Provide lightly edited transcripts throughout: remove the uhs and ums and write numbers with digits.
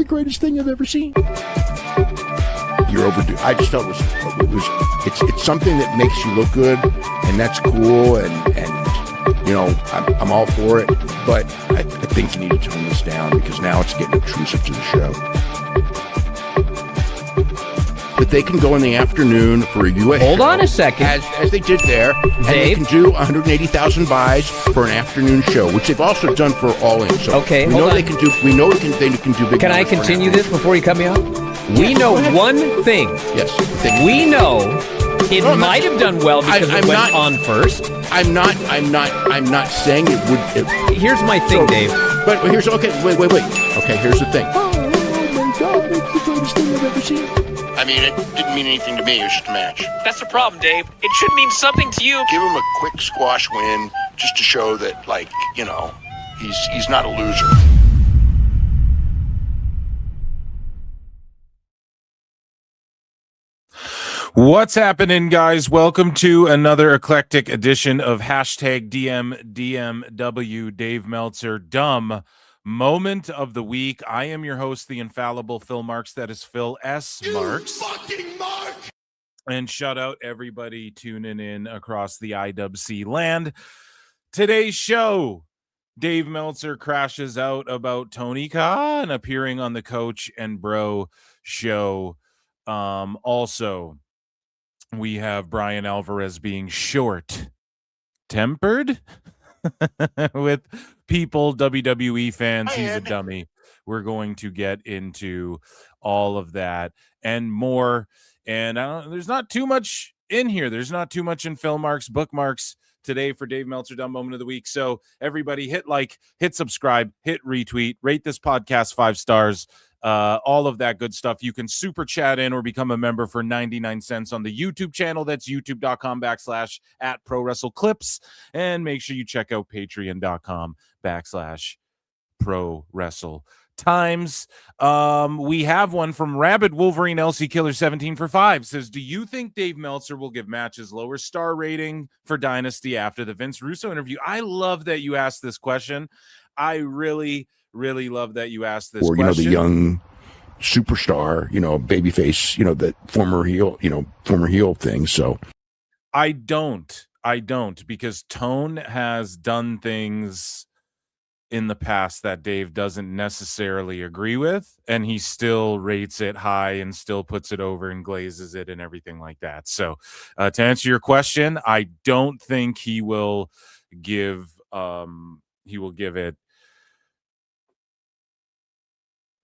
greatest thing I've ever seen. You're overdue. I just felt it's something that makes you look good, and that's cool, and you know, I'm all for it, but I think you need to tone this down because now it's getting obtrusive to the show. But they can go in the afternoon for a U.S. Hold show, on a second. as they did there, and they Dave? can do 180,000 buys for an afternoon show, which they've also done for All In. So Okay, we hold know on. they can do. We know they can do big. Can I numbers for an continue afternoon. this before you cut me off? We Yes, know go ahead. one thing. Yes. We know it No, might have done well because I'm it went not- on first. I'm not saying it would. Here's my thing, Dave. But here's okay. Wait. Okay, here's the thing. Oh my God, it's the greatest thing I've ever seen. I mean, it didn't mean anything to me. It was just a match. That's the problem, Dave. It should mean something to you. Give him a quick squash win just to show that, like, you know, he's not a loser. What's happening, guys? Welcome to another eclectic edition of hashtag DMDMW. Dave Meltzer, dumb moment of the week. I am your host, the infallible Phil Marks. That is Phil S. Marks. Fucking Mark! And shout out everybody tuning in across the IWC land. Today's show, Dave Meltzer crashes out about Tony Khan appearing on the Coach and Bro show. Also, we have Bryan Alvarez being short-tempered with people, WWE fans. He's a dummy. We're going to get into all of that and more. And there's not too much in here. There's not too much in Phil Marks bookmarks today for Dave Meltzer Dumb Moment of the Week. So everybody hit like, hit subscribe, hit retweet, rate this podcast 5 stars. All of that good stuff. You can super chat in or become a member for 99 cents on the YouTube channel. That's youtube.com/@ProWrestleClips. And make sure you check out patreon.com/ProWrestleTimes. We have one from Rabid Wolverine LC Killer 17 for 5. Says, do you think Dave Meltzer will give matches lower star rating for Dynasty after the Vince Russo interview? I love that you asked this question. I really love that you asked this question. Or, you know, the young superstar, you know, babyface, you know, the former heel thing. So I don't because Tone has done things in the past that Dave doesn't necessarily agree with, and he still rates it high and still puts it over and glazes it and everything like that. So to answer your question, I don't think he will give it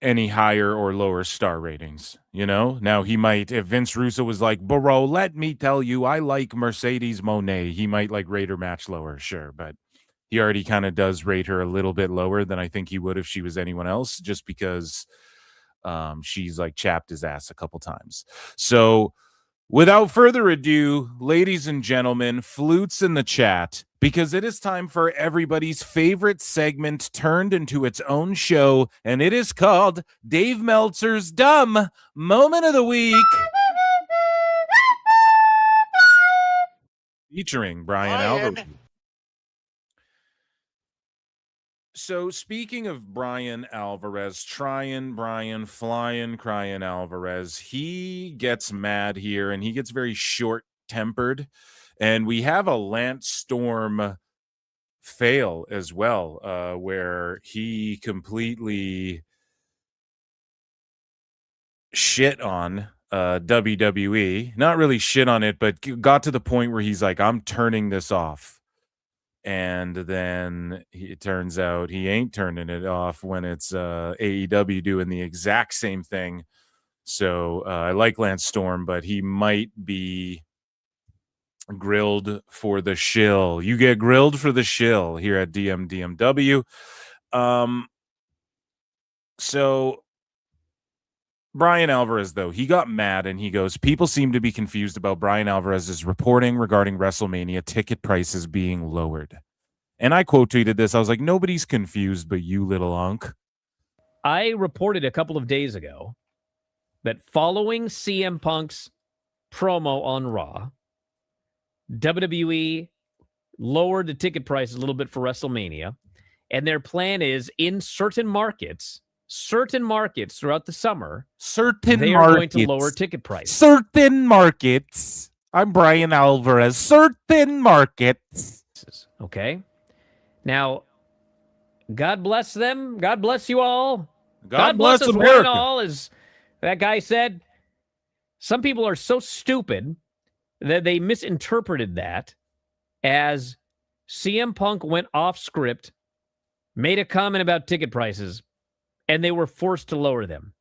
any higher or lower star ratings, you know? Now he might, if Vince Russo was like, bro, let me tell you, I like Mercedes Monet, he might like rate her match lower, sure, but he already kind of does rate her a little bit lower than I think he would if she was anyone else, just because she's like chapped his ass a couple times. So without further ado, ladies and gentlemen, flutes in the chat, because it is time for everybody's favorite segment turned into its own show, and it is called Dave Meltzer's Dumb Moment of the Week, featuring Bryan Alvarez. So speaking of Bryan Alvarez, flying, crying Alvarez, he gets mad here and he gets very short-tempered. And we have a Lance Storm fail as well, where he completely shit on WWE. Not really shit on it, but got to the point where he's like, I'm turning this off. And then it turns out he ain't turning it off when it's AEW doing the exact same thing. So I like Lance Storm, but he might be grilled for the shill. You get grilled for the shill here at DMDMW. So Bryan Alvarez, though, he got mad and he goes, people seem to be confused about Bryan Alvarez's reporting regarding WrestleMania ticket prices being lowered. And I quote tweeted this. I was like, nobody's confused but you, little unk. I reported a couple of days ago that following CM Punk's promo on Raw, WWE lowered the ticket price a little bit for WrestleMania, and their plan is in certain markets, certain markets throughout the summer, Certain they are going to lower ticket prices. Certain markets. I'm Bryan Alvarez. Certain markets. Okay. Now, God bless them. God bless you all. God bless us one America. and all, as that guy said. Some people are so stupid that they misinterpreted that as CM Punk went off script, made a comment about ticket prices, and they were forced to lower them.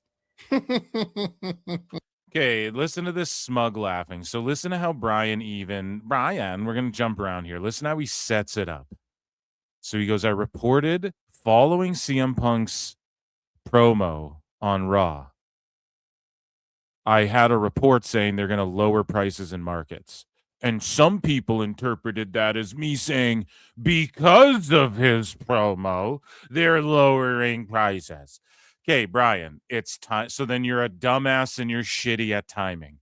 Okay, listen to this smug laughing. So listen to how Bryan, we're going to jump around here. Listen how he sets it up. So he goes, I reported following CM Punk's promo on Raw, I had a report saying they're going to lower prices in markets. And some people interpreted that as me saying, because of his promo, they're lowering prices. Okay, Bryan, it's time. So then you're a dumbass and you're shitty at timing.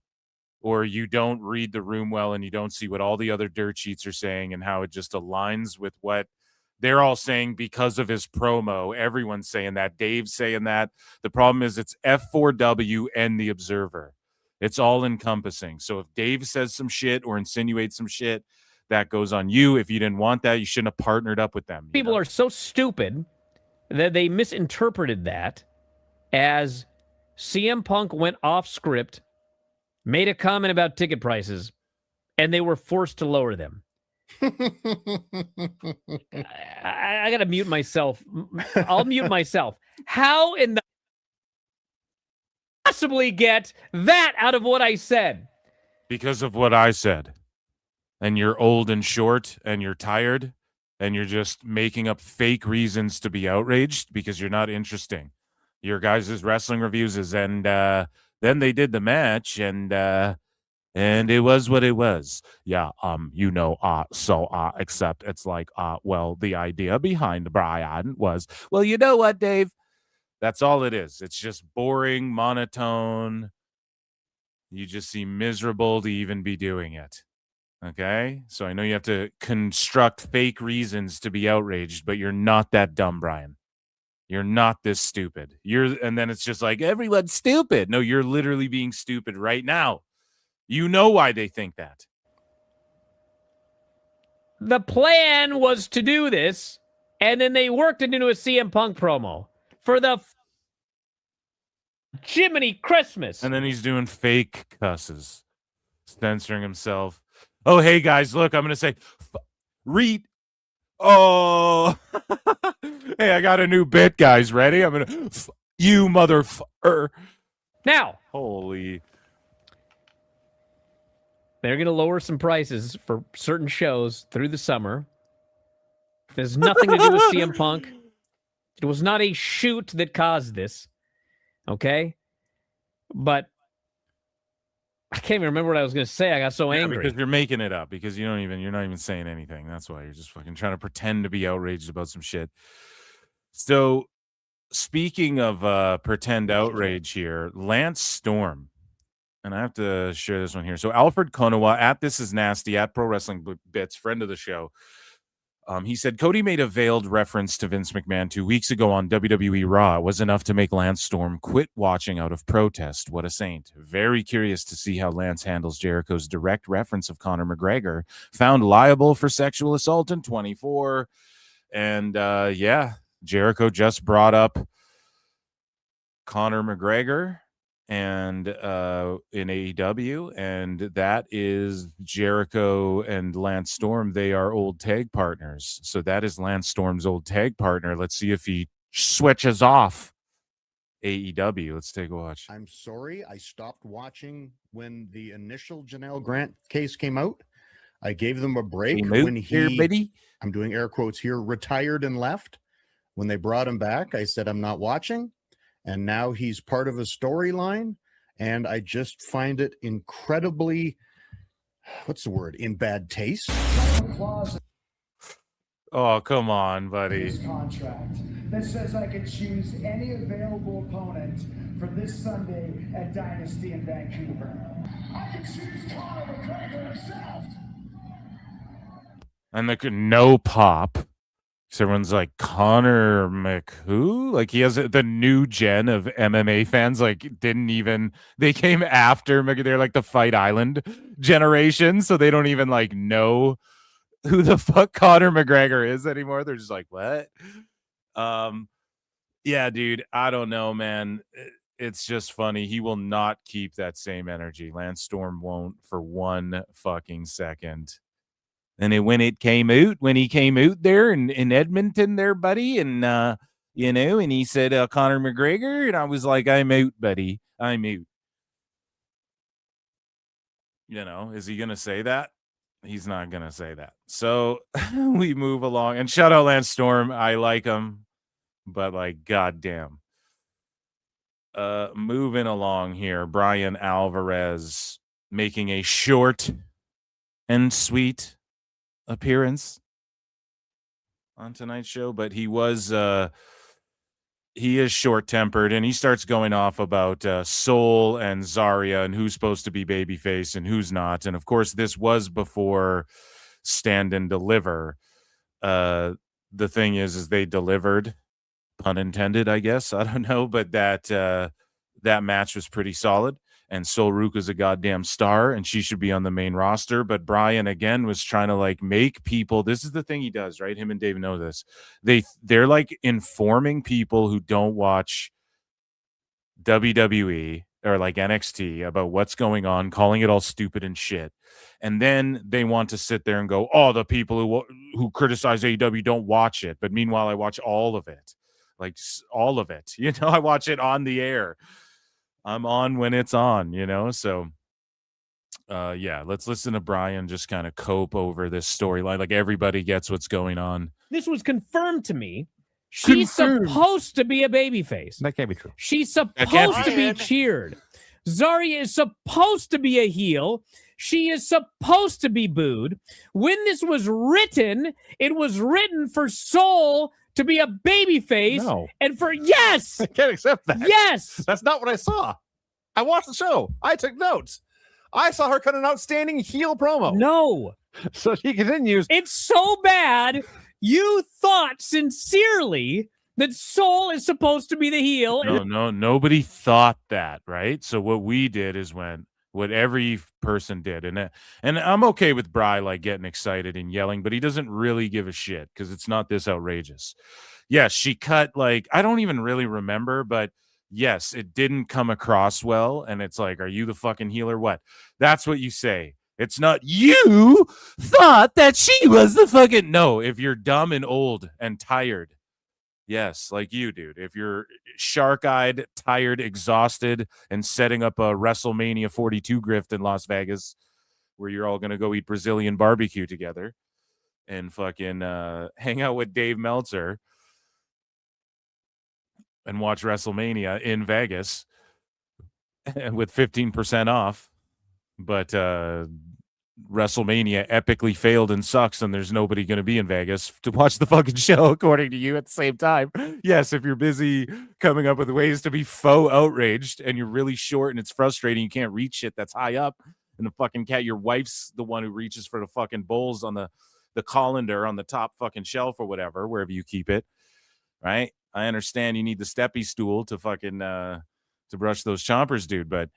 Or you don't read the room well and you don't see what all the other dirt sheets are saying and how it just aligns with what they're all saying because of his promo. Everyone's saying that. Dave's saying that. The problem is it's F4W and The Observer. It's all encompassing. So if Dave says some shit or insinuates some shit, that goes on you. If you didn't want that, you shouldn't have partnered up with them. People are so stupid that they misinterpreted that as CM Punk went off script, made a comment about ticket prices, and they were forced to lower them. I got to mute myself. I'll mute myself. How in the possibly get that out of what I said? Because of what I said. And you're old and short and you're tired and you're just making up fake reasons to be outraged because you're not interesting. Your guys' wrestling reviews is, and then they did the match and it was what it was. Yeah, except it's like, well, the idea behind Bryan was, well, you know what, Dave? That's all it is. It's just boring, monotone. You just seem miserable to even be doing it. Okay? So I know you have to construct fake reasons to be outraged, but you're not that dumb, Bryan. You're not this stupid. And then it's just like, everyone's stupid. No, you're literally being stupid right now. You know why they think that. The plan was to do this, and then they worked it into a CM Punk promo for the Jiminy Christmas. And then he's doing fake cusses, censoring himself. Oh, hey, guys, look, I'm going to say, read. Oh, hey, I got a new bit, guys. Ready? I'm going to, you motherfucker. Now. Holy. They're going to lower some prices for certain shows through the summer. There's nothing to do with CM Punk. It was not a shoot that caused this. Okay? But I can't even remember what I was going to say. I got so angry. Because you're making it up. Because you're not even saying anything. That's why you're just fucking trying to pretend to be outraged about some shit. So, speaking of pretend outrage here, Lance Storm. And I have to share this one here. So Alfred Konowa at This Is Nasty at Pro Wrestling Bits, friend of the show. He said, Cody made a veiled reference to Vince McMahon 2 weeks ago on WWE Raw. It was enough to make Lance Storm quit watching out of protest. What a saint. Very curious to see how Lance handles Jericho's direct reference of Conor McGregor, found liable for sexual assault in 24. And Jericho just brought up Conor McGregor and in AEW, and that is Jericho and Lance Storm. They are old tag partners. So that is Lance Storm's old tag partner. Let's see if he switches off AEW. Let's take a watch. I'm sorry, I stopped watching when the initial Janelle Grant case came out. I gave them a break when he, I'm doing air quotes here, retired and left. When they brought him back, I said, I'm not watching. And now he's part of a storyline, and I just find it incredibly, what's the word, in bad taste. Oh, come on, buddy. Contract that says I can choose any available opponent for this Sunday at Dynasty in Vancouver. I can choose Conor McGregor himself. And no pop. So everyone's like, Connor McWho? Like, he has the new gen of MMA fans, like, they came after they're like the Fight Island generation, so they don't even like know who the fuck Conor McGregor is anymore. They're just like, what? Yeah, dude, I don't know, man. It's just funny. He will not keep that same energy. Lance Storm won't for one fucking second. And when he came out there in Edmonton there, buddy, and and he said Conor McGregor, and I was like, I'm out, buddy. I'm out. Is he gonna say that? He's not gonna say that. So we move along. And shout out Lance Storm. I like him, but like, goddamn. Moving along here, Bryan Alvarez making a short and sweet appearance on tonight's show, but he is short-tempered, and he starts going off about Soul and Zarya and who's supposed to be babyface and who's not. And of course, this was before Stand and Deliver. The thing is they delivered, pun intended, I guess. I don't know, but that match was pretty solid. And Sol Ruka's a goddamn star, and she should be on the main roster. But Bryan, again, was trying to, like, make people... This is the thing he does, right? Him and Dave know this. They're, like, informing people who don't watch WWE or, like, NXT about what's going on, calling it all stupid and shit. And then they want to sit there and go, oh, the people who criticize AEW don't watch it. But meanwhile, I watch all of it. Like, all of it. I watch it on the air. I'm on when it's on, so yeah, let's listen to Bryan just kind of cope over this storyline. Like, everybody gets what's going on. This was confirmed to me. She's supposed to be a babyface. That can't be true. She's supposed to be cheered. Zarya is supposed to be a heel. She is supposed to be booed. When this was written, it was written for Soul to be a babyface. No. And yes! I can't accept that. Yes! That's not what I saw. I watched the show. I took notes. I saw her cut an outstanding heel promo. No. So she continues. It's so bad. You thought sincerely that Soul is supposed to be the heel. No, nobody thought that, right? So what we did is what every person did, and I'm okay with Bry like getting excited and yelling, but he doesn't really give a shit because it's not this outrageous. Yes, she cut, like, I don't even really remember, but yes, it didn't come across well, and it's like, are you the fucking heel or what? That's what you say. It's not you thought that she was the fucking... No, if you're dumb and old and tired, yes, like you, dude. If you're shark-eyed, tired, exhausted, and setting up a WrestleMania 42 grift in Las Vegas where you're all going to go eat Brazilian barbecue together and fucking hang out with Dave Meltzer and watch WrestleMania in Vegas with 15% off, but WrestleMania epically failed and sucks, and there's nobody going to be in Vegas to watch the fucking show, according to you, at the same time. Yes, if you're busy coming up with ways to be faux outraged and you're really short and it's frustrating, you can't reach shit that's high up, and the fucking your wife's the one who reaches for the fucking bowls on the colander on the top fucking shelf or whatever, wherever you keep it, right? I understand you need the steppy stool to fucking to brush those chompers, dude, but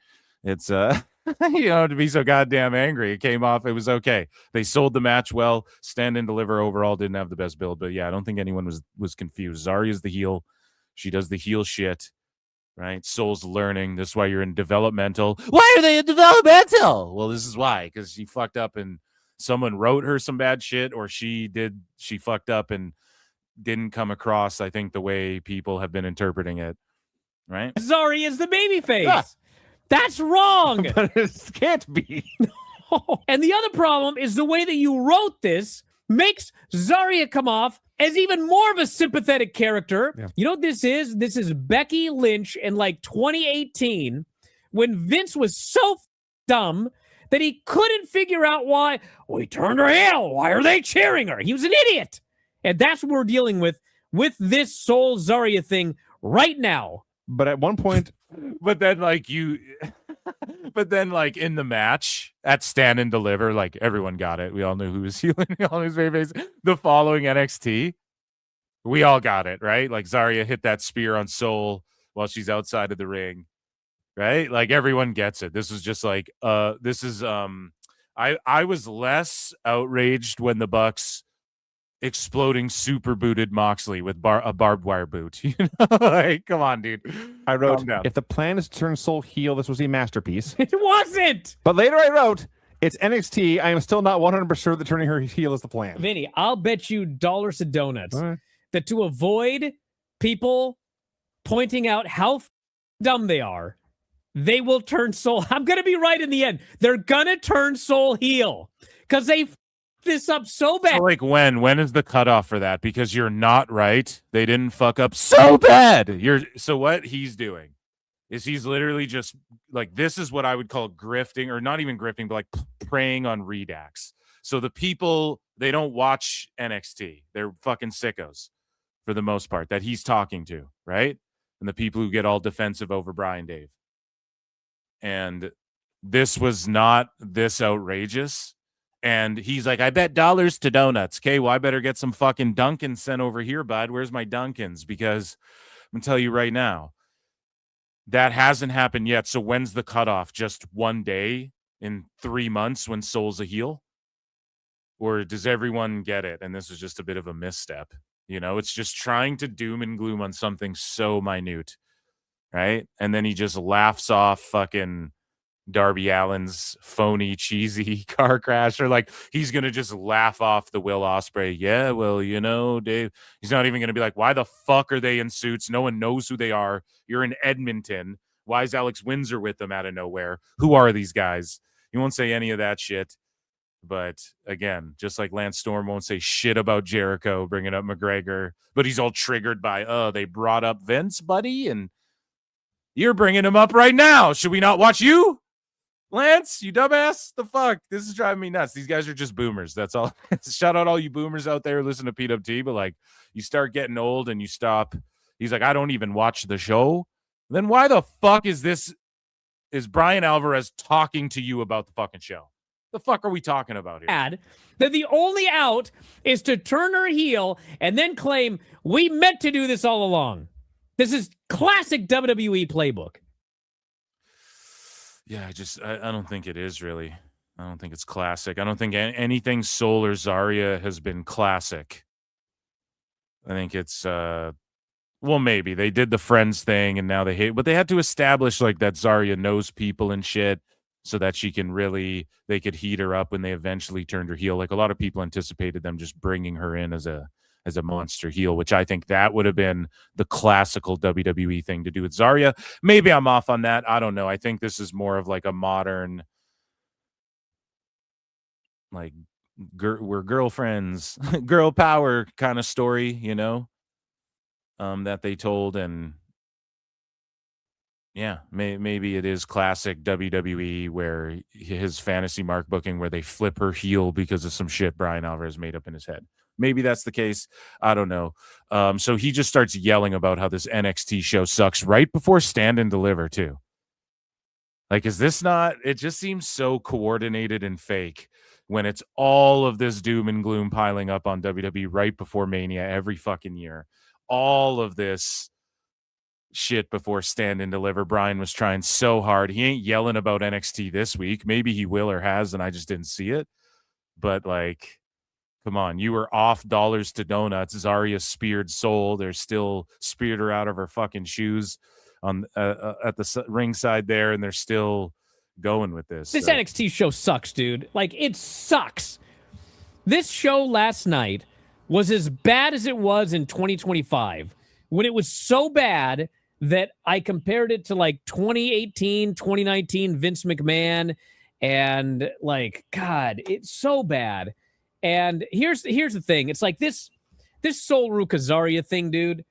it's to be so goddamn angry. It came off. It was okay. They sold the match well. Stand and Deliver overall didn't have the best build, but yeah, I don't think anyone was confused. Zarya's the heel. She does the heel shit, right? Soul's learning. This is why you're in developmental. Why are they in developmental? Well, this is why, because she fucked up and someone wrote her some bad shit, or she fucked up and didn't come across, I think, the way people have been interpreting it, right? Zarya is the babyface. Yeah. That's wrong. But it can't be. And the other problem is the way that you wrote this makes Zarya come off as even more of a sympathetic character. Yeah. You know what this is? This is Becky Lynch in like 2018 when Vince was so dumb that he couldn't figure out why we turned her heel. Why are they cheering her? He was an idiot. And that's what we're dealing with this Soul Zarya thing right now. But at one point, but then in the match at Stand and Deliver, like, everyone got it. We all knew who was healing. We all knew his face. The following NXT, We all got it, right? Like Zarya hit that spear on Soul while she's outside of the ring, right? Like everyone gets it. This was just like, this is I was less outraged when the Bucks exploding super booted Moxley with a barbed wire boot. You know, like come on, dude. I wrote, Calm down. if the plan is to turn Soul heel, this was a masterpiece. It wasn't. But later I wrote, it's NXT. I am still not 100% sure that turning her heel is the plan. Vinny, I'll bet you dollars to donuts that to avoid people pointing out how dumb they are, they will turn Soul. I'm going to be right in the end. They're going to turn Soul heel because they this up so bad. So like when is the cutoff for that? Because you're not right. They didn't fuck up so bad. So what he's doing is he's literally just like, this is what I would call grifting, or not even grifting, but like preying on redax. So the people, they don't watch NXT. They're fucking sickos for the most part that he's talking to, right? And the people who get all defensive over Brian Dave. And this was not this outrageous. And he's like, I bet dollars to donuts. Okay, well, I better get some fucking Dunkins sent over here, bud. Where's my Dunkins? Because I'm going to tell you right now, that hasn't happened yet. So when's the cutoff? Just one day in 3 months when Soul's a heel? Or does everyone get it? And this was just a bit of a misstep. You know, it's just trying to doom and gloom on something so minute, right? And then he just laughs off fucking Darby Allin's phony, cheesy car crash, or like he's gonna just laugh off the Will Ospreay. Yeah, well, you know, Dave. He's not even gonna be like, why the fuck are they in suits? No one knows who they are. You're in Edmonton. Why is Alex Windsor with them out of nowhere? Who are these guys? He won't say any of that shit. But again, just like Lance Storm won't say shit about Jericho bringing up McGregor, but he's all triggered by, they brought up Vince, buddy, and you're bringing him up right now. Should we not watch you? Lance, you dumbass, the fuck? This is driving me nuts. These guys are just boomers. That's all. Shout out all you boomers out there who listen to PWT, but like you start getting old and you stop. He's like, I don't even watch the show. Then why the fuck is Bryan Alvarez talking to you about the fucking show? The fuck are we talking about here? That the only out is to turn her heel and then claim we meant to do this all along. This is classic WWE playbook. Yeah, I don't think it is really. I don't think it's classic. I don't think anything Soul or Zarya has been classic. I think it's, well, maybe. They did the Friends thing and now they hate, but they had to establish like that Zarya knows people and shit so that they could heat her up when they eventually turned her heel. Like a lot of people anticipated them just bringing her in as a monster heel, which I think that would have been the classical WWE thing to do with Zarya. Maybe I'm off on that. I don't know. I think this is more of like a modern, like we're girlfriends, girl power kind of story, you know, that they told. And yeah, maybe it is classic WWE where his fantasy mark booking where they flip her heel because of some shit Bryan Alvarez made up in his head. Maybe that's the case. I don't know. So he just starts yelling about how this NXT show sucks right before Stand and Deliver too. Like, is this not, it just seems so coordinated and fake when it's all of this doom and gloom piling up on WWE right before Mania every fucking year. All of this shit before Stand and Deliver. Brian was trying so hard. He ain't yelling about NXT this week. Maybe he will or has, and I just didn't see it. But like, come on, you were off dollars to donuts. Zarya speared Soul. They're still speared her out of her fucking shoes on at the ringside there, and they're still going with this. This NXT show sucks, dude. Like, it sucks. This show last night was as bad as it was in 2025 when it was so bad that I compared it to like 2018, 2019 Vince McMahon, and like, God, it's so bad. And here's the thing. It's like this Soul Ruka Zarya thing, dude.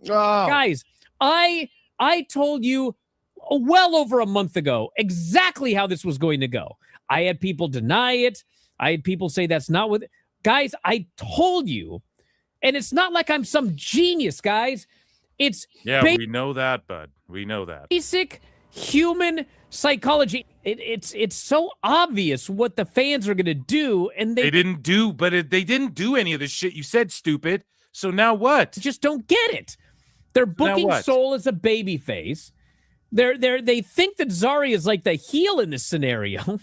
Oh. Guys, I told you well over a month ago exactly how this was going to go. I had people deny it. I had people say that's not what... Guys, I told you. And it's not like I'm some genius, guys. It's... Yeah, we know that, bud. We know that. Basic human psychology. It's so obvious what the fans are going to do, and they didn't do, but they didn't do any of this shit you said, stupid. So now what? I just don't get it. They're booking what? Soul as a babyface. They think that Zarya is like the heel in this scenario.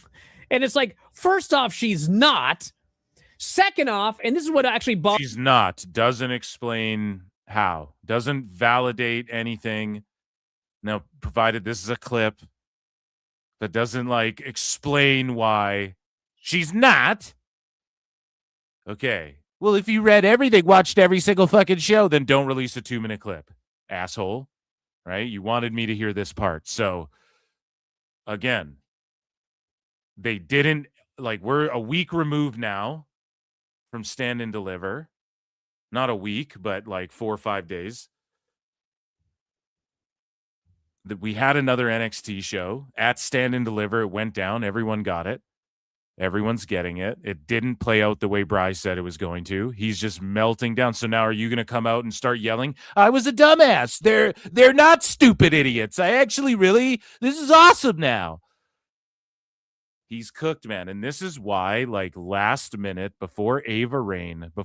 And it's like, first off, she's not. Second off, and this is what actually bothers. She's not. Doesn't explain how. Doesn't validate anything. Now, provided this is a clip that doesn't like explain why she's not. Okay. Well, if you read everything, watched every single fucking show, then don't release a 2-minute clip, asshole. Right? You wanted me to hear this part. So, again, they didn't, like, we're a week removed now from Stand and Deliver. Not a week, but like 4 or 5 days. That we had another NXT show at Stand and Deliver. It went down. Everyone got it. Everyone's getting it. It didn't play out the way Bry said it was going to. He's just melting down. So now are you going to come out and start yelling, I was a dumbass. They're not stupid idiots. I actually this is awesome now. He's cooked, man. And this is why, like, last minute before Ava left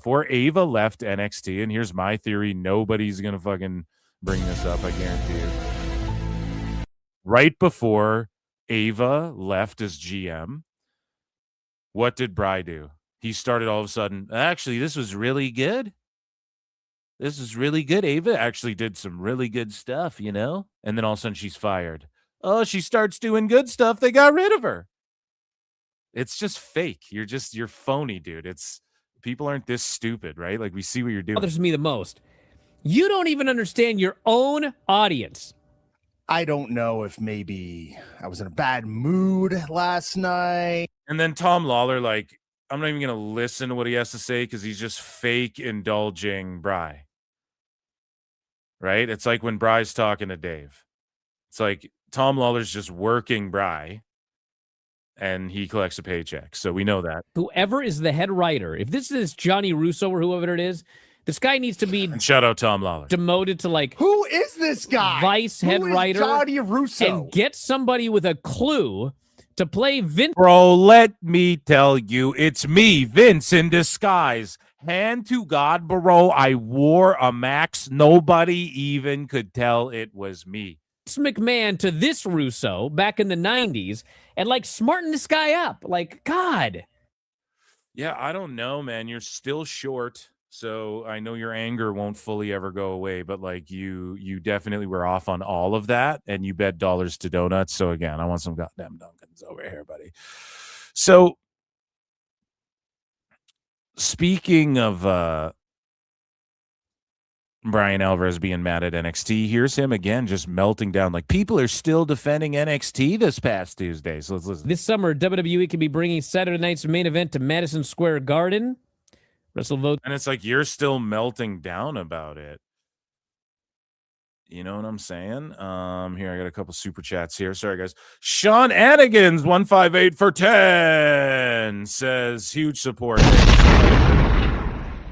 NXT, and here's my theory, nobody's going to fucking bring this up, I guarantee you. Right before Ava left as GM, what did Bry do? He started all of a sudden, actually, this was really good. This is really good. Ava actually did some really good stuff, you know? And then all of a sudden she's fired. Oh, she starts doing good stuff. They got rid of her. It's just fake. You're phony, dude. People aren't this stupid, right? Like, we see what you're doing. Bothers me the most. You don't even understand your own audience. I don't know if maybe I was in a bad mood last night. And then Tom Lawler, like, I'm not even going to listen to what he has to say because he's just fake indulging Bry. Right? It's like when Bry's talking to Dave. It's like Tom Lawler's just working Bry and he collects a paycheck. So we know that. Whoever is the head writer, if this is Johnny Russo or whoever it is, this guy needs to be and shout out Tom Lawler. Demoted to, like, who is this guy? Vice head writer. Johnny Russo. And get somebody with a clue to play Vince. Bro, let me tell you, it's me, Vince, in disguise. Hand to God, bro, I wore a Max. Nobody even could tell it was me. McMahon to this Russo back in the 90s and, like, smarten this guy up. Like, God. Yeah, I don't know, man. You're still short. So I know your anger won't fully ever go away, but like you definitely were off on all of that, and you bet dollars to donuts. So again, I want some goddamn Dunkins over here, buddy. So speaking of Bryan Alvarez being mad at NXT, here's him again just melting down. Like, people are still defending NXT this past Tuesday. So let's listen. This summer, WWE could be bringing Saturday night's main event to Madison Square Garden. WrestleVote. And it's like you're still melting down about it. You know what I'm saying? Here, I got a couple super chats here. Sorry, guys. Sean Anigans, 158 for 10, says huge support.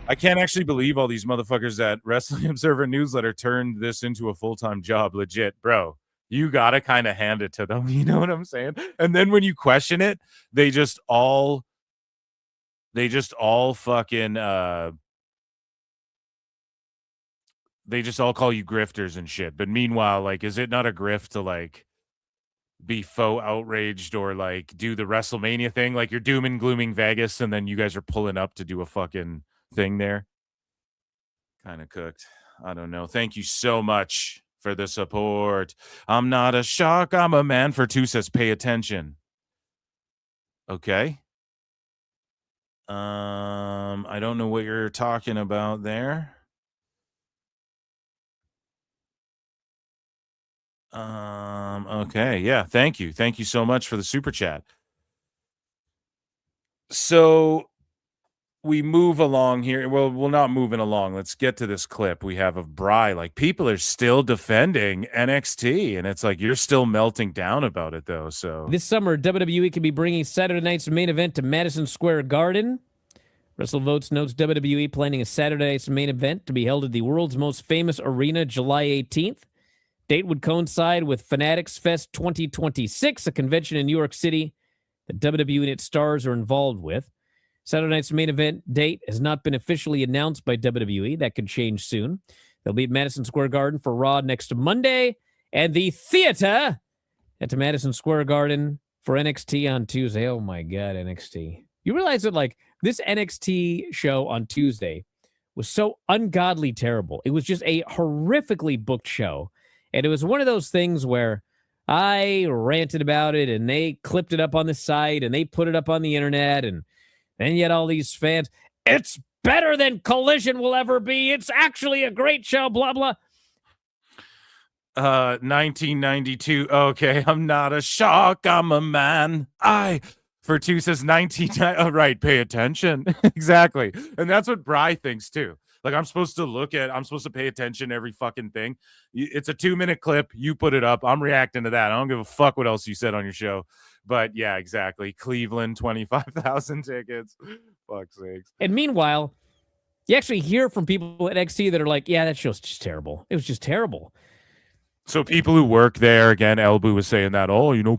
I can't actually believe all these motherfuckers at Wrestling Observer Newsletter turned this into a full-time job. Legit, bro. You got to kind of hand it to them. You know what I'm saying? And then when you question it, they just all fucking they just all call you grifters and shit. But meanwhile, like, is it not a grift to like be faux outraged or like do the WrestleMania thing? Like, you're doom and glooming Vegas and then you guys are pulling up to do a fucking thing there. Kind of cooked. I don't know. Thank you so much for the support. I'm not a shark. I'm a man for two, says pay attention. Okay. I don't know what you're talking about there. Okay, yeah, thank you so much for the super chat. So we move along here. Well, we're not moving along. Let's get to this clip we have of Bry. Like, people are still defending NXT, and it's like you're still melting down about it, though. So this summer, WWE could be bringing Saturday night's main event to Madison Square Garden. WrestleVotes notes WWE planning a Saturday night's main event to be held at the world's most famous arena July 18th. Date would coincide with Fanatics Fest 2026, a convention in New York City that WWE and its stars are involved with. Saturday night's main event date has not been officially announced by WWE. That could change soon. They'll be at Madison Square Garden for Raw next Monday, and the theater at Madison Square Garden for NXT on Tuesday. Oh my God, NXT. You realize that like this NXT show on Tuesday was so ungodly terrible. It was just a horrifically booked show. And it was one of those things where I ranted about it and they clipped it up on the site and they put it up on the internet, and yet all these fans, it's better than Collision will ever be. It's actually a great show, blah, blah. 1992. Okay, I'm not a shark. I'm a man. For two says 1990. Oh, right. Pay attention. Exactly. And that's what Bry thinks too. Like I'm supposed to pay attention to every fucking thing. It's a 2-minute clip. You put it up. I'm reacting to that. I don't give a fuck what else you said on your show. But yeah, exactly. Cleveland, 25,000 tickets. Fuck's sakes. And meanwhile, you actually hear from people at NXT that are like, yeah, that show's just terrible. It was just terrible. So people who work there, again, Elbu was saying that,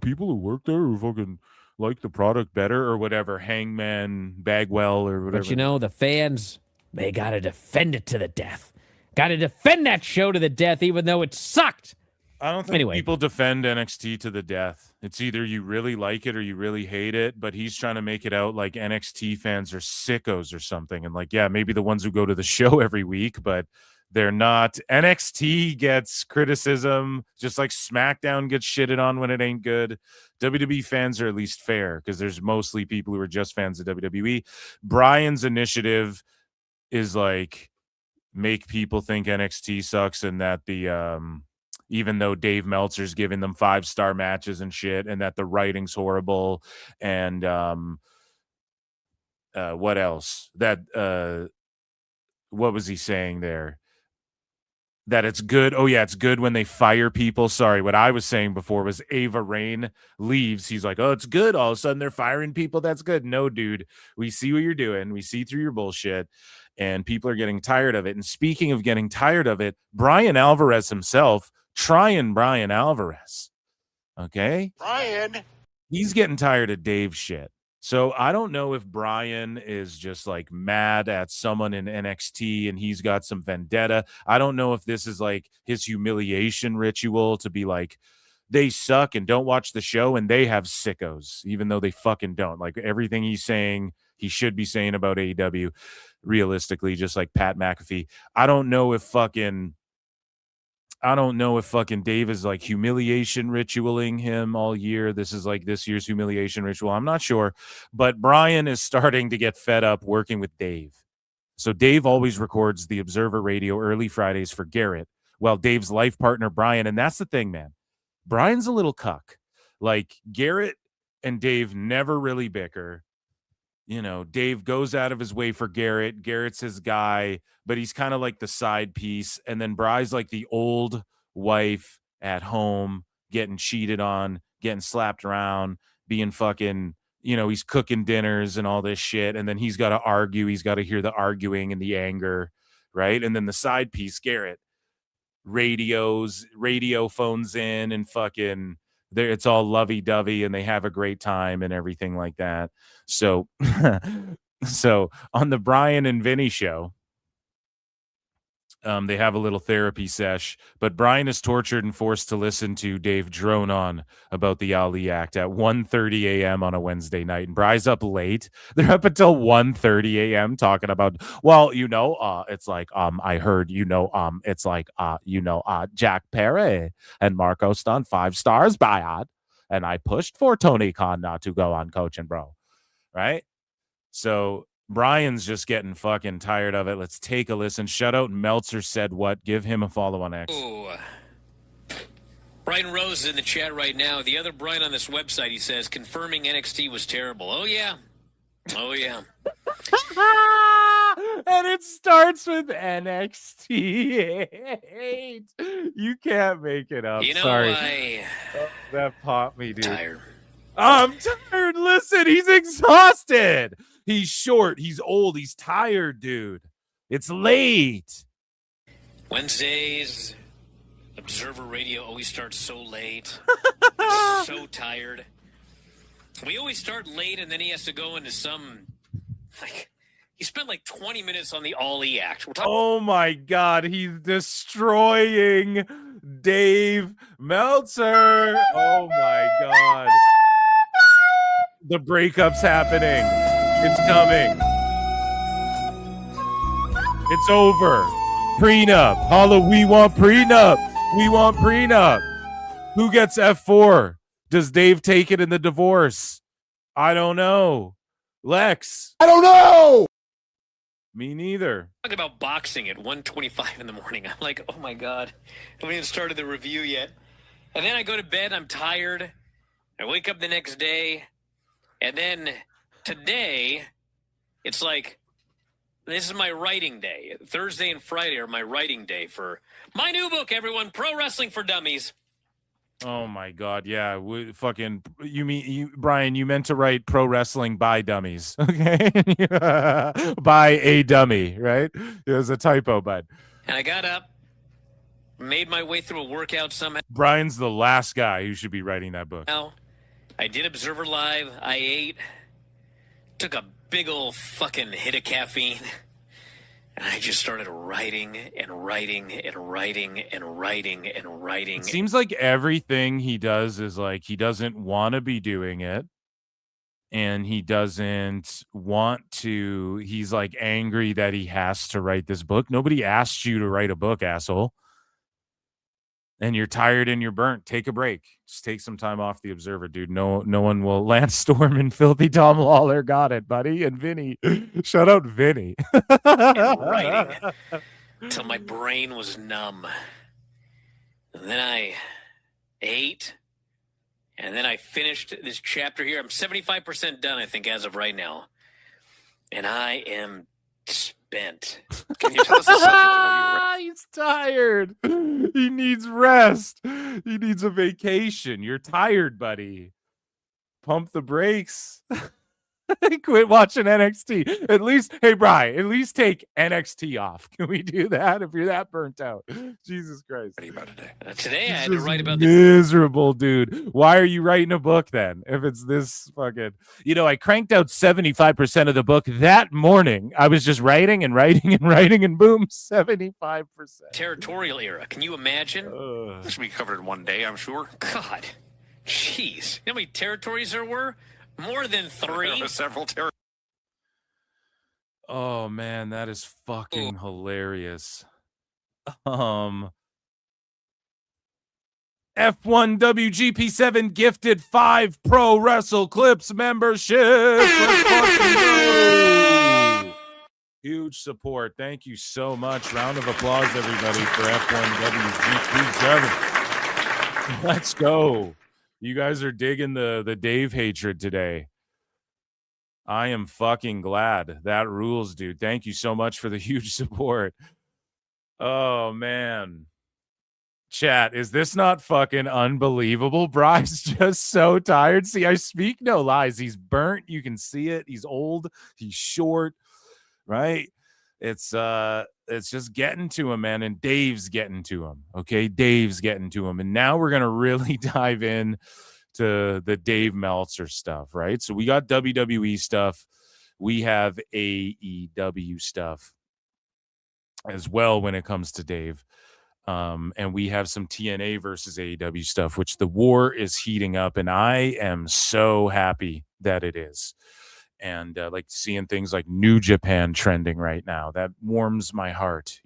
people who work there who fucking like the product better or whatever, Hangman, Bagwell or whatever. But the fans, they got to defend it to the death. Got to defend that show to the death, even though it sucked. I don't think people defend NXT to the death. It's either you really like it or you really hate it, but he's trying to make it out like NXT fans are sickos or something. And like, yeah, maybe the ones who go to the show every week, but they're not. NXT gets criticism, just like SmackDown gets shitted on when it ain't good. WWE fans are at least fair because there's mostly people who are just fans of WWE. Bryan's initiative is like make people think NXT sucks and that the even though Dave Meltzer's giving them 5-star matches and shit, and that the writing's horrible, and what else? That what was he saying there? That it's good. Oh, yeah, it's good when they fire people. Sorry, what I was saying before was Ava Rain leaves. He's like, oh, it's good. All of a sudden they're firing people. That's good. No, dude, we see what you're doing. We see through your bullshit, and people are getting tired of it. And speaking of getting tired of it, Bryan Alvarez himself, trying Bryan Alvarez, okay? Bryan. He's getting tired of Dave's shit. So I don't know if Bryan is just like mad at someone in NXT and he's got some vendetta. I don't know if this is like his humiliation ritual to be like, they suck and don't watch the show and they have sickos, even though they fucking don't. Like everything he's saying, he should be saying about AEW, realistically, just like Pat McAfee. I don't know if fucking Dave is like humiliation ritualing him all year. This is like this year's humiliation ritual. I'm not sure, but Bryan is starting to get fed up working with Dave. So Dave always records the Observer Radio early Fridays for Garrett, while Dave's life partner, Bryan, and that's the thing, man. Bryan's a little cuck. Like Garrett and Dave never really bicker. You know, Dave goes out of his way for Garrett. Garrett's his guy, but he's kind of like the side piece. And then Bry's like the old wife at home, getting cheated on, getting slapped around, being fucking, he's cooking dinners and all this shit. And then he's got to argue. He's got to hear the arguing and the anger, right? And then the side piece, Garrett, radio phones in and fucking... it's all lovey-dovey and they have a great time and everything like that. So on the Bryan and Vinny show, they have a little therapy sesh, but Bryan is tortured and forced to listen to Dave drone on about the Ali Act at 1:30 a.m. on a Wednesday night. And Bry's up late. They're up until 1:30 a.m. talking about, it's like, I heard, it's like, Jack Perry and Marco Stunt 5 stars buyout. And I pushed for Tony Khan not to go on Coach and Bro. Right? So Bryan's just getting fucking tired of it. Let's take a listen. Shout out Meltzer said what? Give him a follow on X. Ooh. Brian Rose is in the chat right now. The other Brian on this website, he says, confirming NXT was terrible. Oh, yeah. Oh, yeah. And it starts with NXT 8. You can't make it up. Sorry. That popped me, dude. Tired. I'm tired. Listen, he's exhausted. He's short. He's old. He's tired, dude. It's late. Wednesdays, Observer Radio always starts so late. So tired. We always start late, and then he has to go into some Like, he spent like 20 minutes on the Ollie act. We're talking Oh my God, he's destroying Dave Meltzer. Oh my God. The breakup's happening. It's coming. It's over. Prenup. Holla, we want prenup. We want prenup. Who gets F4? Does Dave take it in the divorce? I don't know. Lex. I don't know. Me neither. about boxing at 1:25 in the morning. I'm like, oh my God. I haven't even started the review yet. And then I go to bed. I'm tired. I wake up the next day. And then today, it's like, this is my writing day. Thursday and Friday are my writing day for my new book, everyone, Pro Wrestling for Dummies. Oh my God, yeah. Brian, you meant to write Pro Wrestling by Dummies, okay? By a dummy, right? It was a typo, bud. And I got up, made my way through a workout somehow. Brian's the last guy who should be writing that book. I did Observer Live. I ate, took a big old fucking hit of caffeine, and I just started writing and writing and writing and writing and writing. It seems like everything he does is like he doesn't want to be doing it, and he doesn't want to. He's like angry that he has to write this book. Nobody asked you to write a book, asshole. And you're tired and you're burnt. Take a break. Just take some time off the Observer, dude. No one will. Lance Storm and Filthy Tom Lawler got it, buddy. And Vinny. Shout out Vinny. And writing until my brain was numb. And then I ate. And then I finished this chapter here. I'm 75% done, I think, as of right now. And I am spent. Can you tell us the subject of what you He's tired. He needs rest. He needs a vacation. You're tired, buddy. Pump the brakes. Quit watching NXT. At least, hey, Brian, at least take NXT off. Can we do that if you're that burnt out? Jesus Christ. What are you about today? Today I had to write about miserable, dude. Why are you writing a book then? If it's this fucking, I cranked out 75% of the book that morning. I was just writing and writing and writing, and boom, 75%. Territorial era. Can you imagine? This will be covered in one day, I'm sure. God. Jeez. You know how many territories there were? More than 3? There were several territories. Oh man, that is fucking hilarious. F1 WGP7 gifted 5 Pro Wrestle Clips memberships. Let's fucking go. Huge support. Thank you so much. Round of applause, everybody, for F1 WGP7. Let's go. You guys are digging the Dave hatred today. I am fucking glad. That rules, dude. Thank you so much for the huge support. Oh, man. Chat, is this not fucking unbelievable? Bry's just so tired. See, I speak no lies. He's burnt. You can see it. He's old. He's short, right? It's just getting to him, man. And Dave's getting to him. Okay, Dave's getting to him. And now we're gonna really dive in to the Dave Meltzer stuff, right? So we got WWE stuff. We have AEW stuff as well when it comes to Dave. And we have some TNA versus AEW stuff, which the war is heating up, and I am so happy that it is. And like seeing things like New Japan trending right now, that warms my heart,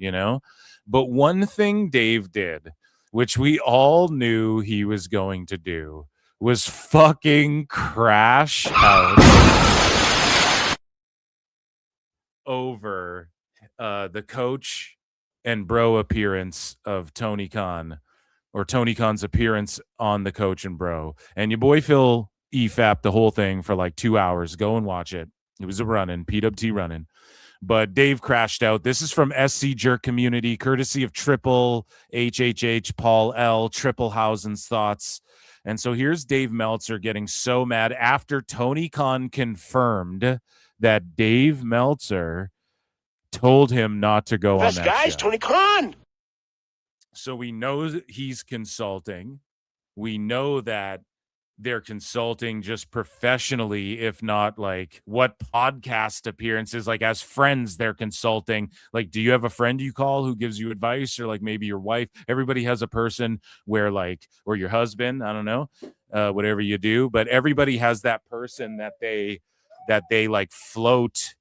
But one thing Dave did, which we all knew he was going to do, was fucking crash out over the coach and bro appearance of Tony Khan, or Tony Khan's appearance on the coach and bro. And your boy Phil EFAP the whole thing for like 2 hours. Go and watch it. It was a running, PWT running. But Dave crashed out. This is from SC Jerk Community, courtesy of Triple HHH, Paul L, Triplehausen's thoughts. And so here's Dave Meltzer getting so mad after Tony Khan confirmed that Dave Meltzer told him not to go on that guy's show. Tony Khan. So we know that he's consulting. We know that they're consulting just professionally, if not like what podcast appearances, like as friends, they're consulting. Like, do you have a friend you call who gives you advice, or like maybe your wife? Everybody has a person where like, or your husband, I don't know, whatever you do, but everybody has that person that they like float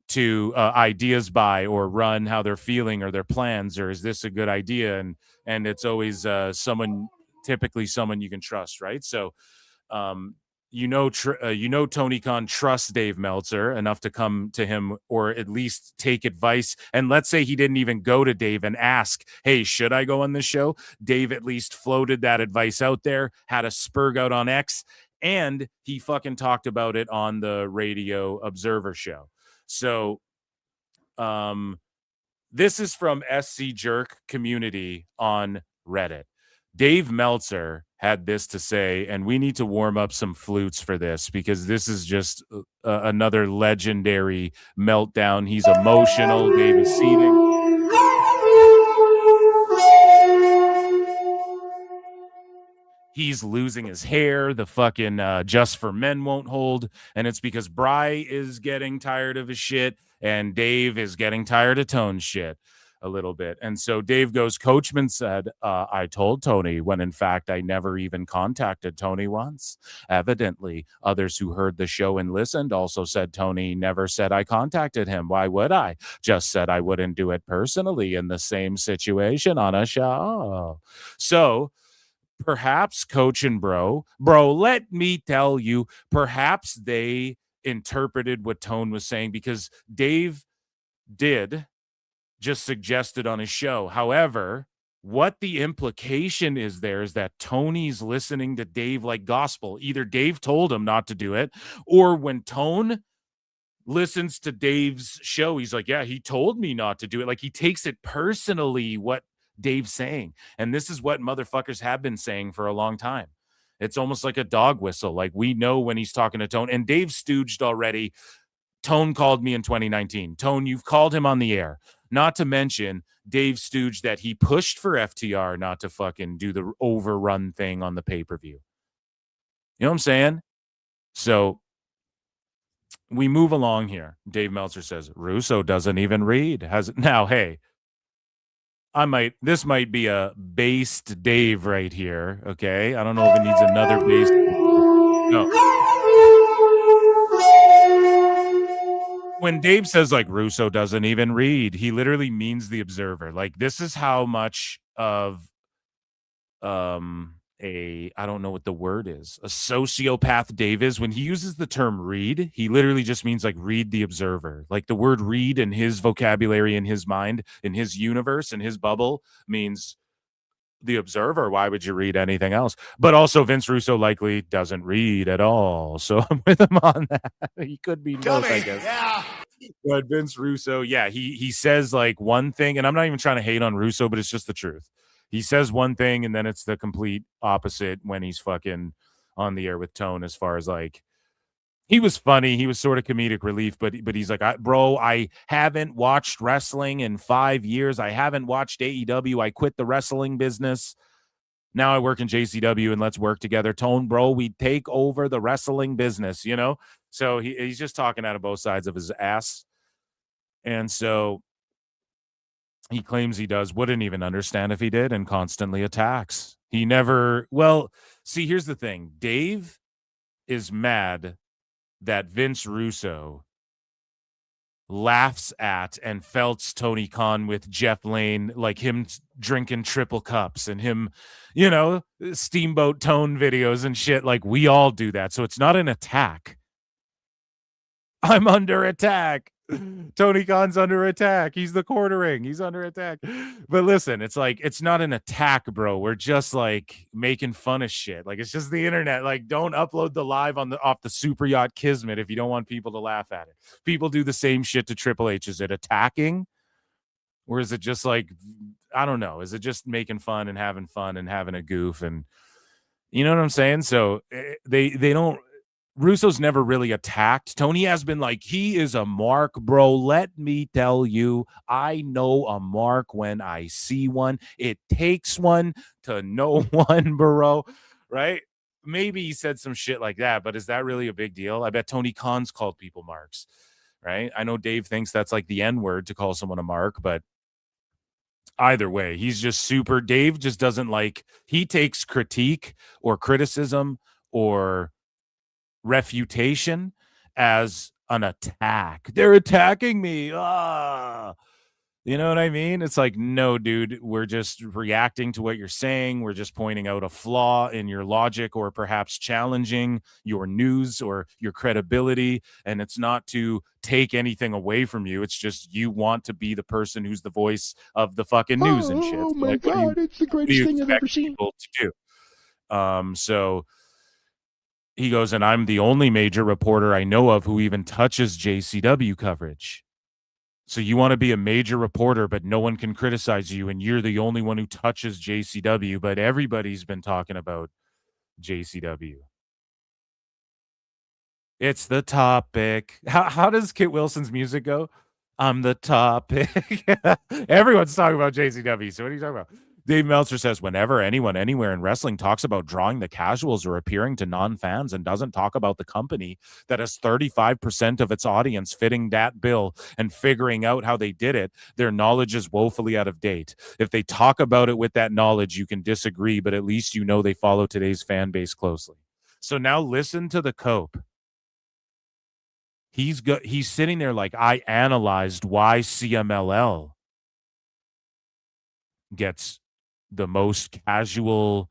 to ideas by, or run how they're feeling or their plans, or is this a good idea? And it's always someone, typically someone you can trust, right? So Tony Khan trusts Dave Meltzer enough to come to him, or at least take advice. And let's say he didn't even go to Dave and ask, hey, should I go on this show? Dave at least floated that advice out there, had a spurg out on X, and he fucking talked about it on the Radio Observer show. So this is from SC Jerk Community on Reddit. Dave Meltzer had this to say, and we need to warm up some flutes for this, because this is just another legendary meltdown. He's emotional. Dave is seething. He's losing his hair. The fucking Just for Men won't hold. And it's because Bry is getting tired of his shit, and Dave is getting tired of Tone's shit a little bit. And so Dave goes, Coachman said, I told Tony, when in fact I never even contacted Tony once. Evidently, others who heard the show and listened also said Tony never said I contacted him. Why would I? Just said I wouldn't do it personally in the same situation on a show. So perhaps Coach and bro, let me tell you, perhaps they interpreted what Tone was saying, because Dave did just suggested on his show. However, what the implication is there is that Tony's listening to Dave like gospel. Either Dave told him not to do it, or when Tone listens to Dave's show, he's like, yeah, he told me not to do it. Like, he takes it personally what Dave's saying. And this is what motherfuckers have been saying for a long time. It's almost like a dog whistle. Like, we know when he's talking to Tone, and Dave stooged already. Tone called me in 2019. Tone, you've called him on the air. Not to mention, Dave stooged that he pushed for FTR not to fucking do the overrun thing on the pay-per-view. You know what I'm saying? So we move along here. Dave Meltzer says, Russo doesn't even read. Now, hey, this might be a based Dave right here, okay? I don't know if it needs another based. No. When Dave says, like, Russo doesn't even read, he literally means the Observer. Like, this is how much of I don't know what the word is, a sociopath Dave is. When he uses the term read, he literally just means like read the Observer. Like, the word read in his vocabulary, in his mind, in his universe, in his bubble, means the Observer. Why would you read anything else? But also Vince Russo likely doesn't read at all. So I'm with him on that. He could be both, I guess. Yeah. But Vince Russo, yeah, he says like one thing, and I'm not even trying to hate on Russo, but it's just the truth. He says one thing, and then it's the complete opposite when he's fucking on the air with Tone, as far as like, he was funny. He was sort of comedic relief, but he's like, I haven't watched wrestling in 5 years. I haven't watched AEW. I quit the wrestling business. Now I work in JCW, and let's work together. Tone, bro, we take over the wrestling business, you know? So he's just talking out of both sides of his ass. And so he claims he wouldn't even understand if he did, and constantly attacks. He never, see, here's the thing. Dave is mad that Vince Russo laughs at and felts Tony Khan with Jeff Lane, like him drinking triple cups and him, Steamboat Tone videos and shit. Like, we all do that. So it's not an attack. I'm under attack. Tony Khan's under attack. He's the quartering. He's under attack. But listen, it's like, it's not an attack, bro. We're just like making fun of shit. Like, it's just the internet. Like, don't upload the live off the Super Yacht Kismet if you don't want people to laugh at it. People do the same shit to Triple H. Is it attacking? Or is it just like, I don't know. Is it just making fun and having a goof? And you know what I'm saying? So they don't, Russo's never really attacked. Tony has been like, he is a mark, bro. Let me tell you, I know a mark when I see one. It takes one to know one, bro. Right? maybe he said some shit like that, but is that really a big deal? I bet Tony Khan's called people marks, right? I know Dave thinks that's like the N-word to call someone a mark, but either way, he's just super. Dave just doesn't like, he takes critique or criticism or refutation as an attack. They're attacking me. You know what I mean? It's like, no, dude, we're just reacting to what you're saying. We're just pointing out a flaw in your logic or perhaps challenging your news or your credibility. And it's not to take anything away from you. It's just you want to be the person who's the voice of the fucking news and shit. Oh So, my like, God, it's the greatest thing I've ever seen. To do? So he goes, and I'm the only major reporter I know of who even touches JCW coverage. So you want to be a major reporter, but no one can criticize you, and you're the only one who touches JCW, but everybody's been talking about JCW. It's the topic. How does Kit Wilson's music go? I'm the topic. Everyone's talking about JCW, so what are you talking about? Dave Meltzer says, whenever anyone anywhere in wrestling talks about drawing the casuals or appearing to non-fans and doesn't talk about the company that has 35% of its audience fitting that bill and figuring out how they did it, their knowledge is woefully out of date. If they talk about it with that knowledge, you can disagree, but at least you know they follow today's fan base closely. So now listen to the cope. He's sitting there like, I analyzed why CMLL gets the most casual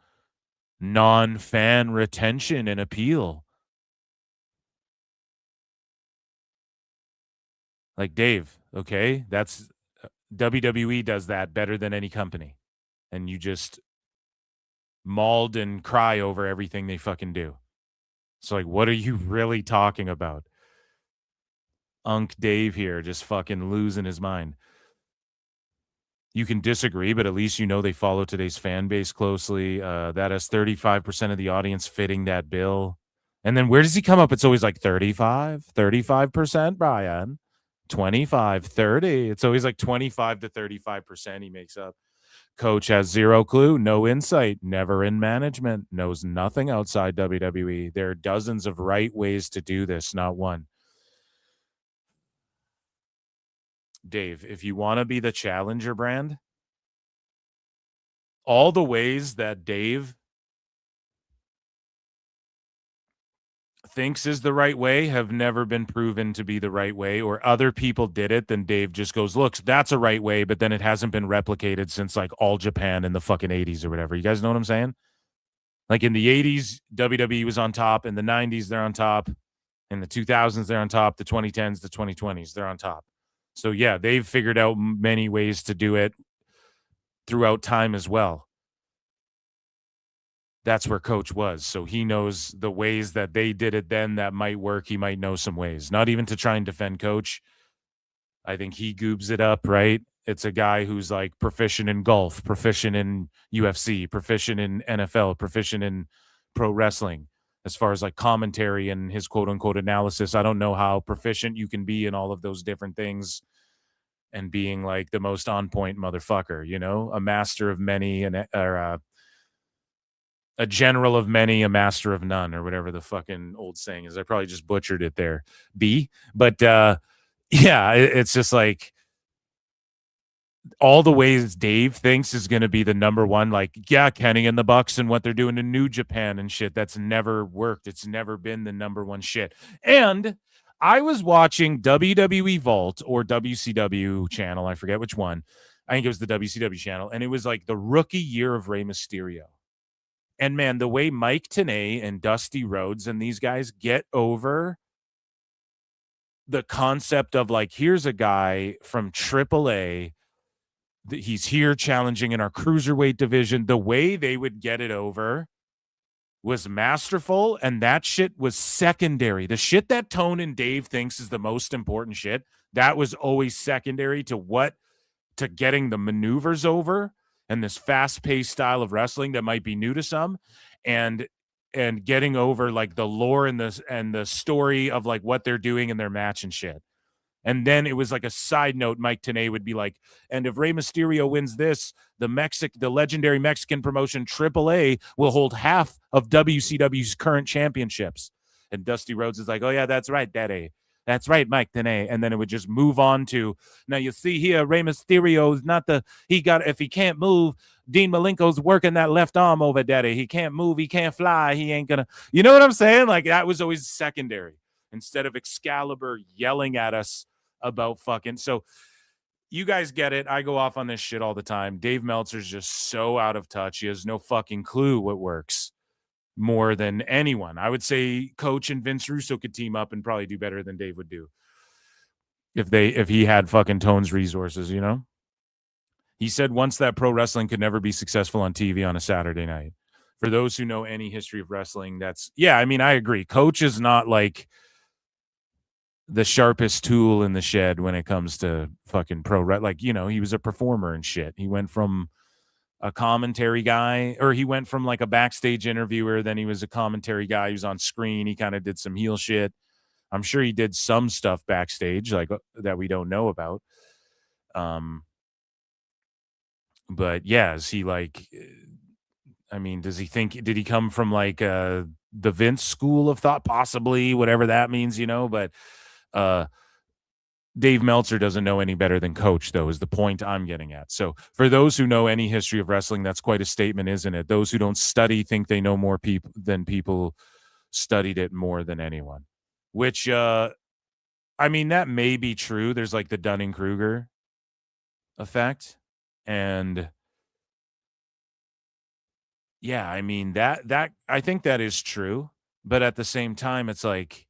non-fan retention and appeal. Like, Dave, okay, that's WWE does that better than any company. And you just mauled and cry over everything they fucking do. So, like, what are you really talking about? Unc Dave here just fucking losing his mind. You can disagree, but at least you know they follow today's fan base closely. That has 35% of the audience fitting that bill. And then where does he come up? It's always like 35%, Bryan. 25, 30. It's always like 25 to 35% he makes up. Coach has zero clue, no insight, never in management, knows nothing outside WWE. There are dozens of right ways to do this, not one. Dave, if you want to be the challenger brand, all the ways that Dave thinks is the right way have never been proven to be the right way, or other people did it, then Dave just goes, look, that's a right way, but then it hasn't been replicated since like All Japan in the fucking 80s or whatever. You guys know what I'm saying? Like in the 80s, WWE was on top. In the 90s, they're on top. In the 2000s, they're on top. The 2010s, the 2020s, they're on top. So yeah, they've figured out many ways to do it throughout time as well. That's where Coach was. So he knows the ways that they did it then that might work. He might know some ways, not even to try and defend Coach. I think he goobs it up, right? It's a guy who's like proficient in golf, proficient in UFC, proficient in NFL, proficient in pro wrestling. As far as like commentary and his quote unquote analysis, I don't know how proficient you can be in all of those different things and being like the most on point motherfucker, you know, a master of many and a general of many, a master of none, or whatever the fucking old saying is. I probably just butchered it there, but yeah, it's just like all the ways Dave thinks is going to be the number one, like, yeah, Kenny and the Bucks and what they're doing in New Japan and shit. That's never worked. It's never been the number one shit. And I was watching WWE Vault or WCW channel. I forget which one. I think it was the WCW channel. And it was like the rookie year of Rey Mysterio. And man, the way Mike Tenay and Dusty Rhodes and these guys get over the concept of like, here's a guy from AAA. He's here challenging in our cruiserweight division. The way they would get it over was masterful, and that shit was secondary. The shit that Tone and Dave thinks is the most important shit, that was always secondary to getting the maneuvers over and this fast-paced style of wrestling that might be new to some, and getting over like the lore and the story of like what they're doing in their match and shit. And then it was like a side note. Mike Tenay would be like, and if Rey Mysterio wins this, the legendary Mexican promotion AAA will hold half of WCW's current championships. And Dusty Rhodes is like, oh yeah, that's right, Daddy. That's right, Mike Tenay. And then it would just move on to, now you see here, Rey Mysterio is not if he can't move, Dean Malenko's working that left arm over, Daddy. He can't move, he can't fly, he ain't gonna, you know what I'm saying? Like, that was always secondary instead of Excalibur yelling at us about fucking. So you guys get it. I go off on this shit all the time. Dave Meltzer's just so out of touch. He has no fucking clue what works more than anyone. I would say Coach and Vince Russo could team up and probably do better than Dave would do if he had fucking Tone's resources, you know? He said once that pro wrestling could never be successful on TV on a Saturday night. For those who know any history of wrestling, I mean, I agree. Coach is not like the sharpest tool in the shed when it comes to fucking like, you know, he was a performer and shit. He went from a commentary guy, or he went from like a backstage interviewer, then he was a commentary guy. He was on screen. He kind of did some heel shit. I'm sure he did some stuff backstage like that we don't know about. But yeah, is he like, I mean, did he come from like the Vince school of thought? Possibly, whatever that means, you know, but Dave Meltzer doesn't know any better than Coach, though, is the point I'm getting at. So for those who know any history of wrestling, that's quite a statement, isn't it? Those who don't study think they know more than people studied it more than anyone, which, I mean, that may be true. There's like the Dunning-Kruger effect. And yeah, I mean, that I think that is true. But at the same time, it's like,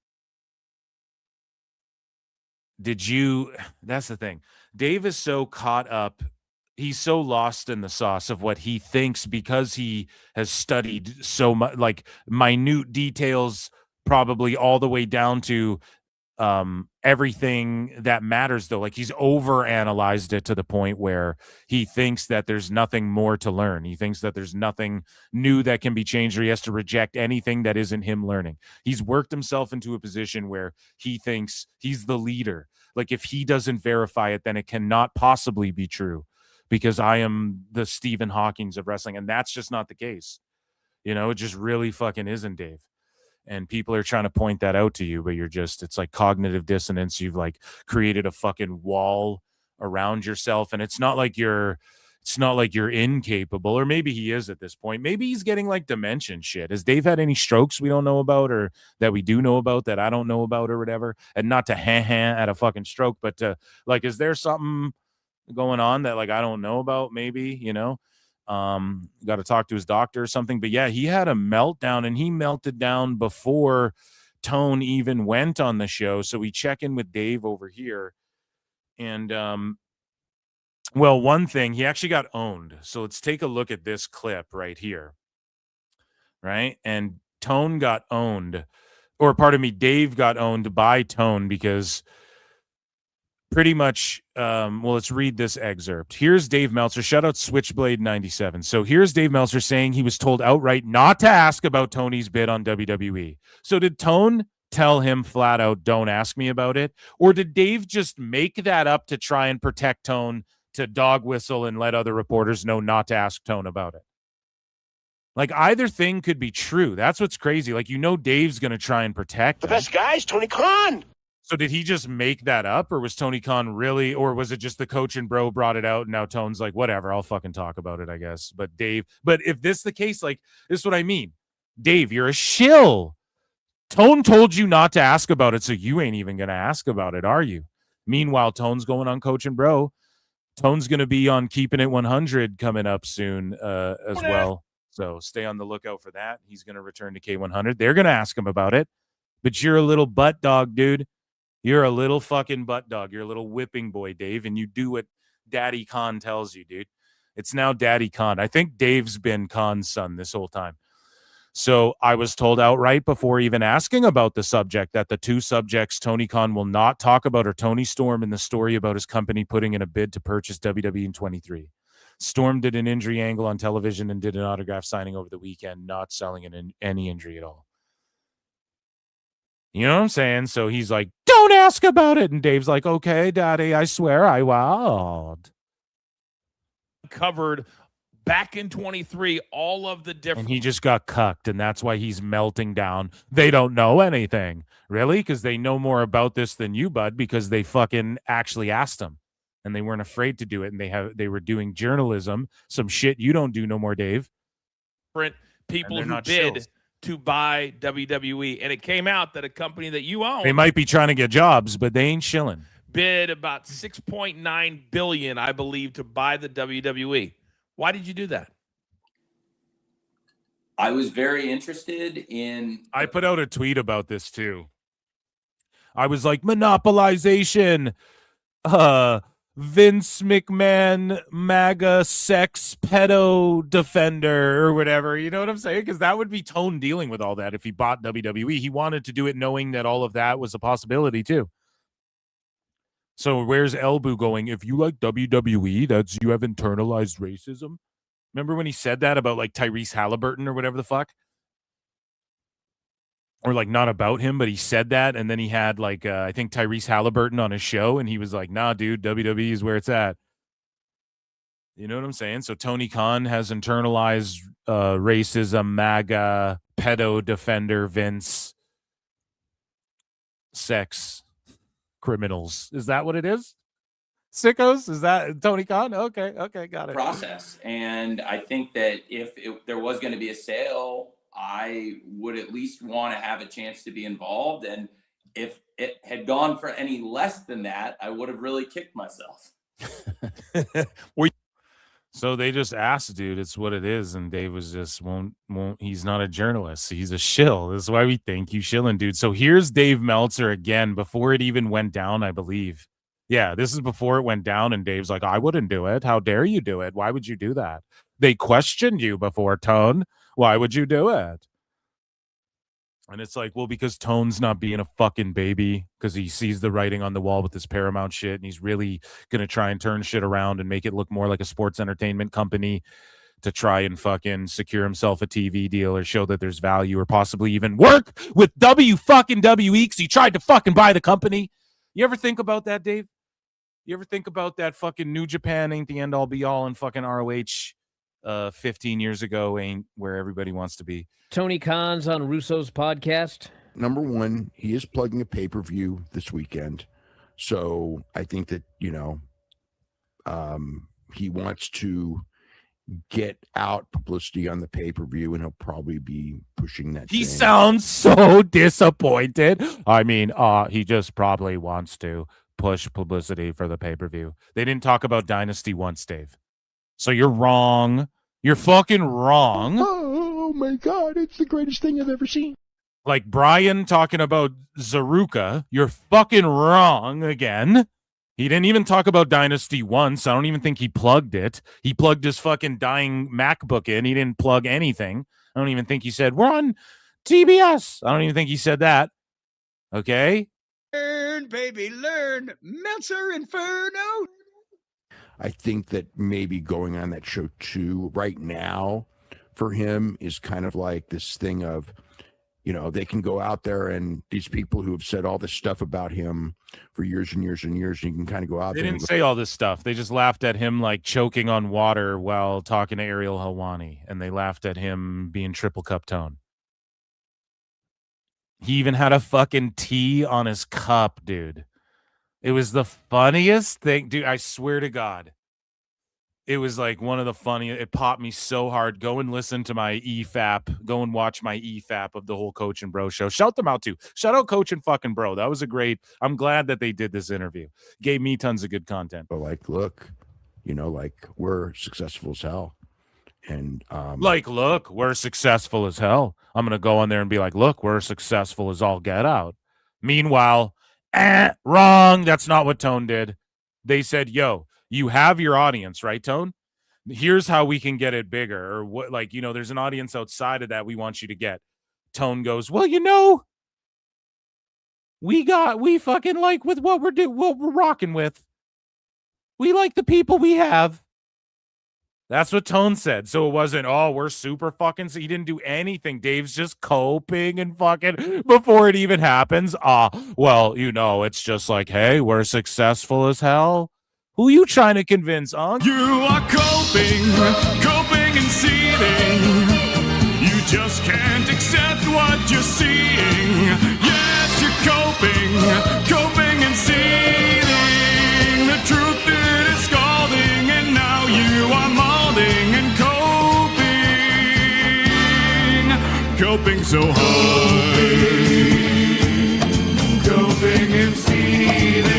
that's the thing. Dave is so caught up. He's so lost in the sauce of what he thinks because he has studied so much, like minute details, probably all the way down to everything that matters, though. Like, he's overanalyzed it to the point where he thinks that there's nothing more to learn. He thinks that there's nothing new that can be changed, or he has to reject anything that isn't him learning. He's worked himself into a position where he thinks he's the leader. Like, if he doesn't verify it, then it cannot possibly be true because I am the Stephen Hawkings of wrestling. And that's just not the case. You know, it just really fucking isn't, Dave. And people are trying to point that out to you, but it's like cognitive dissonance. You've like created a fucking wall around yourself. And it's not like you're incapable, or maybe he is at this point. Maybe he's getting like dementia shit. Has Dave had any strokes we don't know about, or that we do know about that I don't know about, or whatever? And not to at a fucking stroke, but to like, is there something going on that like I don't know about? Maybe, you know? Got to talk to his doctor or something. But yeah, he had a meltdown, and he melted down before Tone even went on the show. So we check in with Dave over here. And well, one thing, he actually got owned. So let's take a look at this clip right here. Right? And Tone got owned, or pardon me, Dave got owned by Tone because pretty much, well, let's read this excerpt. Here's Dave Meltzer. Shout out Switchblade 97. So here's Dave Meltzer saying he was told outright not to ask about Tony's bid on WWE. So did Tone tell him flat out, don't ask me about it? Or did Dave just make that up to try and protect Tone, to dog whistle and let other reporters know not to ask Tone about it? Like, either thing could be true. That's what's crazy. Like, you know, Dave's going to try and protect the him. best guy is Tony Khan. So did he just make that up, or was Tony Khan really, or was it just the Coach and Bro brought it out and now Tone's like, whatever, I'll fucking talk about it, I guess. But if this is the case, like, this is what I mean. Dave, you're a shill. Tone told you not to ask about it, so you ain't even going to ask about it, are you? Meanwhile, Tone's going on Coach and Bro. Tone's going to be on Keeping It 100 coming up soon as well. So stay on the lookout for that. He's going to return to K100. They're going to ask him about it. But you're a little butt dog, dude. You're a little fucking butt dog. You're a little whipping boy, Dave, and you do what Daddy Khan tells you, dude. It's now Daddy Khan. I think Dave's been Khan's son this whole time. So I was told outright before even asking about the subject that the two subjects Tony Khan will not talk about are Tony Storm and the story about his company putting in a bid to purchase WWE in 23. Storm did an injury angle on television and did an autograph signing over the weekend, not selling any injury at all. You know what I'm saying? So he's like, don't Don't ask about it. And Dave's like, okay, Daddy, I swear I won't. Covered back in 23 all of the different. And he just got cucked, and that's why he's melting down. They don't know anything. Really? Because they know more about this than you, bud, because they fucking actually asked him. And they weren't afraid to do it. And they were doing journalism, some shit you don't do no more, Dave. Different people who bid shills. to buy WWE. And it came out that a company that you own. They might be trying to get jobs, but they ain't shilling. Bid about $6.9 billion, I believe, to buy the WWE. Why did you do that? I was very interested in. I put out a tweet about this too. I was like, monopolization, Vince McMahon, MAGA sex pedo defender or whatever. You know what I'm saying? Because that would be Tone dealing with all that if he bought WWE. He wanted to do it knowing that all of that was a possibility too. So where's Elbu going? If you like WWE, that's you have internalized racism. Remember when he said that about like Tyrese Halliburton or whatever the fuck? Or like not about him, but he said that. And then he had like, I think Tyrese Halliburton on his show. And he was like, nah, dude, WWE is where it's at. You know what I'm saying? So Tony Khan has internalized racism, MAGA, pedo defender, Vince, sex criminals. Is that what it is? Sickos? Is that Tony Khan? Okay, got it. Process. And I think that if there was going to be a sale, I would at least want to have a chance to be involved. And if it had gone for any less than that, I would have really kicked myself. So they just asked, dude, it's what it is. And Dave was just won't, he's not a journalist. He's a shill. This is why we think you shilling, dude. So here's Dave Meltzer again, before it even went down, I believe. Yeah, this is before it went down. And Dave's like, I wouldn't do it. How dare you do it? Why would you do that? They questioned you before, Tone. Why would you do it? And it's like, well, because Tone's not being a fucking baby, because he sees the writing on the wall with this Paramount shit, and he's really going to try and turn shit around and make it look more like a sports entertainment company to try and fucking secure himself a TV deal or show that there's value or possibly even work with WWE because he tried to fucking buy the company. You ever think about that, Dave? You ever think about that fucking New Japan ain't the end-all be-all and fucking ROH 15 years ago ain't where everybody wants to be? Tony Khan's on Russo's podcast. Number one, he is plugging a pay-per-view this weekend. So I think that, you know, he wants to get out publicity on the pay-per-view, and he'll probably be pushing that. He sounds so disappointed. I mean, he just probably wants to push publicity for the pay-per-view. They didn't talk about Dynasty once, Dave. So you're wrong. You're fucking wrong. Oh my God, it's the greatest thing I've ever seen. Like Bryan talking about Zaruka, you're fucking wrong again. He didn't even talk about Dynasty once. I don't even think he plugged it. He plugged his fucking dying MacBook in. He didn't plug anything. I don't even think he said, we're on TBS. I don't even think he said that. Okay? Learn, baby, learn. Meltzer Inferno. I think that maybe going on that show too right now for him is kind of like this thing of, you know, they can go out there and these people who have said all this stuff about him for years and years and years, and you can kind of go out there. They and didn't say all this stuff. They just laughed at him like choking on water while talking to Ariel Helwani, and they laughed at him being triple cup Tone. He even had a fucking T on his cup, dude. It was the funniest thing, dude. I swear to God. It was like one of the funniest. It popped me so hard. Go and listen to my EFAP. Go and watch my EFAP of the whole Coach and Bro show. Shout them out too. Shout out Coach and fucking Bro. That was a great. I'm glad that they did this interview. Gave me tons of good content. But like, look, you know, like we're successful as hell. And like, look, we're successful as hell. I'm going to go on there and be like, look, we're successful as all get out. Meanwhile, wrong. That's not what Tone did. They said, yo, you have your audience, right, Tone? Here's how we can get it bigger. Or what, like, you know, there's an audience outside of that we want you to get. Tone goes, well, you know, we fucking like with what we're rocking with. We like the people we have. That's what Tone said. So it wasn't, oh, we're super fucking. So he didn't do anything. Dave's just coping and fucking before it even happens. Well, it's just like, hey, we're successful as hell. Who you trying to convince, huh? You are coping and seething. You just can't accept what you're seeing. Yes, you're coping and seething. The truth it is scalding, and now you are molding and coping so hard. Coping and seething.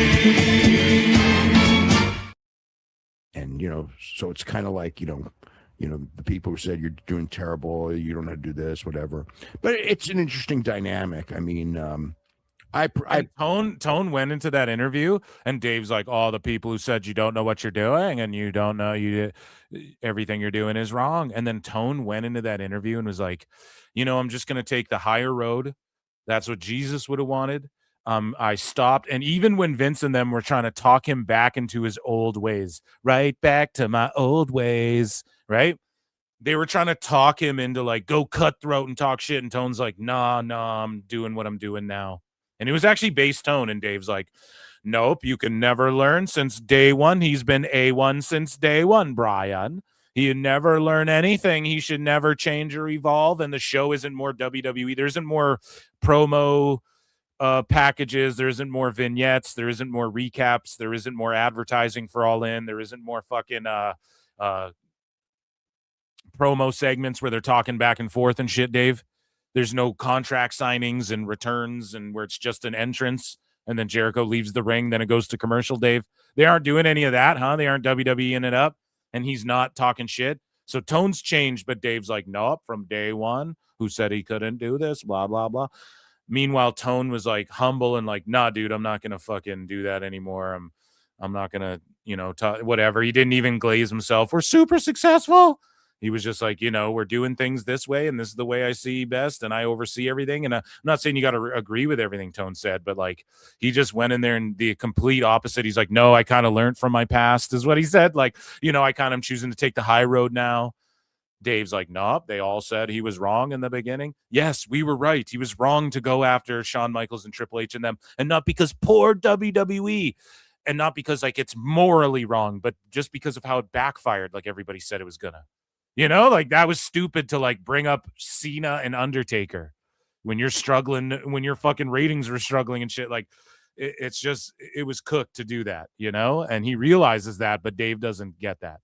And, so it's kind of like, the people who said you're doing terrible, you don't know how to do this, whatever. But it's an interesting dynamic. I mean, Tone went into that interview, and Dave's like, "Oh, the people who said you don't know what you're doing, and you don't know everything you're doing is wrong." And then Tone went into that interview and was like, "I'm just going to take the higher road. That's what Jesus would have wanted." I stopped, and even when Vince and them were trying to talk him back into his old ways, right back to my old ways, right? They were trying to talk him into like, go cutthroat and talk shit, and Tone's like, nah, I'm doing what I'm doing now. And it was actually bass Tone, and Dave's like, nope, you can never learn. Since day one, he's been A1 since day one, Bryan. He never learn anything. He should never change or evolve, and the show isn't more WWE. There isn't more promo packages. There isn't more vignettes. There isn't more recaps. There isn't more advertising for All In. There isn't more fucking promo segments where they're talking back and forth and shit, Dave. There's no contract signings and returns and where it's just an entrance and then Jericho leaves the ring, then it goes to commercial, Dave. They aren't doing any of that, huh? They aren't WWEing it up, and he's not talking shit. So Tone's changed, but Dave's like, nope, from day one, who said he couldn't do this, blah, blah, blah. Meanwhile, Tone was like humble and like, nah, dude, I'm not going to fucking do that anymore. I'm not going to, whatever. He didn't even glaze himself. We're super successful. He was just like, we're doing things this way, and this is the way I see best, and I oversee everything. And I'm not saying you got to agree with everything Tone said, but like he just went in there and the complete opposite. He's like, no, I kind of learned from my past, is what he said. Like, I kind of am choosing to take the high road now. Dave's like, nope, they all said he was wrong in the beginning. Yes, we were right. He was wrong to go after Shawn Michaels and Triple H and them, and not because poor WWE, and not because like it's morally wrong, but just because of how it backfired, like everybody said it was gonna. Like that was stupid to like bring up Cena and Undertaker when you're struggling, when your fucking ratings were struggling and shit. Like it's just, it was cooked to do that, and he realizes that, but Dave doesn't get that.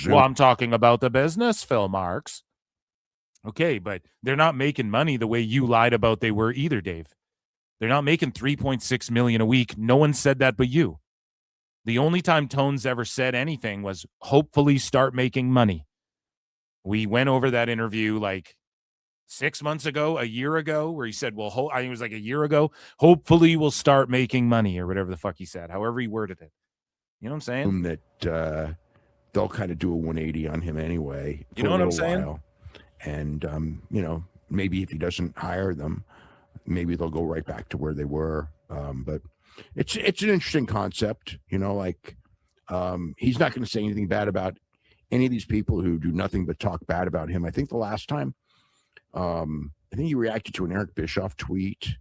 Well, I'm talking about the business, Phil Marks. Okay, but they're not making money the way you lied about they were either, Dave. They're not making $3.6 million a week. No one said that but you. The only time Tone's ever said anything was hopefully start making money. We went over that interview like 6 months ago, a year ago, where he said, well, I think it was like a year ago, hopefully we'll start making money or whatever the fuck he said, however he worded it. You know what I'm saying? That they'll kind of do a 180 on him anyway. You know what I'm saying? And, maybe if he doesn't hire them, maybe they'll go right back to where they were. But it's an interesting concept, he's not going to say anything bad about any of these people who do nothing but talk bad about him. I think the last time, I think he reacted to an Eric Bischoff tweet.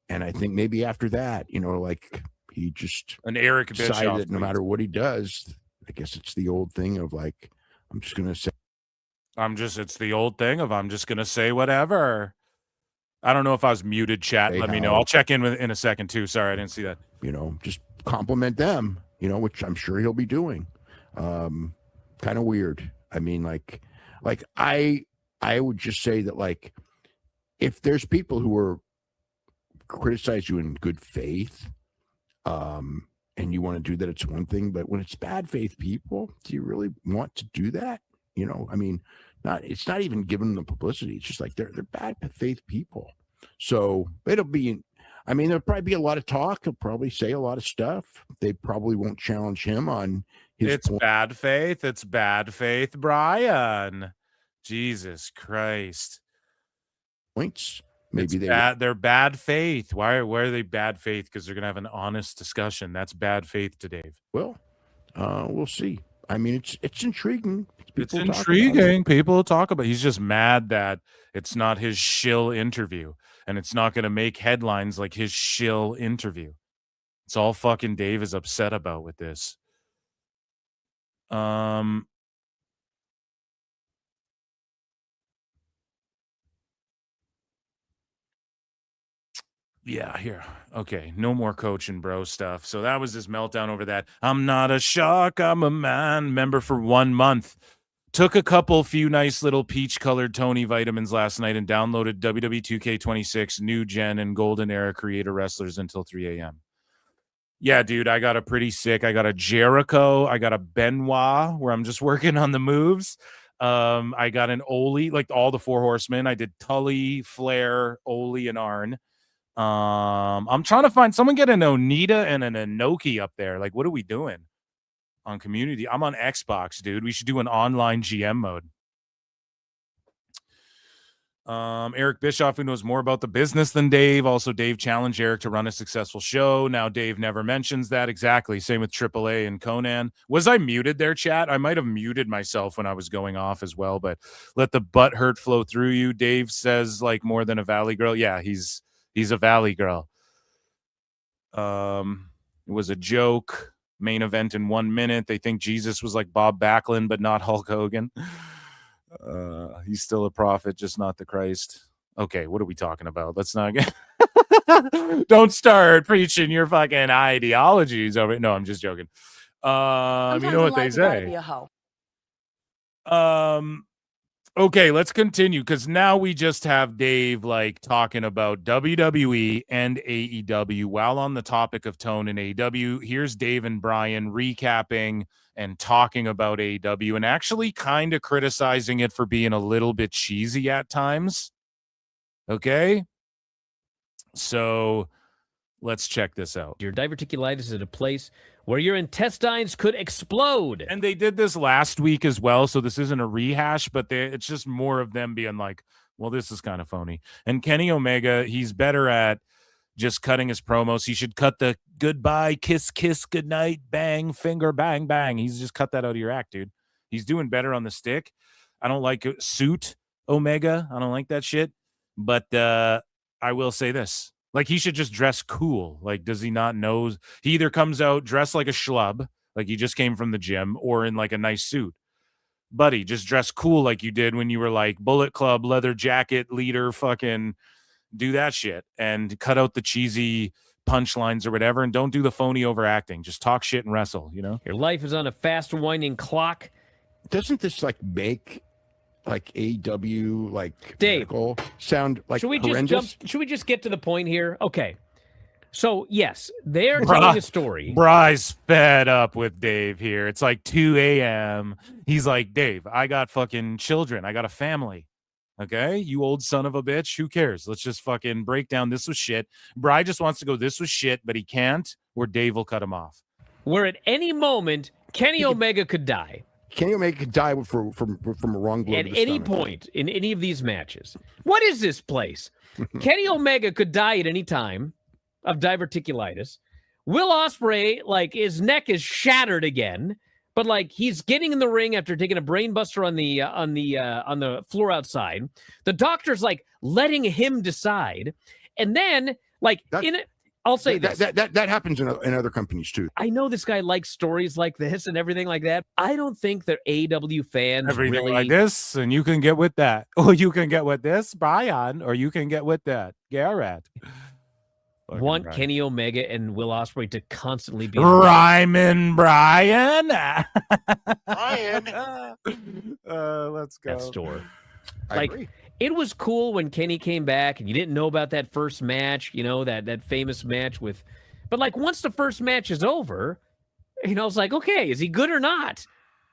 And I think maybe after that, he just an Eric decided Bischoff that no matter what he does, I guess it's the old thing of like, I'm just going to say whatever. I don't know if I was muted, chat. Let me know. I'll check in in a second too. Sorry, I didn't see that. Just compliment them, which I'm sure he'll be doing. Kind of weird. I mean, like I would just say that like, if there's people who are criticize you in good faith, and you want to do that, it's one thing, but when it's bad faith people, do you really want to do that? I mean, it's not even giving them publicity. It's just like they're bad faith people. So there'll probably be a lot of talk. He'll probably say a lot of stuff. They probably won't challenge him on his bad faith. It's bad faith, Bryan. Jesus Christ. Points. Maybe they're bad faith. Why are they bad faith? Because they're gonna have an honest discussion. That's bad faith to Dave. Well, we'll see. I mean, it's intriguing. It's People talk about it. intriguing. People talk about. He's just mad that it's not his shill interview, and it's not going to make headlines like his shill interview. It's all fucking Dave is upset about with this. Yeah, here. Okay, no more coaching bro stuff. So that was his meltdown over that. I'm not a shark, I'm a man. Member for 1 month. Took a few nice little peach-colored Tony vitamins last night and downloaded WWE 2K26 New Gen and Golden Era Creator Wrestlers until 3 a.m. Yeah, dude, I got a pretty sick. I got a Jericho. I got a Benoit where I'm just working on the moves. I got an Oli, like all the 4 horsemen. I did Tully, Flair, Oli, and Arn. I'm trying to find someone get an Onita and an Inoki up there. Like, what are we doing on community? I'm on Xbox, dude. We should do an online GM mode. Eric Bischoff, who knows more about the business than Dave. Also, Dave challenged Eric to run a successful show. Now Dave never mentions that. Exactly. Same with AAA and Conan. Was I muted there, chat? I might have muted myself when I was going off as well, but let the butt hurt flow through you. Dave says like more than a Valley girl. Yeah, he's a Valley girl. It was a joke. Main event in 1 minute. They think Jesus was like Bob Backlund, but not Hulk Hogan. He's still a prophet, just not the Christ. Okay, what are we talking about? Let's not get don't start preaching your fucking ideologies over it. No, I'm just joking. You know what they say. Okay, let's continue because now we just have Dave like talking about WWE and AEW while on the topic of tone in AEW. Here's Dave and Bryan recapping and talking about AEW and actually kind of criticizing it for being a little bit cheesy at times. Okay, so let's check this out. Your diverticulitis is at a place where your intestines could explode. And they did this last week as well, so this isn't a rehash, but it's just more of them being like, well, this is kind of phony. And Kenny Omega, he's better at just cutting his promos. He should cut the goodbye, kiss, kiss, goodnight, bang, finger, bang, bang. He's just cut that out of your act, dude. He's doing better on the stick. I don't like suit Omega. I don't like that shit. But I will say this. Like, he should just dress cool. Like, does he not know? He either comes out dressed like a schlub, like he just came from the gym, or in like a nice suit. Buddy, just dress cool like you did when you were like Bullet Club, leather jacket, leader, fucking do that shit. And cut out the cheesy punchlines or whatever, and don't do the phony overacting. Just talk shit and wrestle, you know? Your life is on a fast winding clock. Doesn't this like make like AEW like Dave sound like should we horrendous? Should we just get to the point here? Okay. So yes, they're telling a story. Bry's fed up with Dave here. It's like 2 a.m. He's like, Dave, I got fucking children. I got a family. Okay, you old son of a bitch. Who cares? Let's just fucking break down. This was shit. Bry just wants to go, this was shit, but he can't, or Dave will cut him off. Where at any moment, Kenny Omega could die. Kenny Omega could die from a wrong blow at any point in any of these matches. What is this place? Kenny Omega could die at any time of diverticulitis. Will Ospreay, like, his neck is shattered again, but like he's getting in the ring after taking a brain buster on the floor outside. The doctor's like letting him decide, and then like I'll say that happens in other companies too. I know this guy likes stories like this and everything like that. I don't think that AEW fans everything really like this, and you can get with that, or you can get with this, Bryan, or you can get with that, Garrett. Want Bryan. Kenny Omega and Will Ospreay to constantly be rhyming Bryan. Let's go. That store. Like, it was cool when Kenny came back and you didn't know about that first match, you know, that famous match with, but like once the first match is over, you know, it's like, okay, is he good or not?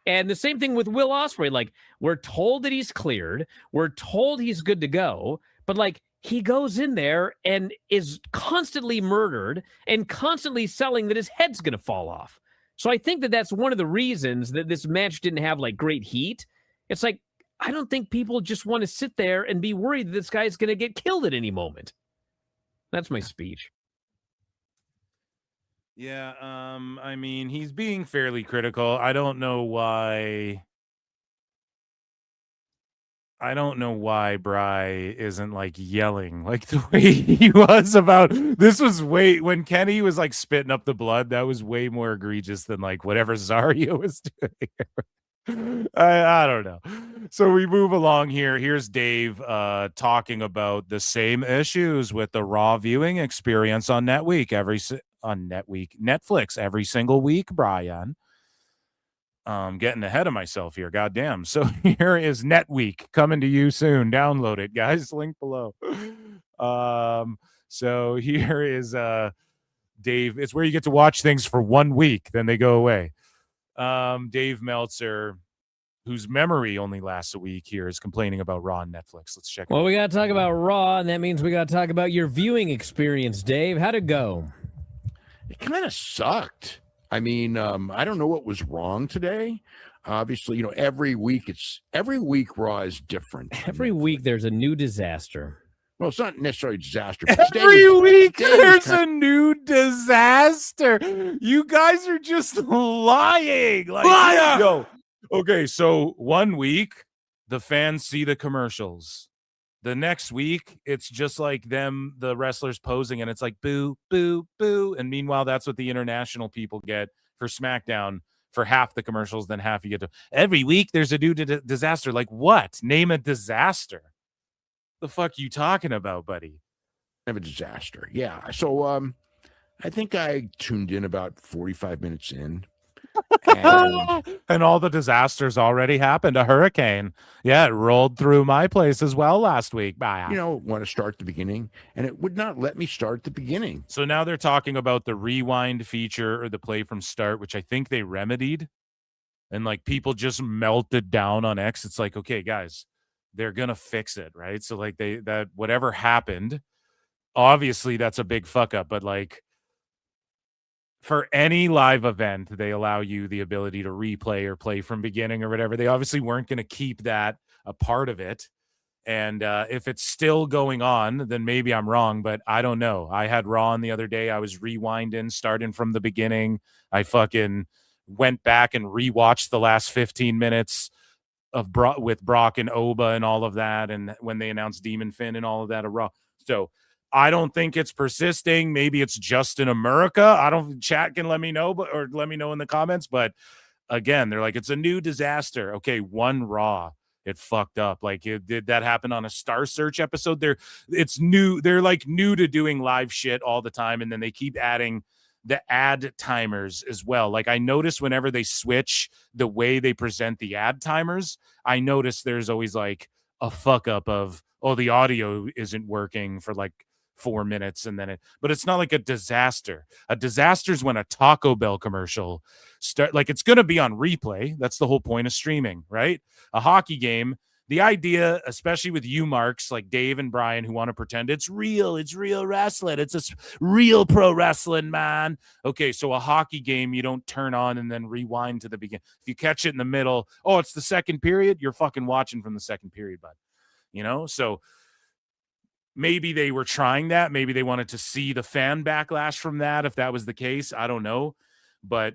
And the same thing with Will Ospreay. Like, we're told that he's cleared. We're told he's good to go, but like he goes in there and is constantly murdered and constantly selling that his head's going to fall off. So I think that that's one of the reasons that this match didn't have like great heat. It's like, I don't think people just want to sit there and be worried that this guy's going to get killed at any moment. That's my speech. Yeah, I mean, he's being fairly critical. I don't know why I don't know why Bry isn't like yelling like the way he was about this. Was way when Kenny was like spitting up the blood. That was way more egregious than like whatever Zario was doing. I don't know. So we move along here. Here's Dave talking about the same issues with the Raw viewing experience on Netflix every single week, Brian. Getting ahead of myself here. Goddamn. So here is Netweek coming to you soon. Download it, guys. Link below. So here is Dave. It's where you get to watch things for 1 week, then they go away. Dave Meltzer, whose memory only lasts a week here, is complaining about Raw on Netflix. Let's check it out. Well, we got to talk about Raw, and that means we got to talk about your viewing experience, Dave. How'd it go? It kind of sucked. I mean, I don't know what was wrong today. Obviously, every week Raw is different. Every week there's a new disaster. Well, it's not necessarily a disaster. Every week there's a new disaster. You guys are just lying. Liar! Yo, okay, so 1 week the fans see the commercials. The next week, it's just like the wrestlers posing, and it's like boo, boo, boo. And meanwhile, that's what the international people get for SmackDown for half the commercials, then half you get to. Every week, there's a new disaster. Like what? Name a disaster. The fuck you talking about, buddy? Have a disaster. Yeah. So I think I tuned in about 45 minutes in. And all the disasters already happened. A hurricane. Yeah, it rolled through my place as well last week. Want to start the beginning, and it would not let me start the beginning. So now they're talking about the rewind feature or the play from start, which I think they remedied. And like people just melted down on X. It's like, okay, guys, they're going to fix it, right? So like that whatever happened, obviously that's a big fuck up, but like for any live event, they allow you the ability to replay or play from beginning or whatever. They obviously weren't going to keep that a part of it. And if it's still going on, then maybe I'm wrong, but I don't know. I had Raw on the other day. I was rewinding, starting from the beginning. I fucking went back and rewatched the last 15 minutes of with Brock and Oba and all of that. And when they announced Demon Finn and all of that of Raw. So I don't think it's persisting. Maybe it's just in America. I don't. Chat can let me know, or let me know in the comments. But again, they're like, it's a new disaster. Okay, one Raw, it fucked up. Like, did that happen on a Star Search episode? It's new. They're like new to doing live shit all the time, and then they keep adding the ad timers as well. Like I notice whenever they switch the way they present the ad timers, I notice there's always like a fuck up of, oh, the audio isn't working for like 4 minutes, and then but it's not like a disaster. A disaster is when a Taco Bell commercial start, like it's going to be on replay. That's the whole point of streaming, right? A hockey game, the idea, especially with you marks like Dave and Brian who want to pretend it's real wrestling, it's a real pro wrestling, man. Okay, so a hockey game you don't turn on and then rewind to the beginning. If you catch it in the middle, oh, it's the second period, you're fucking watching from the second period, bud. So maybe they were trying that. Maybe they wanted to see the fan backlash from that. If that was the case, I don't know. But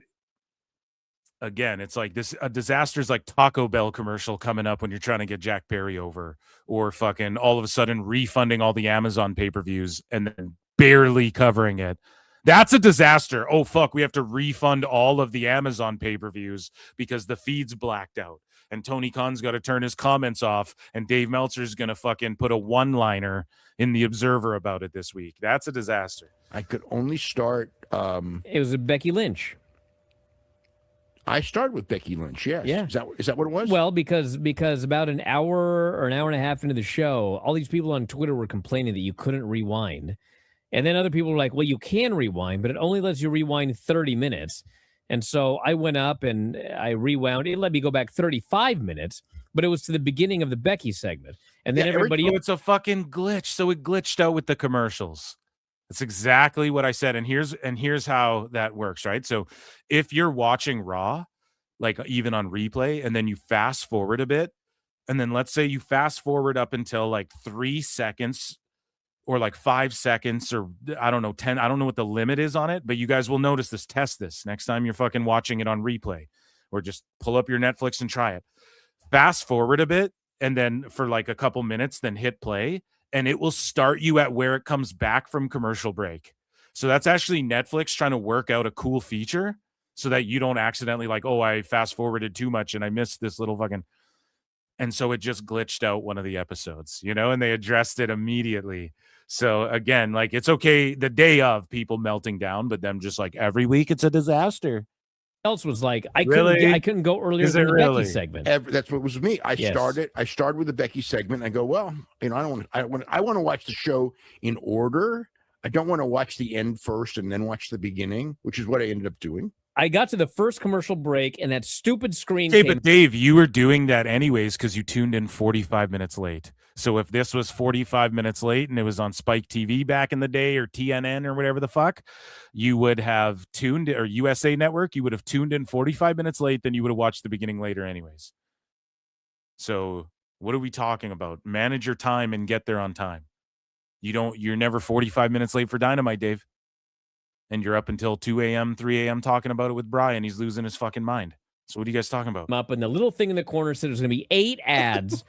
again, it's like a disaster's like Taco Bell commercial coming up when you're trying to get Jack Perry over, or fucking all of a sudden refunding all the Amazon pay-per-views and then barely covering it. That's a disaster. Oh, fuck, we have to refund all of the Amazon pay-per-views because the feed's blacked out. And Tony Khan's got to turn his comments off, and Dave Meltzer's going to fucking put a one-liner in the Observer about it this week. That's a disaster. I could only start. It was a Becky Lynch. I started with Becky Lynch. Yes. Yeah. Is that what it was? Well, because about an hour or an hour and a half into the show, all these people on Twitter were complaining that you couldn't rewind. And then other people were like, well, you can rewind, but it only lets you rewind 30 minutes. And so I went up and I rewound. It let me go back 35 minutes, but it was to the beginning of the Becky segment. And then everybody... it's a fucking glitch. So it glitched out with the commercials. That's exactly what I said. And here's how that works, right? So if you're watching Raw, like even on replay, and then you fast forward a bit, and then let's say you fast forward up until like 3 seconds or like 5 seconds, or I don't know, 10. I don't know what the limit is on it, but you guys will notice this. Test this next time you're fucking watching it on replay, or just pull up your Netflix and try it. Fast forward a bit, and then for like a couple minutes, then hit play, and it will start you at where it comes back from commercial break. So that's actually Netflix trying to work out a cool feature so that you don't accidentally like, oh, I fast forwarded too much and I missed this little fucking. And so it just glitched out one of the episodes, and they addressed it immediately. So again, like it's okay the day of people melting down, but them just like every week it's a disaster. Else was like I Really? couldn't go earlier Is than it the really? Becky segment. That's what was me. I Yes. started with the Becky segment. And I go, well, I want to watch the show in order. I don't want to watch the end first and then watch the beginning, which is what I ended up doing. I got to the first commercial break, and that stupid screen Okay, came. but Dave, you were doing that anyways because you tuned in 45 minutes late. So if this was 45 minutes late and it was on Spike TV back in the day or TNN or whatever the fuck, you would have tuned, or USA Network, you would have tuned in 45 minutes late, then you would have watched the beginning later anyways. So what are we talking about? Manage your time and get there on time. You're never 45 minutes late for Dynamite, Dave. And you're up until 2 a.m., 3 a.m. talking about it with Bryan. He's losing his fucking mind. So what are you guys talking about? Up, and the little thing in the corner said there's going to be 8 ads.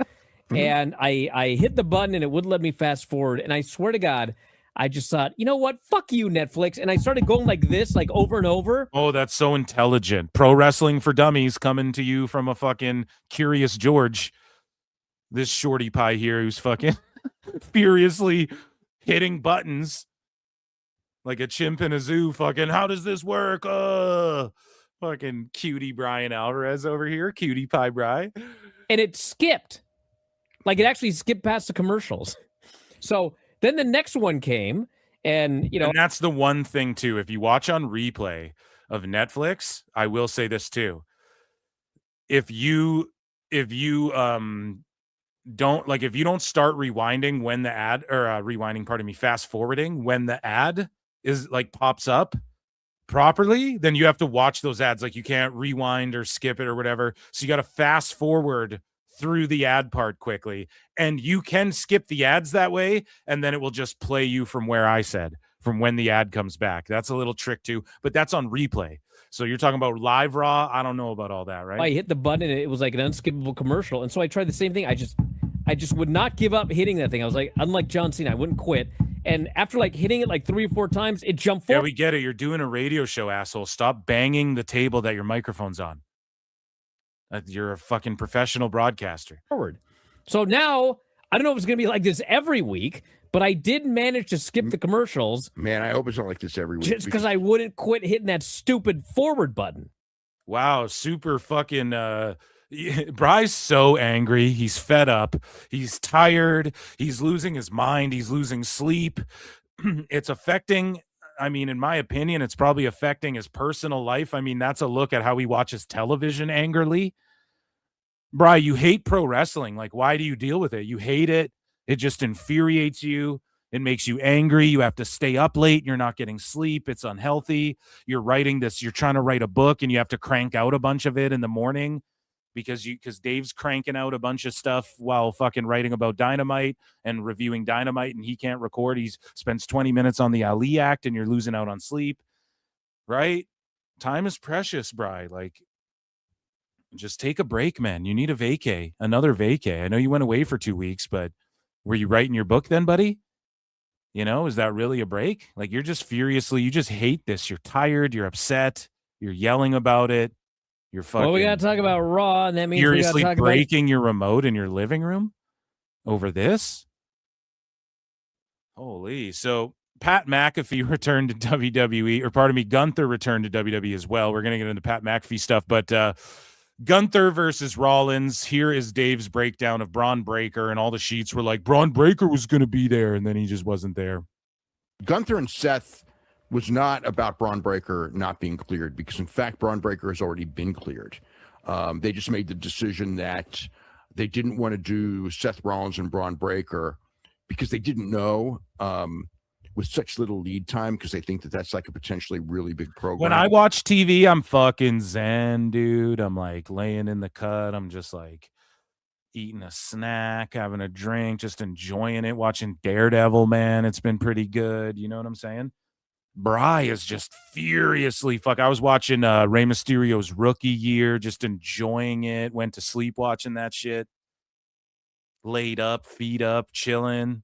And I hit the button, and it wouldn't let me fast forward. And I swear to God, I just thought, you know what? Fuck you, Netflix. And I started going like this, like over and over. Oh, that's so intelligent. Pro Wrestling for Dummies coming to you from a fucking Curious George. This shorty pie here who's fucking furiously hitting buttons like a chimp in a zoo. Fucking, how does this work? Fucking cutie Bryan Alvarez over here. Cutie pie Bri. And it skipped. Like it actually skipped past the commercials. So then the next one came, and and that's the one thing too. If you watch on replay of Netflix, I will say this too. If you don't start rewinding when the ad fast forwarding when the ad is like pops up properly, then you have to watch those ads. Like you can't rewind or skip it or whatever. So you got to fast forward through the ad part quickly, and you can skip the ads that way, and then it will just play you from where I said, from when the ad comes back. That's a little trick too, but that's on replay. So you're talking about live Raw. I don't know about all that, right? I hit the button, and it was like an unskippable commercial. And so I tried the same thing. I just would not give up hitting that thing. I was like, unlike John Cena, I wouldn't quit. And after like hitting it like 3 or 4 times, it jumped forward. Yeah, we get it. You're doing a radio show, asshole. Stop banging the table that your microphone's on. You're a fucking professional broadcaster. Forward. So now, I don't know if it's going to be like this every week, but I did manage to skip the commercials. Man, I hope it's not like this every week. Just because I wouldn't quit hitting that stupid forward button. Wow, super fucking... Bry's so angry. He's fed up. He's tired. He's losing his mind. He's losing sleep. It's affecting... I mean, in my opinion, it's probably affecting his personal life. I mean, that's a look at how he watches television angrily. Bri, you hate pro wrestling. Like, why do you deal with it? You hate it. It just infuriates you. It makes you angry. You have to stay up late. You're not getting sleep. It's unhealthy. You're trying to write a book, and you have to crank out a bunch of it in the morning because Dave's cranking out a bunch of stuff while fucking writing about Dynamite and reviewing Dynamite, and he can't record. He spends 20 minutes on the Ali act, and you're losing out on sleep, right? Time is precious, Bri. Like, just take a break, man. You need a vacay, another vacay. I know you went away for 2 weeks, but were you writing your book then, buddy? Is that really a break? Like, you just hate this. You're tired. You're upset. You're yelling about it. You're fucking. Well, we got to talk about Raw, and that means seriously we got to talk breaking your remote in your living room over this. Holy! So Pat McAfee returned to WWE, or pardon me, Gunther returned to WWE as well. We're gonna get into Pat McAfee stuff, but Gunther versus Rollins. Here is Dave's breakdown of Braun Breaker, and all the sheets were like Braun Breaker was gonna be there, and then he just wasn't there. Gunther and Seth was not about Braun Breaker not being cleared, because in fact Braun Breaker has already been cleared. They just made the decision that they didn't want to do Seth Rollins and Braun Breaker because they didn't know with such little lead time, because they think that that's like a potentially really big program. When I watch TV, I'm fucking zen, dude. I'm like laying in the cut. I'm just like eating a snack, having a drink, just enjoying it, watching Daredevil, man. It's been pretty good. You know what I'm saying? Bri is just furiously I was watching Rey Mysterio's rookie year, just enjoying it. Went to sleep watching that shit. laid up, feet up, chilling.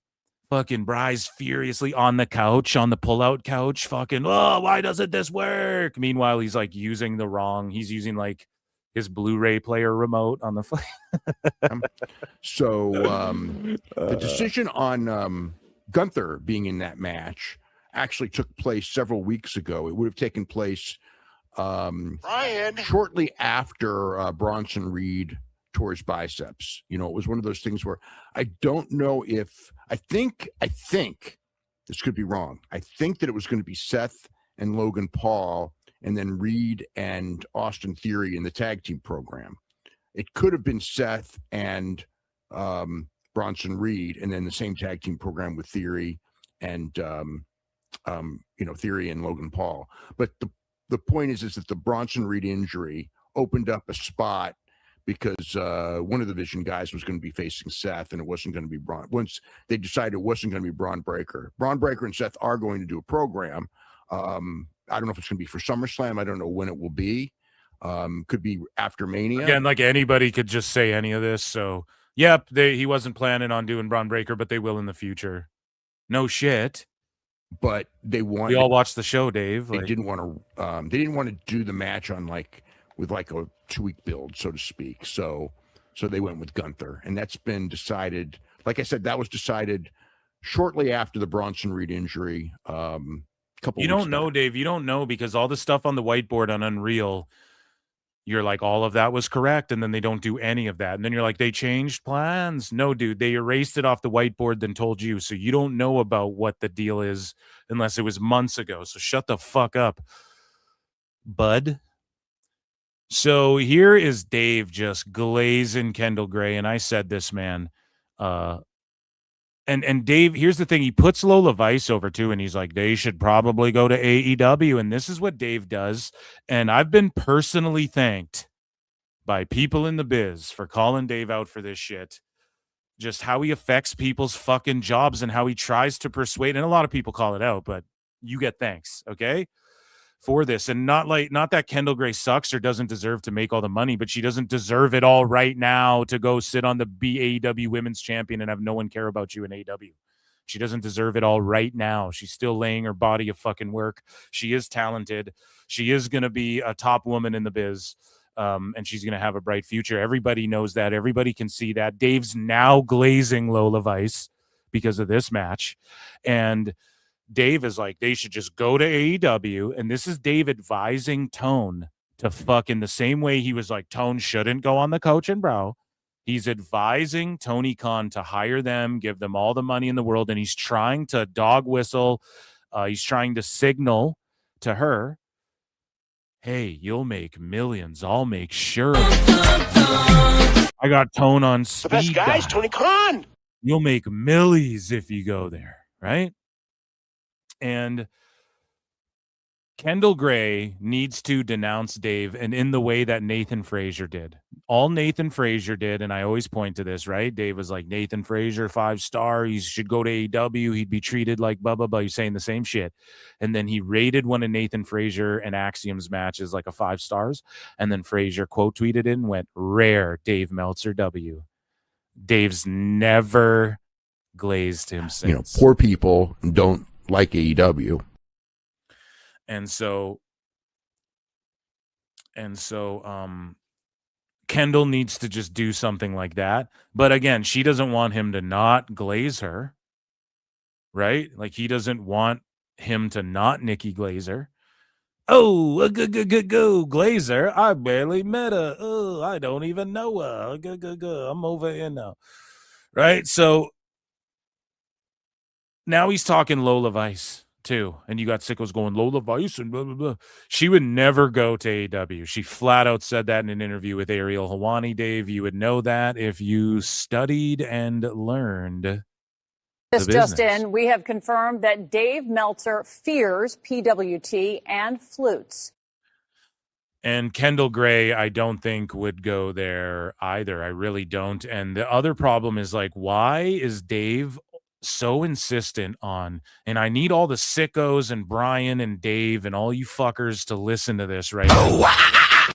Fucking Bry's furiously on the couch, on the pull-out couch, fucking, oh, why doesn't this work? Meanwhile, he's like using he's using like his Blu-ray player remote on the So the decision on Gunther being in that match actually took place several weeks ago. It would have taken place shortly after Bronson Reed tore his biceps. You know, it was one of those things where I don't know if I think this could be wrong. I think that it was going to be Seth and Logan Paul and then Reed and Austin Theory in the tag team program. It could have been Seth and Bronson Reed and then the same tag team program with Theory and Theory and Logan Paul. But the point is that the Bronson Reed injury opened up a spot because one of the Vision guys was going to be facing Seth, and it wasn't going to be Braun. Once they decided it wasn't going to be Braun Breaker. Braun Breaker and Seth are going to do a program. I don't know if it's going to be for SummerSlam. I don't know when it will be. Could be after Mania. Again, like anybody could just say any of this. So, yep, he wasn't planning on doing Braun Breaker, but they will in the future. No shit. But they want. We all watched the show, Dave. They didn't want to. They didn't want to do the match on with a 2-week build, so to speak. So they went with Gunther, and that's been decided. Like I said, that was decided shortly after the Bronson Reed injury. You don't know, Dave. You don't know because all the stuff on the whiteboard on Unreal, you're like, all of that was correct, and then they don't do any of that. And then you're like, they changed plans. No, dude, they erased it off the whiteboard, then told you. So you don't know about what the deal is unless it was months ago. So shut the fuck up, bud. So here is Dave just glazing Kendall Gray, and I said this, man. And Dave, here's the thing. He puts Lola Vice over too, and he's like, they should probably go to AEW. And this is what Dave does. And I've been personally thanked by people in the biz for calling Dave out for this shit. Just how he affects people's fucking jobs and how he tries to persuade. And a lot of people call it out, but you get thanks, okay, for this. And not that Kendall Gray sucks or doesn't deserve to make all the money, but she doesn't deserve it all right now to go sit on the AEW Women's Champion and have no one care about you in AEW. She doesn't deserve it all right now. She's still laying her body of fucking work. She is talented. She is going to be a top woman in the biz. And she's going to have a bright future. Everybody knows that. Everybody can see that. Dave's now glazing Lola Vice because of this match. And Dave is like, they should just go to AEW. And this is Dave advising Tone to fuck in the same way he was like, Tone shouldn't go on the Coach and Bro. He's advising Tony Khan to hire them, give them all the money in the world. And he's trying to dog whistle. He's trying to signal to her, hey, you'll make millions. I'll make sure. I got Tone on speed. The best guys, Tony Khan. You'll make millies if you go there, right? And Kendall Gray needs to denounce Dave, and in the way that Nathan Frazier did. All Nathan Frazier did, and I always point to this, right? Dave was like, Nathan Frazier, 5-star. He should go to AEW. He'd be treated like blah, blah, blah. He's saying the same shit. And then he rated one of Nathan Frazier and Axiom's matches like a 5 stars. And then Frazier quote tweeted it and went, rare Dave Meltzer W. Dave's never glazed him since. You know, poor people don't like AEW. And so Kendall needs to just do something like that. But again, she doesn't want him to not glaze her, right? Like he doesn't want him to not Nikki Glazer. Oh, go Glazer. I barely met her. Oh, I don't even know her. Go. I'm over here now. Right? So now he's talking Lola Vice too. And you got sickos going Lola Vice and blah, blah, blah. She would never go to AEW. She flat out said that in an interview with Ariel Helwani. Dave, you would know that if you studied and learned. This just in, we have confirmed that Dave Meltzer fears PWT and flutes. And Kendall Gray, I don't think would go there either. I really don't. And the other problem is like, why is Dave so insistent on, and I need all the sickos and Brian and Dave and all you fuckers to listen to this right now.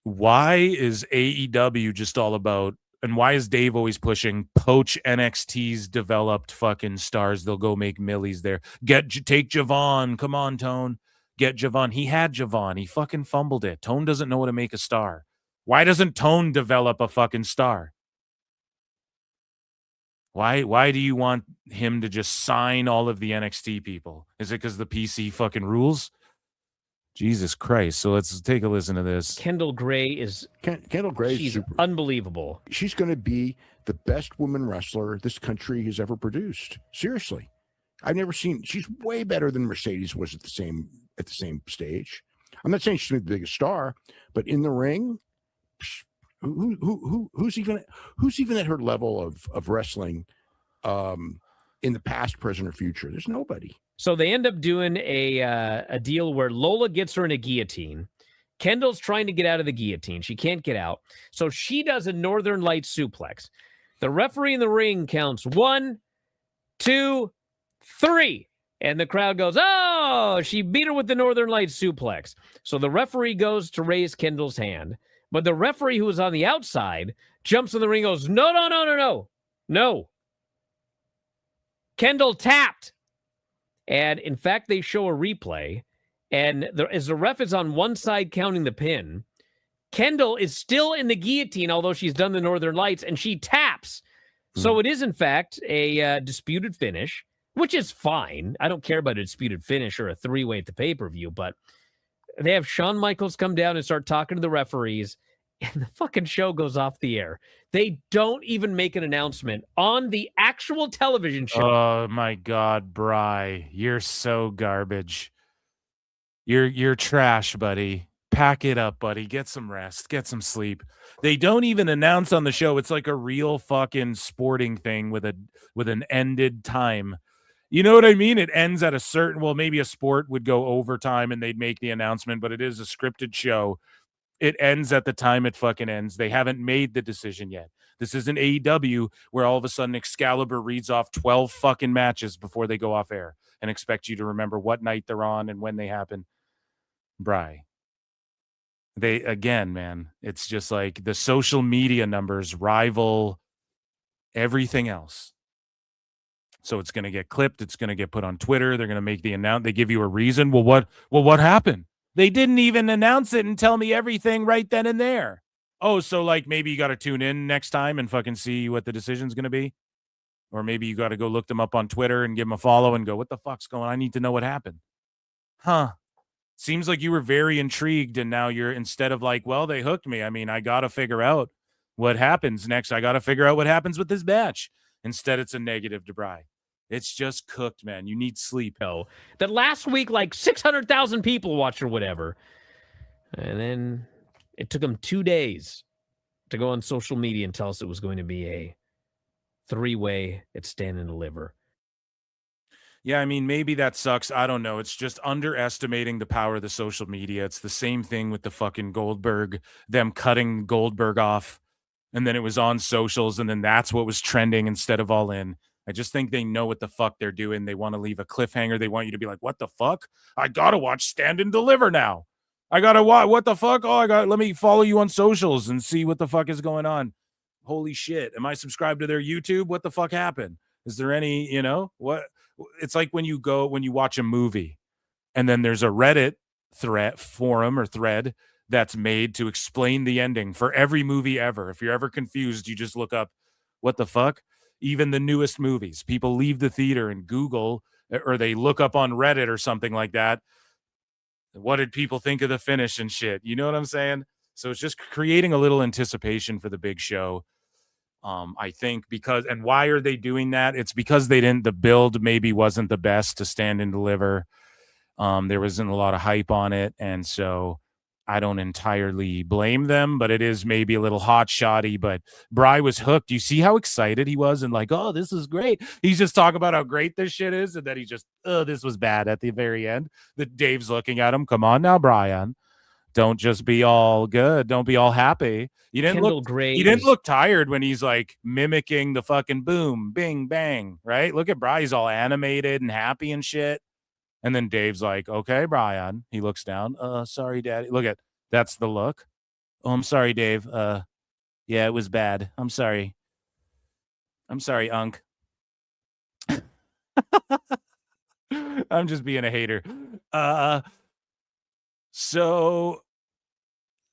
Why is AEW just all about And why is Dave always pushing poach NXT's developed fucking stars? They'll go make millies there. Take Javon. Come on, Tone. Get Javon. He had Javon. He fucking fumbled it. Tone doesn't know how to make a star. Why doesn't Tone develop a fucking star? Why do you want him to just sign all of the NXT people? Is it because the PC fucking rules? Jesus Christ. So let's take a listen to this. Kendall Gray is Kendall Gray is she's super. unbelievable. She's going to be the best woman wrestler this country has ever produced. Seriously. I've never seen. She's way better than Mercedes was at the same stage. I'm not saying she's the biggest star, but in the ring, who's even at her level of wrestling in the past, present, or future? There's nobody. So they end up doing a deal where Lola gets her in a guillotine. Kendall's trying to get out of the guillotine. She can't get out. So she does a Northern Lights suplex. The referee in the ring counts 1, 2, 3. And the crowd goes, oh, she beat her with the Northern Lights suplex. So the referee goes to raise Kendall's hand. But the referee who was on the outside jumps in the ring and goes, no. Kendall tapped. And in fact, they show a replay. And as the ref is on one side counting the pin, Kendall is still in the guillotine, although she's done the Northern Lights, and she taps. So it is, in fact, a disputed finish, which is fine. I don't care about a disputed finish or a three-way at the pay-per-view, but they have Shawn Michaels come down and start talking to the referees, and the fucking show goes off the air. They don't even make an announcement on the actual television show. Oh, my God, Bri. You're so garbage. You're trash, buddy. Pack it up, buddy. Get some rest. Get some sleep. They don't even announce on the show. It's like a real fucking sporting thing with an ended time. You know what I mean? It ends at a certain, well, maybe a sport would go overtime and they'd make the announcement, but it is a scripted show. It ends at the time it fucking ends. They haven't made the decision yet. This isn't AEW where all of a sudden Excalibur reads off 12 fucking matches before they go off air and expect you to remember what night they're on and when they happen. Bri. They, again, man, it's just like the social media numbers rival everything else. So it's going to get clipped. It's going to get put on Twitter. They're going to make the announcement. They give you a reason. Well, what happened? They didn't even announce it and tell me everything right then and there. Oh, so like maybe you got to tune in next time and fucking see what the decision's going to be. Or maybe you got to go look them up on Twitter and give them a follow and go, what the fuck's going on? I need to know what happened. Huh. Seems like you were very intrigued, and now you're, instead of like, well, they hooked me. I mean, I got to figure out what happens next. I got to figure out what happens with this match. Instead, it's a negative to Bri. It's just cooked, man. You need sleep. Oh, that last week, like 600,000 people watched or whatever. And then it took them 2 days to go on social media and tell us it was going to be a three-way at Stand and Deliver. Yeah, I mean, maybe that sucks. I don't know. It's just underestimating the power of the social media. It's the same thing with the fucking Goldberg, them cutting Goldberg off, and then it was on socials, and then that's what was trending instead of All In. I just think they know what the fuck they're doing. They want to leave a cliffhanger. They want you to be like, what the fuck? I got to watch Stand and Deliver now. I got to watch. What the fuck? Oh, let me follow you on socials and see what the fuck is going on. Holy shit. Am I subscribed to their YouTube? What the fuck happened? Is there any, what? It's like when you watch a movie and then there's a Reddit forum or thread that's made to explain the ending for every movie ever. If you're ever confused, you just look up, what the fuck? Even the newest movies, people leave the theater and Google, or they look up on Reddit or something like that. What did people think of the finish and shit? You know what I'm saying? So it's just creating a little anticipation for the big show. I think and why are they doing that? It's because the build maybe wasn't the best to Stand and Deliver. There wasn't a lot of hype on it. And so I don't entirely blame them, but it is maybe a little hot shotty, but Bri was hooked. You see how excited he was and like, oh, this is great. He's just talking about how great this shit is. And then he just, this was bad at the very end. That Dave's looking at him. Come on now, Bryan. Don't just be all good. Don't be all happy. He didn't look tired when he's like mimicking the fucking boom, bing, bang, right? Look at Bryan. He's all animated and happy and shit. And then Dave's like, okay, Bryan. He looks down. Sorry, Daddy. That's the look. Oh, I'm sorry, Dave. Yeah, it was bad. I'm sorry. I'm sorry, Unc. I'm just being a hater. So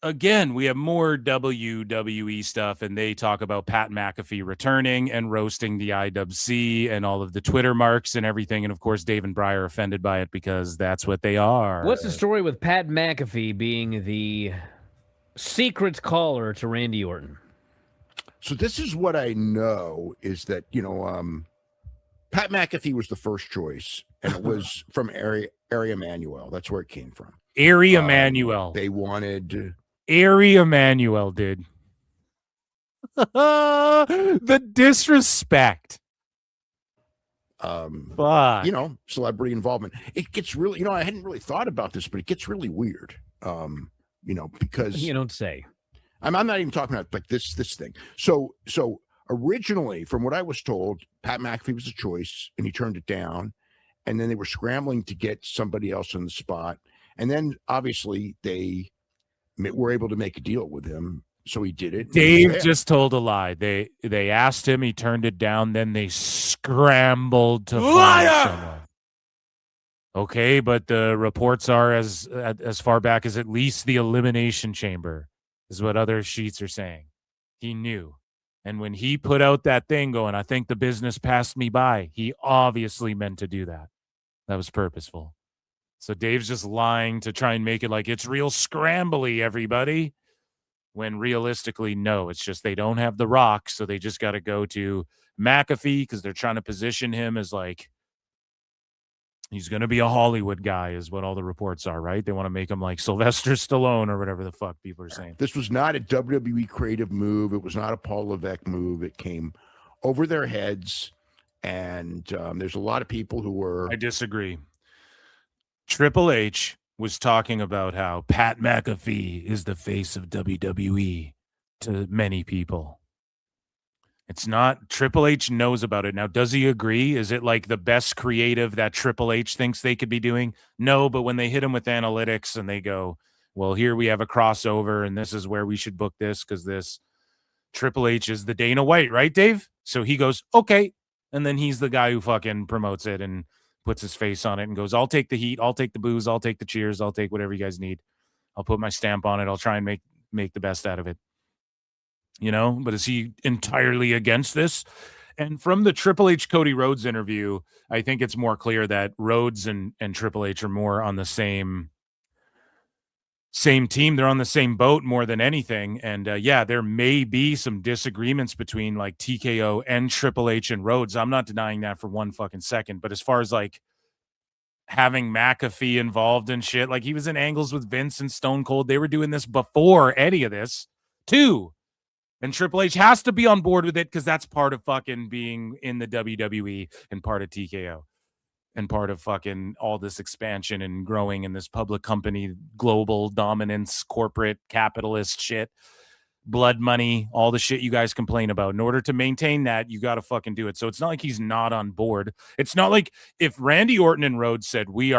again, we have more WWE stuff, and they talk about Pat McAfee returning and roasting the IWC and all of the Twitter marks and everything. And of course, Dave and Bry are offended by it because that's what they are. What's the story with Pat McAfee being the secret caller to Randy Orton? So this is what I know is that, Pat McAfee was the first choice, and it was from Area Emanuel. That's where it came from. Area Emanuel. They wanted Area Emanuel, dude. The disrespect. Fuck. Celebrity involvement. It gets really, I hadn't really thought about this, but it gets really weird. Because you don't say. I'm not even talking about like this thing. So originally, from what I was told, Pat McAfee was a choice, and he turned it down. And then they were scrambling to get somebody else on the spot. And then obviously they were able to make a deal with him, so he did it. Dave just told a lie. They asked him, he turned it down. Then they scrambled to find someone. Okay, but the reports are as far back as at least the Elimination Chamber is what other sheets are saying. He knew. And when he put out that thing going, I think the business passed me by, he obviously meant to do that. That was purposeful. So Dave's just lying to try and make it like it's real scrambly, everybody. When realistically, no, it's just they don't have the Rock, so they just got to go to McAfee because they're trying to position him as like he's going to be a Hollywood guy is what all the reports are, right? They want to make him like Sylvester Stallone or whatever the fuck people are saying. This was not a WWE creative move. It was not a Paul Levesque move. It came over their heads, and there's a lot of people who were... I disagree. Triple H was talking about how Pat McAfee is the face of WWE to many people. It's not. Triple H knows about it. Now, does he agree? Is it like the best creative that Triple H thinks they could be doing? No, but when they hit him with analytics and they go, well, here we have a crossover and this is where we should book this because this Triple H is the Dana White, right, Dave? So he goes, okay. And then he's the guy who fucking promotes it and puts his face on it and goes, I'll take the heat, I'll take the booze, I'll take the cheers, I'll take whatever you guys need. I'll put my stamp on it. I'll try and make the best out of it. But is he entirely against this? And from the Triple H Cody Rhodes interview, I think it's more clear that Rhodes and Triple H are more on the same team. They're on the same boat more than anything. And there may be some disagreements between like TKO and Triple H and Rhodes. I'm not denying that for one fucking second. But as far as like having McAfee involved and shit, like he was in angles with Vince and Stone Cold. They were doing this before any of this too. And Triple H has to be on board with it because that's part of fucking being in the WWE and part of TKO. And part of fucking all this expansion and growing in this public company, global dominance, corporate capitalist shit, blood money, all the shit you guys complain about. In order to maintain that, you got to fucking do it. So it's not like he's not on board. It's not like if Randy Orton and Rhodes said, we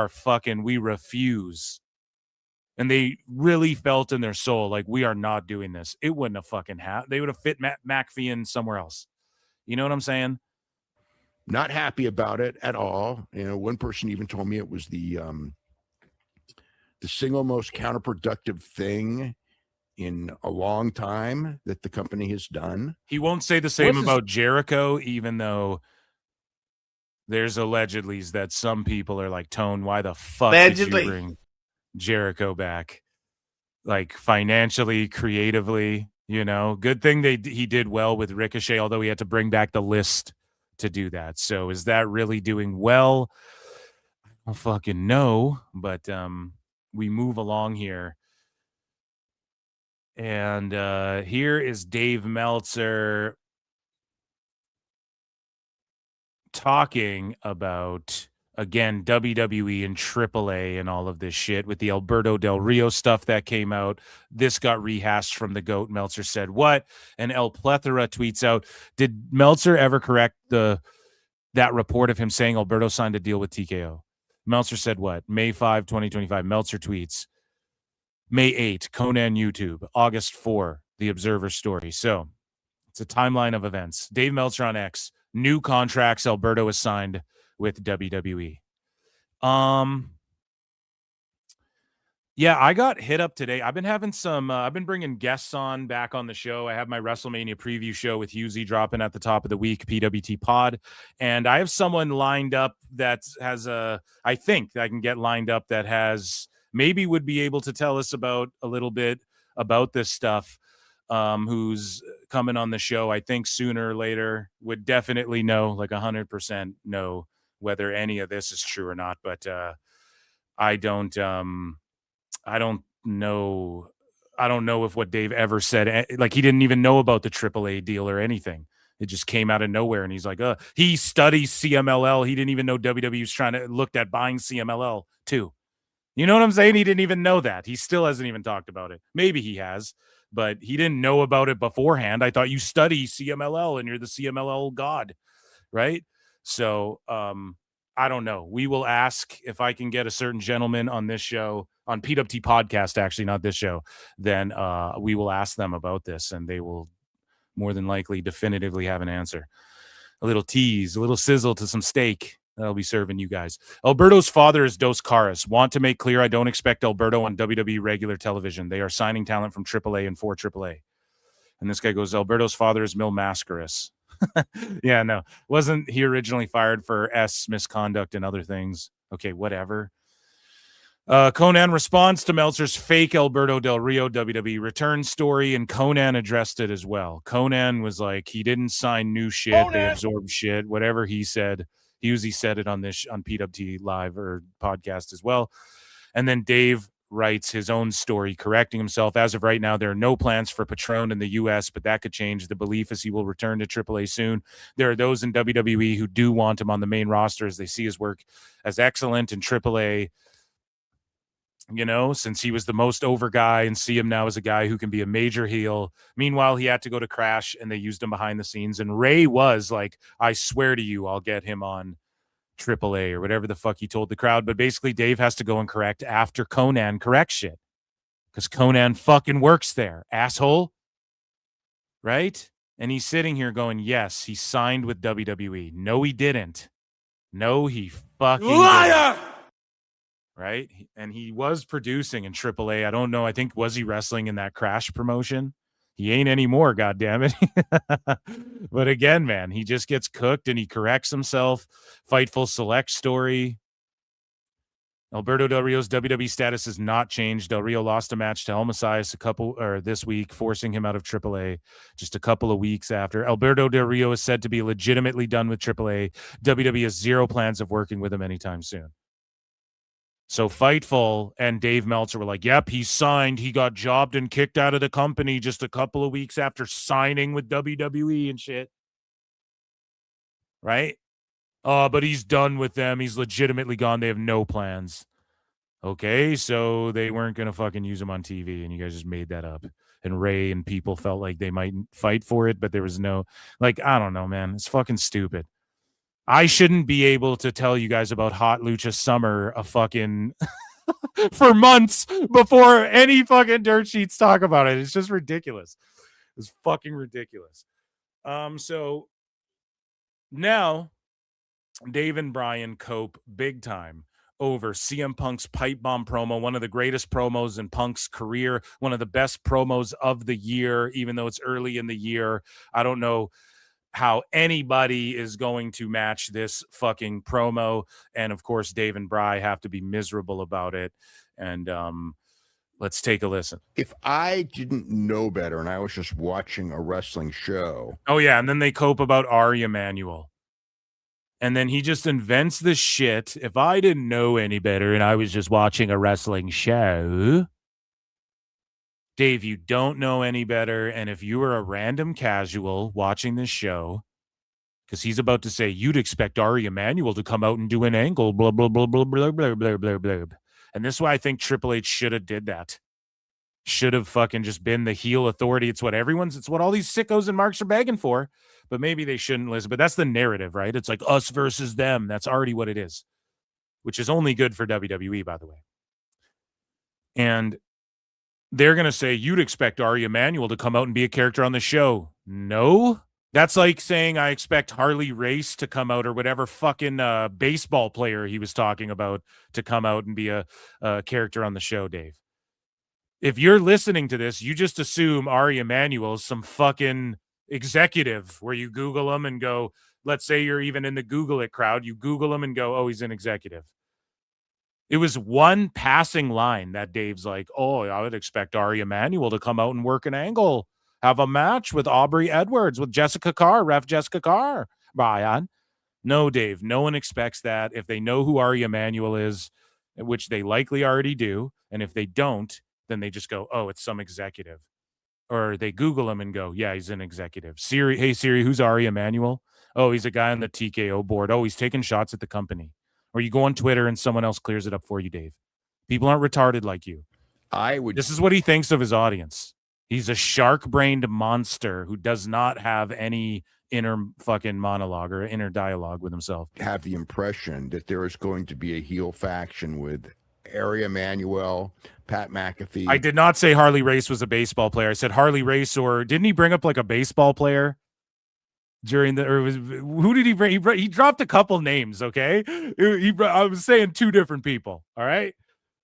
refuse. And they really felt in their soul, like, we are not doing this. It wouldn't have fucking happened. They would have fit McAfee in somewhere else. You know what I'm saying? Not happy about it at all. One person even told me it was the single most counterproductive thing in a long time that the company has done. He won't say the same about Jericho, even though there's allegedly that some people are like, Tone, why the fuck did you bring Jericho back? Like financially, creatively, good thing he did well with Ricochet, although he had to bring back the list to do that. So is that really doing well? I don't fucking know, but we move along here. And here is Dave Meltzer talking about, again, WWE and AAA and all of this shit with the Alberto Del Rio stuff that came out. This got rehashed from the GOAT. Meltzer said, what? And El Plethora tweets out, did Meltzer ever correct that report of him saying Alberto signed a deal with TKO? Meltzer said what? May 5, 2025. Meltzer tweets, May 8, Conan YouTube. August 4, the Observer story. So it's a timeline of events. Dave Meltzer on X. New contracts Alberto has signed with WWE. Yeah, I got hit up today. I've been having some, I've been bringing guests on back on the show. I have my WrestleMania preview show with Husey dropping at the top of the week, PWT Pod. And I have someone lined up that has I think I can get lined up that has, maybe would be able to tell us about a little bit about this stuff, who's coming on the show. I think sooner or later would definitely know, like 100% know whether any of this is true or not. But I don't know. I don't know if what Dave ever said, like he didn't even know about the AAA deal or anything. It just came out of nowhere. And he's like, he studies CMLL. He didn't even know WWE's looked at buying CMLL too. You know what I'm saying? He didn't even know that. He still hasn't even talked about it. Maybe he has, but he didn't know about it beforehand. I thought you study CMLL and you're the CMLL god, right? So, I don't know. We will ask if I can get a certain gentleman on this show, on PWT Podcast, actually, not this show, then we will ask them about this, and they will more than likely definitively have an answer. A little tease, a little sizzle to some steak that I'll be serving you guys. Alberto's father is Dos Caras. Want to make clear I don't expect Alberto on WWE regular television. They are signing talent from AAA and for AAA. And this guy goes, Alberto's father is Mil Mascaras. Yeah, no. Wasn't he originally fired for misconduct and other things? Okay, whatever. Conan responds to Meltzer's fake Alberto Del Rio WWE return story, and Conan addressed it as well. Conan was like, he didn't sign new shit. They absorbed shit. Whatever he said, he usually said it on this on PWT Live or podcast as well. And then Dave writes his own story, correcting himself. As of right now, there are no plans for Patron in the U.S., but that could change. The belief is he will return to AAA soon. There are those in WWE who do want him on the main roster as they see his work as excellent in AAA, you know, since he was the most over guy, and see him now as a guy who can be a major heel. Meanwhile, he had to go to Crash, and they used him behind the scenes. And Ray was like, I swear to you, I'll get him on AAA or whatever the fuck he told the crowd. But basically Dave has to go and correct after Conan corrects shit, because Conan fucking works there, asshole, right? And he's sitting here going, yes, he signed with WWE. No, he didn't. No, he fucking liar didn't. Right? And he was producing in AAA. I don't know, I think, was he wrestling in that Crash promotion? He ain't anymore, goddammit. But again, man, he just gets cooked and he corrects himself. Fightful Select story. Alberto Del Rio's WWE status has not changed. Del Rio lost a match to El Messias this week, forcing him out of AAA just a couple of weeks after. Alberto Del Rio is said to be legitimately done with AAA. WWE has zero plans of working with him anytime soon. So Fightful and Dave Meltzer were like, yep, he signed. He got jobbed and kicked out of the company just a couple of weeks after signing with WWE and shit. Right? Oh, but he's done with them. He's legitimately gone. They have no plans. Okay, so they weren't going to fucking use him on TV, and you guys just made that up. And Ray and people felt like they might fight for it, but there was no, like, I don't know, man. It's fucking stupid. I shouldn't be able to tell you guys about Hot Lucha Summer for months before any fucking dirt sheets talk about it. It's just ridiculous. It's fucking ridiculous. So now Dave and Bryan cope big time over CM Punk's pipe bomb promo, one of the greatest promos in Punk's career, one of the best promos of the year, even though it's early in the year. I don't know how anybody is going to match this fucking promo. And of course, Dave and Bry have to be miserable about it. And let's take a listen. If I didn't know better and I was just watching a wrestling show. Oh, yeah. And then they cope about Ari Emanuel. And then he just invents this shit. If I didn't know any better and I was just watching a wrestling show. Dave, you don't know any better. And if you were a random casual watching this show, because he's about to say, you'd expect Ari Emanuel to come out and do an angle, blah, blah, blah, blah, blah, blah, blah, blah, blah. And this is why I think Triple H should have did that. Should have fucking just been the heel authority. It's what all these sickos and marks are begging for. But maybe they shouldn't listen. But that's the narrative, right? It's like us versus them. That's already what it is, which is only good for WWE, by the way. And they're going to say, you'd expect Ari Emanuel to come out and be a character on the show. No. That's like saying I expect Harley Race to come out or whatever fucking baseball player he was talking about to come out and be a character on the show, Dave. If you're listening to this, you just assume Ari Emanuel is some fucking executive where you Google him and go, let's say you're even in the Google it crowd. You Google him and go, oh, he's an executive. It was one passing line that Dave's like, oh, I would expect Ari Emanuel to come out and work an angle, have a match with Aubrey Edwards, with Jessica Carr, ref Jessica Carr, Bryan. No, Dave, no one expects that. If they know who Ari Emanuel is, which they likely already do, and if they don't, then they just go, oh, it's some executive. Or they Google him and go, yeah, he's an executive. Siri, hey, Siri, who's Ari Emanuel? Oh, he's a guy on the TKO board. Oh, he's taking shots at the company. Or you go on Twitter and someone else clears it up for you, Dave. People aren't retarded like you. This is what he thinks of his audience. He's a shark-brained monster who does not have any inner fucking monologue or inner dialogue with himself. Have the impression that there is going to be a heel faction with Ari Emanuel, Pat McAfee. I did not say Harley Race was a baseball player. I said Harley Race, or didn't he bring up like a baseball player during the, or was, who did he bring? He dropped a couple names, okay? I was saying two different people, all right?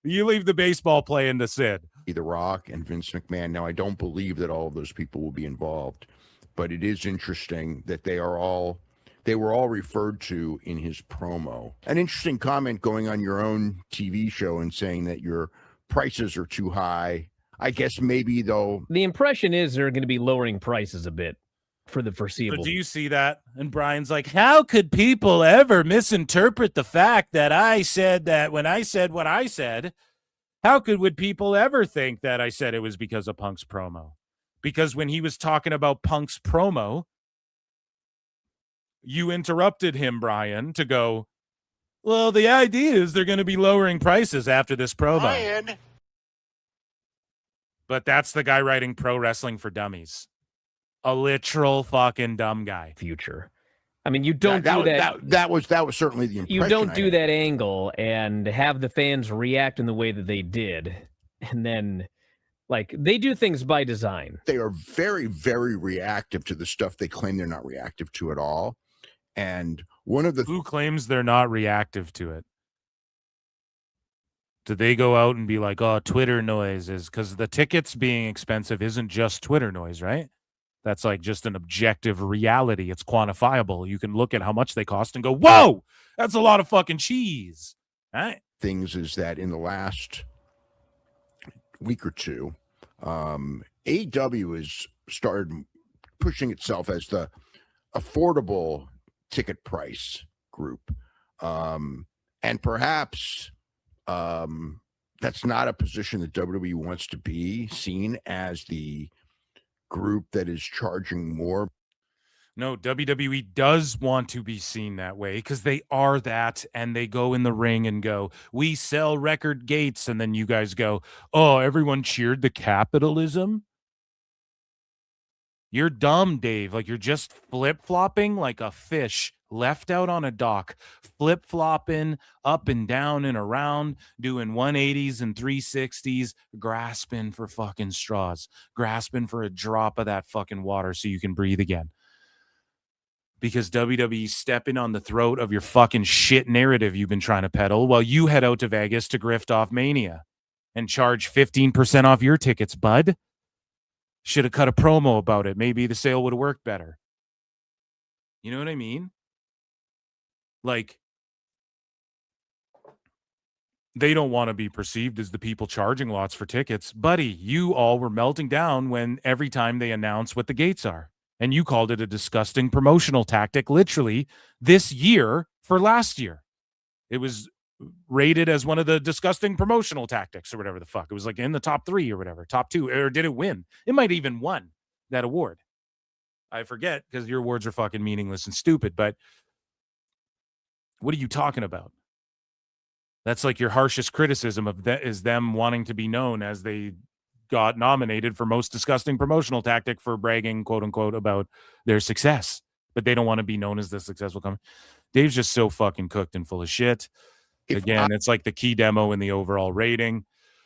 You leave the baseball play into Sid. The Rock and Vince McMahon. Now, I don't believe that all of those people will be involved, but it is interesting that they were all referred to in his promo. An interesting comment going on your own TV show and saying that your prices are too high. I guess maybe, though. The impression is they're going to be lowering prices a bit for the foreseeable. So do you see that? And Brian's like, how could people ever misinterpret the fact that I said that when I said what I said? How would people ever think that I said it was because of Punk's promo? Because when he was talking about Punk's promo, you interrupted him, Bryan, to go, well, the idea is they're going to be lowering prices after this promo. Bryan. But that's the guy writing Pro Wrestling for Dummies. A literal fucking dumb guy. Future. I mean, you don't do that. That was certainly the impression. You don't do that angle and have the fans react in the way that they did. And then, like, they do things by design. They are very, very reactive to the stuff they claim they're not reactive to at all. And one of the... Who claims they're not reactive to it? Do they go out and be like, oh, Twitter noise is... Because the tickets being expensive isn't just Twitter noise, right? That's like just an objective reality. It's quantifiable. You can look at how much they cost and go, whoa, that's a lot of fucking cheese. Right? Things is that in the last week or two, AEW has started pushing itself as the affordable ticket price group. And perhaps that's not a position that WWE wants to be seen as the group that is charging more. No, WWE does want to be seen that way because they are that, and they go in the ring and go, we sell record gates, and then you guys go, oh, everyone cheered the capitalism? You're dumb, Dave. Like, you're just flip-flopping like a fish left out on a dock, flip-flopping up and down and around, doing 180s and 360s, grasping for fucking straws, grasping for a drop of that fucking water so you can breathe again. Because WWE's stepping on the throat of your fucking shit narrative you've been trying to peddle while you head out to Vegas to grift off Mania and charge 15% off your tickets, bud. Should have cut a promo about it. Maybe the sale would have worked better. You know what I mean? Like, they don't want to be perceived as the people charging lots for tickets. Buddy, you all were melting down when every time they announce what the gates are. And you called it a disgusting promotional tactic, literally, this year for last year. It was rated as one of the disgusting promotional tactics or whatever the fuck. It was like in the top 3 or whatever, top 2, or did it win? It might even won that award. I forget because your awards are fucking meaningless and stupid, but what are you talking about? That's like your harshest criticism of that is them wanting to be known as they got nominated for most disgusting promotional tactic for bragging, quote unquote, about their success, but they don't want to be known as the successful company. Dave's just so fucking cooked and full of shit. Again, it's like the key demo in the overall rating.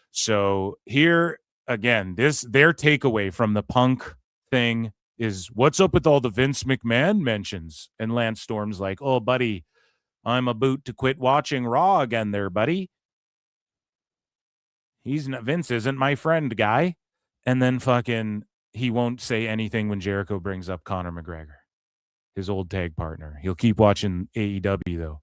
So here again, their takeaway from the Punk thing is, what's up with all the Vince McMahon mentions? And Lance Storm's like, oh, buddy, I'm about to quit watching Raw again there, buddy. Vince isn't my friend, guy. And then fucking he won't say anything when Jericho brings up Conor McGregor, his old tag partner. He'll keep watching AEW though.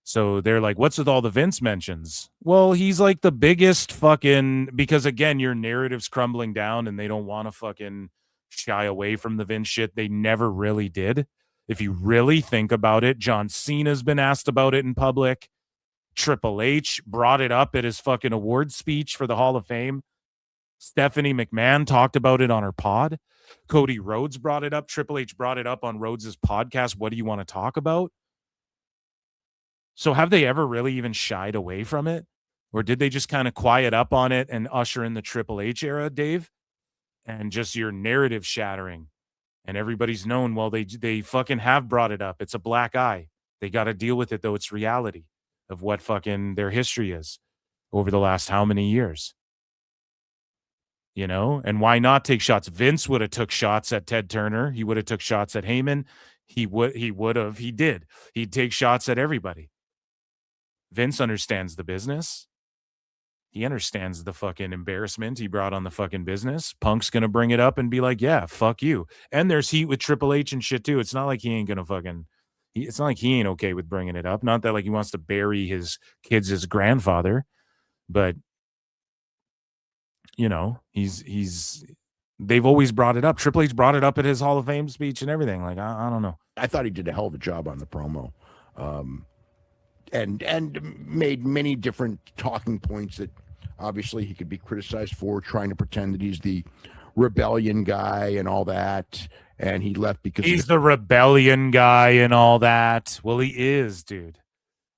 So they're like, what's with all the Vince mentions? Well, he's like the biggest fucking, because again, your narrative's crumbling down and they don't want to fucking shy away from the Vince shit. They never really did. If you really think about it, John Cena's been asked about it in public. Triple H brought it up at his fucking award speech for the Hall of Fame. Stephanie McMahon talked about it on her pod. Cody Rhodes brought it up. Triple H brought it up on Rhodes' podcast. What do you want to talk about? So have they ever really even shied away from it? Or did they just kind of quiet up on it and usher in the Triple H era, Dave? And just your narrative shattering. And everybody's known, well, they fucking have brought it up. It's a black eye. They got to deal with it, though. It's reality of what fucking their history is over the last how many years. You know? And why not take shots? Vince would have took shots at Ted Turner. He would have took shots at Heyman. He did. He'd take shots at everybody. Vince understands the business. He understands the fucking embarrassment he brought on the fucking business. Punk's going to bring it up and be like, yeah, fuck you. And there's heat with Triple H and shit too. It's not like he ain't going to fucking, it's not like he ain't okay with bringing it up. Not that like he wants to bury his kids' grandfather, but you know, they've always brought it up. Triple H brought it up at his Hall of Fame speech and everything. Like, I don't know. I thought he did a hell of a job on the promo. And made many different talking points that obviously he could be criticized for, trying to pretend that he's the rebellion guy and all that. And he left because he's the rebellion guy and all that. Well, he is, dude.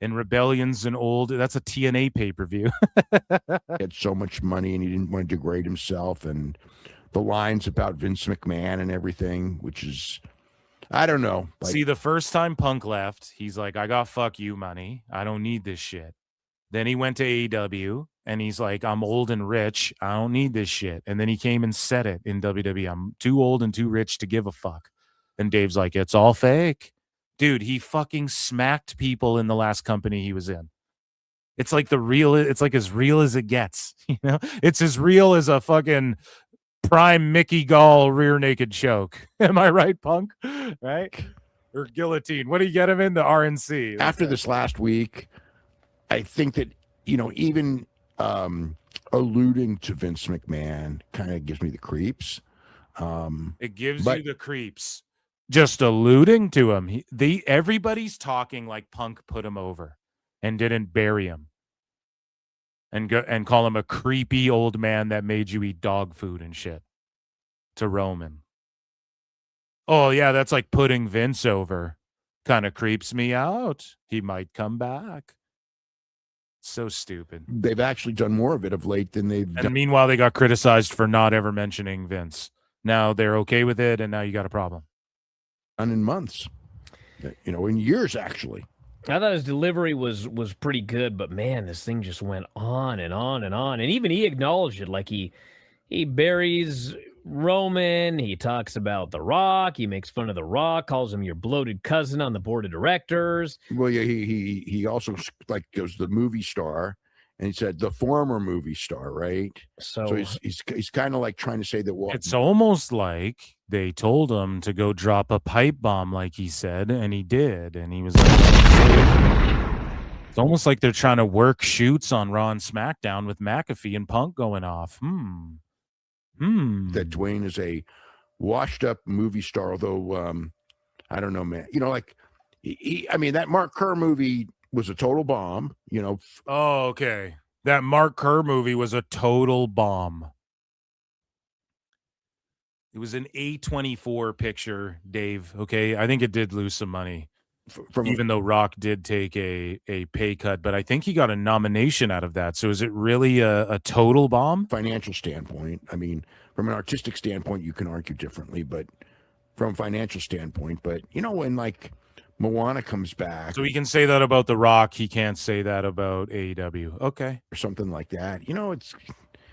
And Rebellion's that's a TNA pay-per-view. He had so much money and he didn't want to degrade himself. And the lines about Vince McMahon and everything, which is, I don't know. Like, see, the first time Punk left, he's like, I got fuck you money. I don't need this shit. Then he went to AEW and he's like, I'm old and rich. I don't need this shit. And then he came and said it in WWE. I'm too old and too rich to give a fuck. And Dave's like, it's all fake. Dude, he fucking smacked people in the last company he was in. It's like it's like as real as it gets. You know, it's as real as a fucking prime Mickey Gall rear naked choke. Am I right, Punk? Right? Or guillotine. What do you get him in? The RNC. After this last week, I think that, you know, even alluding to Vince McMahon kind of gives me the creeps. It gives you the creeps. Just alluding to him. Everybody's talking like Punk put him over and didn't bury him. And call him a creepy old man that made you eat dog food and shit to Roman. Oh, yeah, that's like putting Vince over. Kind of creeps me out. He might come back. So stupid. They've actually done more of it of late than they've done. And meanwhile, they got criticized for not ever mentioning Vince. Now they're okay with it, and now you got a problem. In months. You know, in years, actually. I thought his delivery was pretty good, but man, this thing just went on and on and on. And even he acknowledged it. Like he buries Roman. He talks about The Rock. He makes fun of The Rock, calls him your bloated cousin on the board of directors. Well, yeah, he also like goes the movie star, and he said the former movie star, right? So he's kind of like trying to say that. Well, it's almost like they told him to go drop a pipe bomb, like he said, and he did, and he was like, it's almost like they're trying to work shoots on Raw and SmackDown with McAfee and Punk going off. That Dwayne is a washed-up movie star, although I don't know, man. You know, like I mean, that Mark Kerr movie was a total bomb. You know. Oh, okay. That Mark Kerr movie was a total bomb. It was an A24 picture, Dave. Okay, I think it did lose some money, even though Rock did take a pay cut. But I think he got a nomination out of that. So is it really a total bomb? Financial standpoint, I mean, from an artistic standpoint, you can argue differently, but from a financial standpoint, but you know, when like Moana comes back, so he can say that about The Rock, he can't say that about AEW. Okay, or something like that. You know,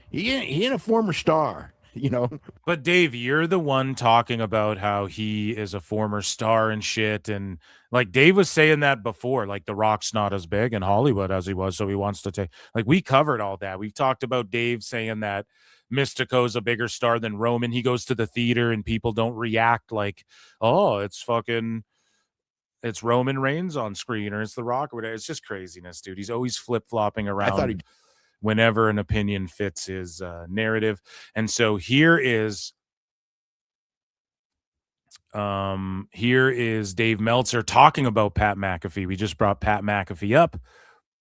he ain't a former star, you know. But Dave, you're the one talking about how he is a former star and shit. And like Dave was saying that before, like The Rock's not as big in Hollywood as he was. So he wants to take, like, we covered all that. We've talked about Dave saying that Mystico's a bigger star than Roman. He goes to the theater and people don't react like, oh, it's Roman Reigns on screen or it's The Rock or whatever. It's just craziness, dude. He's always flip-flopping around whenever an opinion fits his narrative. And so here is Dave Meltzer talking about Pat McAfee. We just brought Pat McAfee up.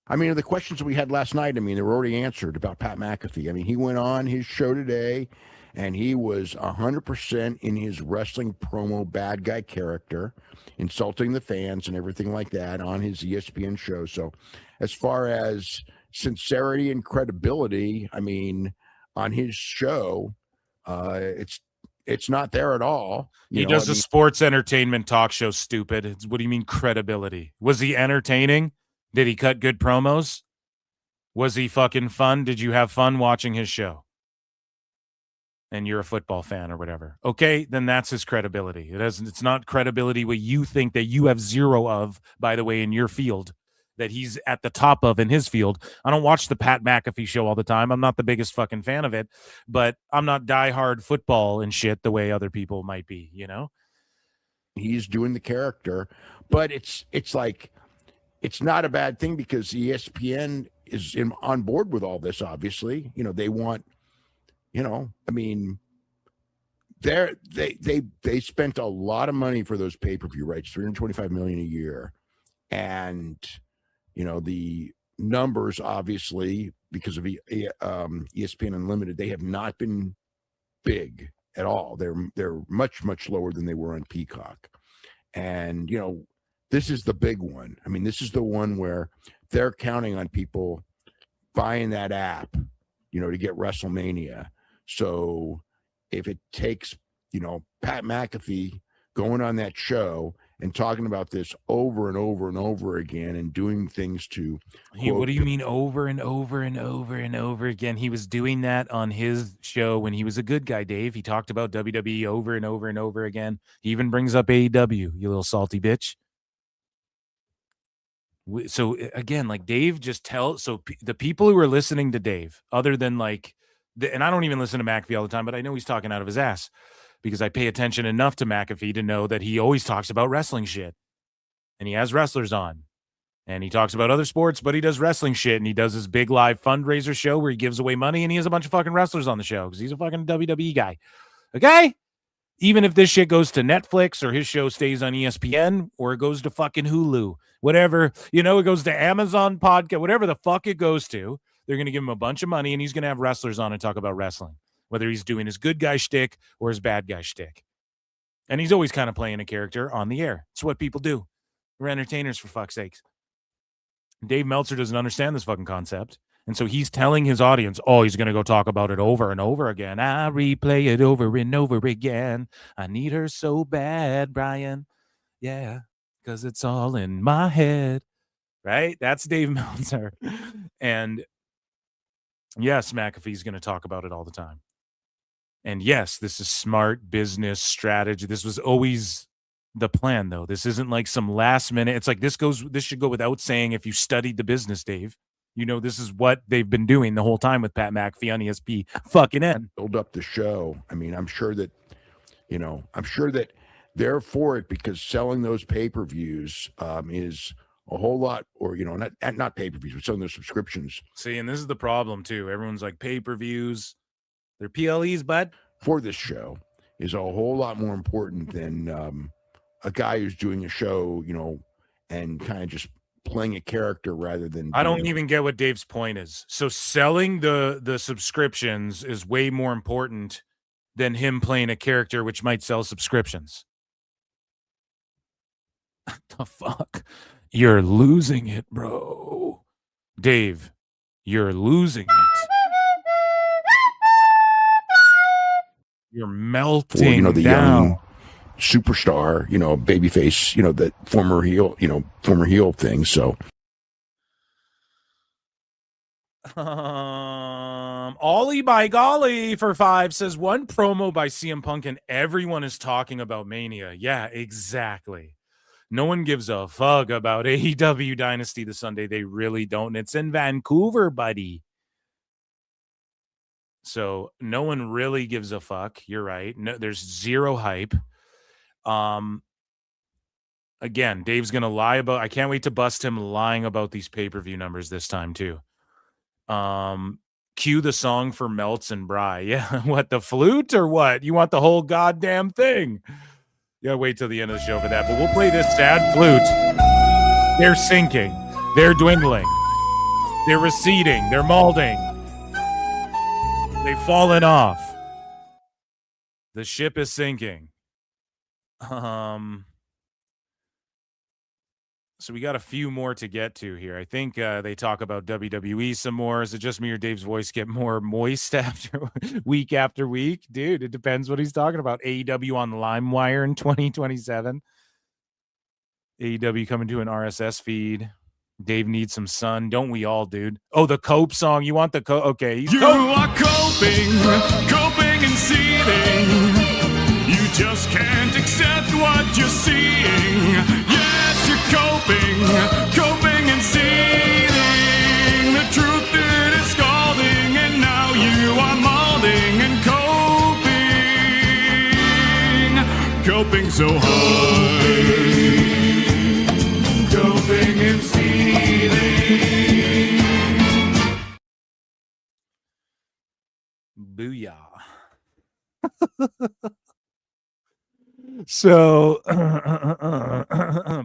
I mean, the questions that we had last night, I mean, they were already answered about Pat McAfee. I mean, he went on his show today, and he was 100% in his wrestling promo bad guy character, insulting the fans and everything like that on his ESPN show. So as far as sincerity and credibility, I mean, on his show, it's not there at all. He does a sports entertainment talk show, stupid. What do you mean credibility? Was he entertaining? Did he cut good promos? Was he fucking fun? Did you have fun watching his show? And you're a football fan or whatever. Okay, then that's his credibility. It's not credibility what you think that you have zero of, by the way, in your field, that he's at the top of in his field. I don't watch the Pat McAfee show all the time. I'm not the biggest fucking fan of it, but I'm not diehard football and shit the way other people might be, you know? He's doing the character, but it's like, it's not a bad thing because ESPN is on board with all this, obviously. You know, they want, you know, I mean, they spent a lot of money for those pay-per-view rights, $325 million a year. And, you know, the numbers, obviously, because of ESPN Unlimited, they have not been big at all. They're much, much lower than they were on Peacock. And, you know, this is the big one. I mean, this is the one where they're counting on people buying that app, you know, to get WrestleMania. So if it takes, you know, Pat McAfee going on that show and talking about this over and over and over again and doing things to what do you mean over and over and over and over again? He was doing that on his show when he was a good guy, Dave. He talked about WWE over and over and over again. He even brings up AEW, you little salty bitch. So again, like Dave just the people who are listening to Dave, other than like, and I don't even listen to McAfee all the time, but I know he's talking out of his ass because I pay attention enough to McAfee to know that he always talks about wrestling shit and he has wrestlers on and he talks about other sports, but he does wrestling shit and he does his big live fundraiser show where he gives away money and he has a bunch of fucking wrestlers on the show because he's a fucking WWE guy. Okay. Even if this shit goes to Netflix or his show stays on ESPN or it goes to fucking Hulu, whatever, you know, it goes to Amazon podcast, whatever the fuck it goes to, they're going to give him a bunch of money and he's going to have wrestlers on and talk about wrestling, whether he's doing his good guy shtick or his bad guy shtick. And he's always kind of playing a character on the air. It's what people do. We're entertainers, for fuck's sakes. Dave Meltzer doesn't understand this fucking concept. And so he's telling his audience, oh, he's going to go talk about it over and over again. I replay it over and over again. I need her so bad, Bryan. Yeah, because it's all in my head. Right? That's Dave Meltzer. And yes, McAfee's going to talk about it all the time. And yes, this is smart business strategy. This was always the plan, though. This isn't like some last minute. It's like this should go without saying if you studied the business, Dave. You know, this is what they've been doing the whole time with Pat McAfee on ESP fucking N. Build up the show. I mean, I'm sure that they're for it because selling those pay-per-views is a whole lot, or, you know, not pay-per-views, but selling those subscriptions. See, and this is the problem too. Everyone's like pay-per-views. They're PLEs, bud. For this show is a whole lot more important than a guy who's doing a show, you know, and kind of just playing a character rather than. I don't even get what Dave's point is. So selling the subscriptions is way more important than him playing a character, which might sell subscriptions. What the fuck? You're losing it, bro. Dave, you're losing it. You're melting, or, you know, the down. Young superstar, you know, babyface, you know, the former heel thing. So Ollie by golly for 5 says one promo by CM Punk and everyone is talking about Mania. Yeah, exactly. No one gives a fuck about AEW Dynasty this Sunday. They really don't. It's in Vancouver, buddy. So no one really gives a fuck. You're right. No, there's zero hype. Again, Dave's gonna lie about. I can't wait to bust him lying about these pay-per-view numbers this time too. Cue the song for Meltz and Bry. Yeah, what, the flute or what? You want the whole goddamn thing? Yeah, wait till the end of the show for that. But we'll play this sad flute. They're sinking. They're dwindling. They're receding. They're molding. They've fallen off. The ship is sinking. So we got a few more to get to here. I think they talk about WWE some more. Is it just me or Dave's voice get more moist after week after week? Dude, it depends what he's talking about. AEW on LimeWire in 2027. AEW coming to an RSS feed. Dave needs some sun. Don't we all, dude? Oh, the Cope song. You want the Cope? Okay. You are coping and seething. You just can't accept what you're seeing. Yes, you're coping and seething. The truth it is scalding, and now you are molding and coping so hard. Coping and seething. Booyah. So,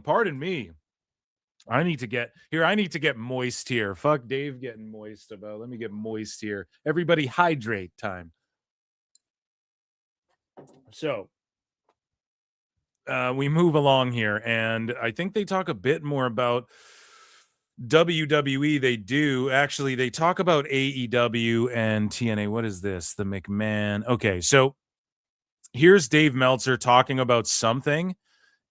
pardon me. I need to get moist here. Fuck Dave getting moist about. Let me get moist here. Everybody hydrate time. So, we move along here, and I think they talk a bit more about WWE. They do. Actually, they talk about AEW and TNA. What is this? The McMahon. Okay, so here's Dave Meltzer talking about something,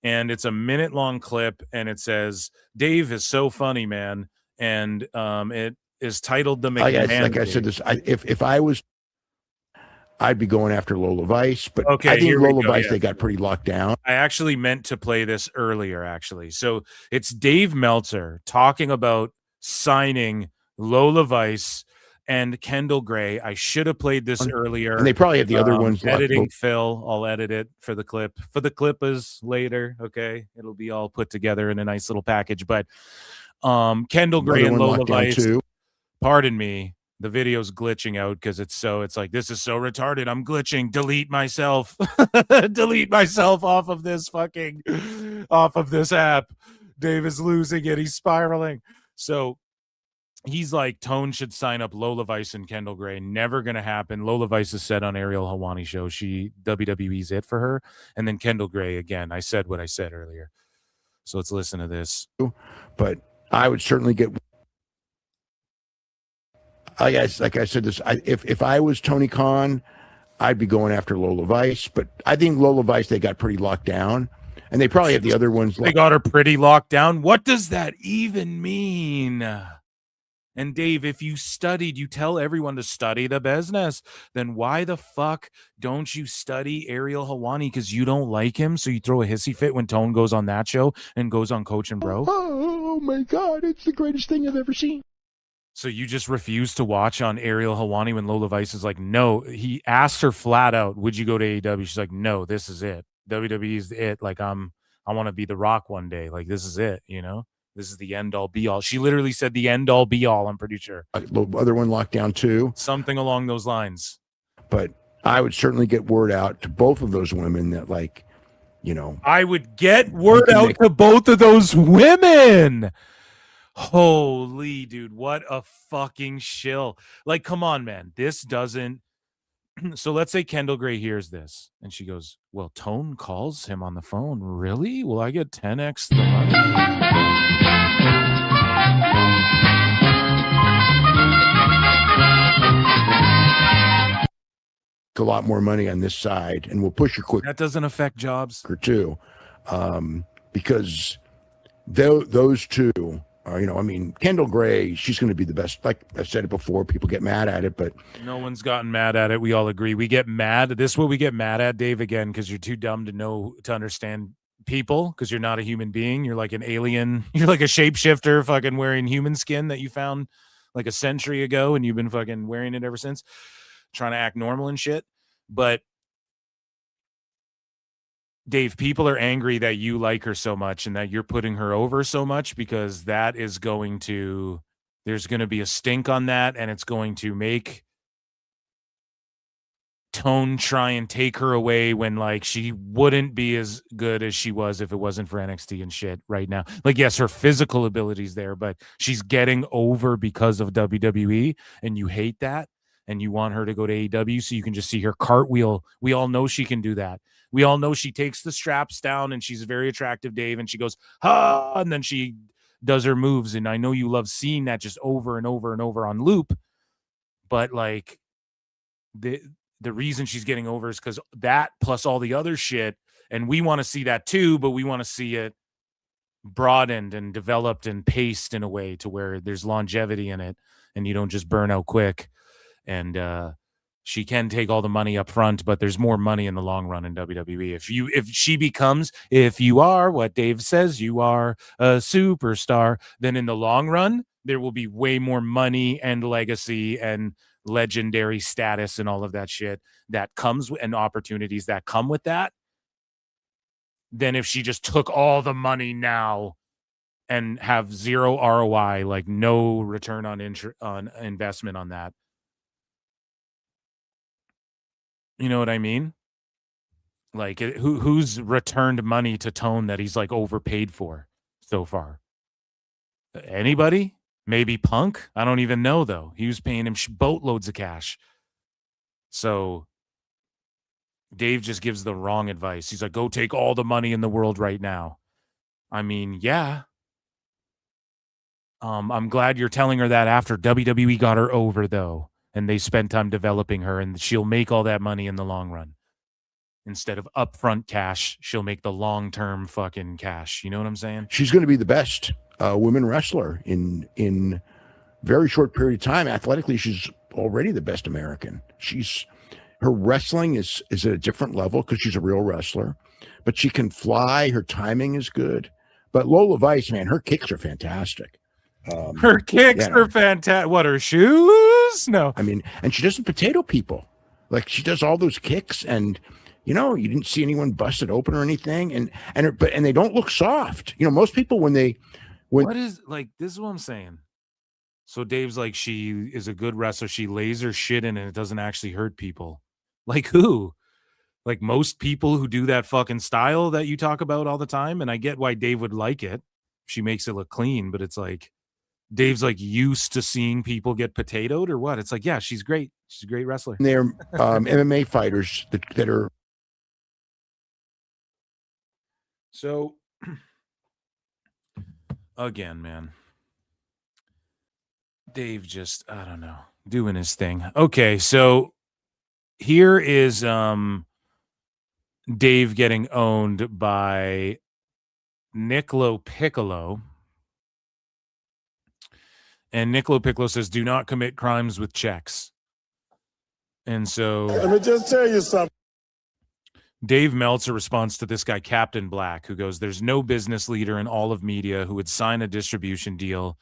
and it's a minute-long clip, and it says, Dave is so funny, man, and it is titled The McMahon. Like I said, this. If I was, I'd be going after Lola Vice, but okay, I think Lola Vice, yeah. they got pretty locked down. I actually meant to play this earlier, actually. So it's Dave Meltzer talking about signing Lola Vice and Kendall Gray. I should have played this earlier. And they probably have the other ones. Editing Phil. I'll edit it for the clip. For the clip is later. Okay. It'll be all put together in a nice little package. But Kendall Gray and Lola Vice. Too. Pardon me. The video's glitching out because it's like, this is so retarded. I'm glitching. Delete myself. Delete myself off of this app. Dave is losing it. He's spiraling. So he's like, Tone should sign up Lola Vice and Kendall Gray. Never going to happen. Lola Vice is said on Ariel Helwani show. WWE's it for her. And then Kendall Gray, again, I said what I said earlier. So let's listen to this. But I would certainly get... like I said, this. If I was Tony Khan, I'd be going after Lola Vice. But I think Lola Vice, they got pretty locked down, and they probably have the other ones. They got her pretty locked down. What does that even mean? And Dave, if you tell everyone to study the business, then why the fuck don't you study Ariel Helwani? Because you don't like him, so you throw a hissy fit when Tone goes on that show and goes on Coach and Bro. Oh my God, it's the greatest thing I've ever seen. So you just refuse to watch on Ariel Helwani when Lola Vice is like, no. He asked her flat out, would you go to AEW? She's like, no, this is it. WWE is it. Like, I want to be The Rock one day. Like, this is it, you know? This is the end all be all. She literally said the end all be all, I'm pretty sure. The other one locked down too. Something along those lines. But I would certainly get word out to both of those women that, like, you know. I would get word out to both of those women. Holy dude, what a fucking shill. Like, come on, man. This doesn't. So let's say Kendall Gray hears this and she goes, well, Tone calls him on the phone. Really? Will I get 10x the money? A lot more money on this side, and we'll push her quick. That doesn't affect jobs too, because those two You know, I mean, Kendall Gray, she's going to be the best. Like I said it before, people get mad at it, but no one's gotten mad at it. We all agree. We get mad. This is what we get mad at, Dave, again, because you're too dumb to understand people, because you're not a human being. You're like an alien. You're like a shapeshifter fucking wearing human skin that you found like a century ago, and you've been fucking wearing it ever since, trying to act normal and shit. But Dave, people are angry that you like her so much and that you're putting her over so much, because that is going to, there's going to be a stink on that, and it's going to make Tone try and take her away when, like, she wouldn't be as good as she was if it wasn't for NXT and shit right now. Like, yes, her physical ability's there, but she's getting over because of WWE, and you hate that, and you want her to go to AEW so you can just see her cartwheel. We all know she can do that. We all know she takes the straps down, and she's very attractive, Dave, and she goes, ah, and then she does her moves, and I know you love seeing that just over and over and over on loop, but, like, the reason she's getting over is because that plus all the other shit, and we want to see that too, but we want to see it broadened and developed and paced in a way to where there's longevity in it and you don't just burn out quick. And she can take all the money up front, but there's more money in the long run in WWE. If you are what Dave says, you are a superstar, then in the long run, there will be way more money and legacy and legendary status and all of that shit that comes and opportunities that come with that, than if she just took all the money now and have zero ROI, like no return on investment on that. You know what I mean? Like, who's returned money to Tone that he's like overpaid for so far? Anybody? Maybe Punk? I don't even know, though. He was paying him boatloads of cash. So Dave just gives the wrong advice. He's like, go take all the money in the world right now. I mean, yeah. I'm glad you're telling her that after WWE got her over, though, and they spent time developing her, and she'll make all that money in the long run. Instead of upfront cash, she'll make the long-term fucking cash. You know what I'm saying? she's going to be the best women wrestler in very short period of time. Athletically, she's already the best American. Her wrestling is at a different level because she's a real wrestler, but she can fly. Her timing is good. But Lola Vice, man, her kicks are fantastic. Her kicks are fantastic. What, her shoes? No. I mean, and she doesn't potato people. Like, she does all those kicks, and you know, you didn't see anyone busted open or anything, and they don't look soft. You know, most people what is, like, this is what I'm saying. So Dave's like, she is a good wrestler. She lays her shit in and it doesn't actually hurt people. Like, who? Like, most people who do that fucking style that you talk about all the time. And I get why Dave would like it. She makes it look clean, but it's like, Dave's like used to seeing people get potatoed or what? It's like, yeah, she's great. She's a great wrestler. And they're MMA fighters that are. So, again, man, Dave just, I don't know, doing his thing. Okay, so here is Dave getting owned by Niccolo Piccolo. And Niccolo Piccolo says, do not commit crimes with checks. And so, let me just tell you something. Dave Meltzer responds to this guy, Captain Black, who goes, there's no business leader in all of media who would sign a distribution deal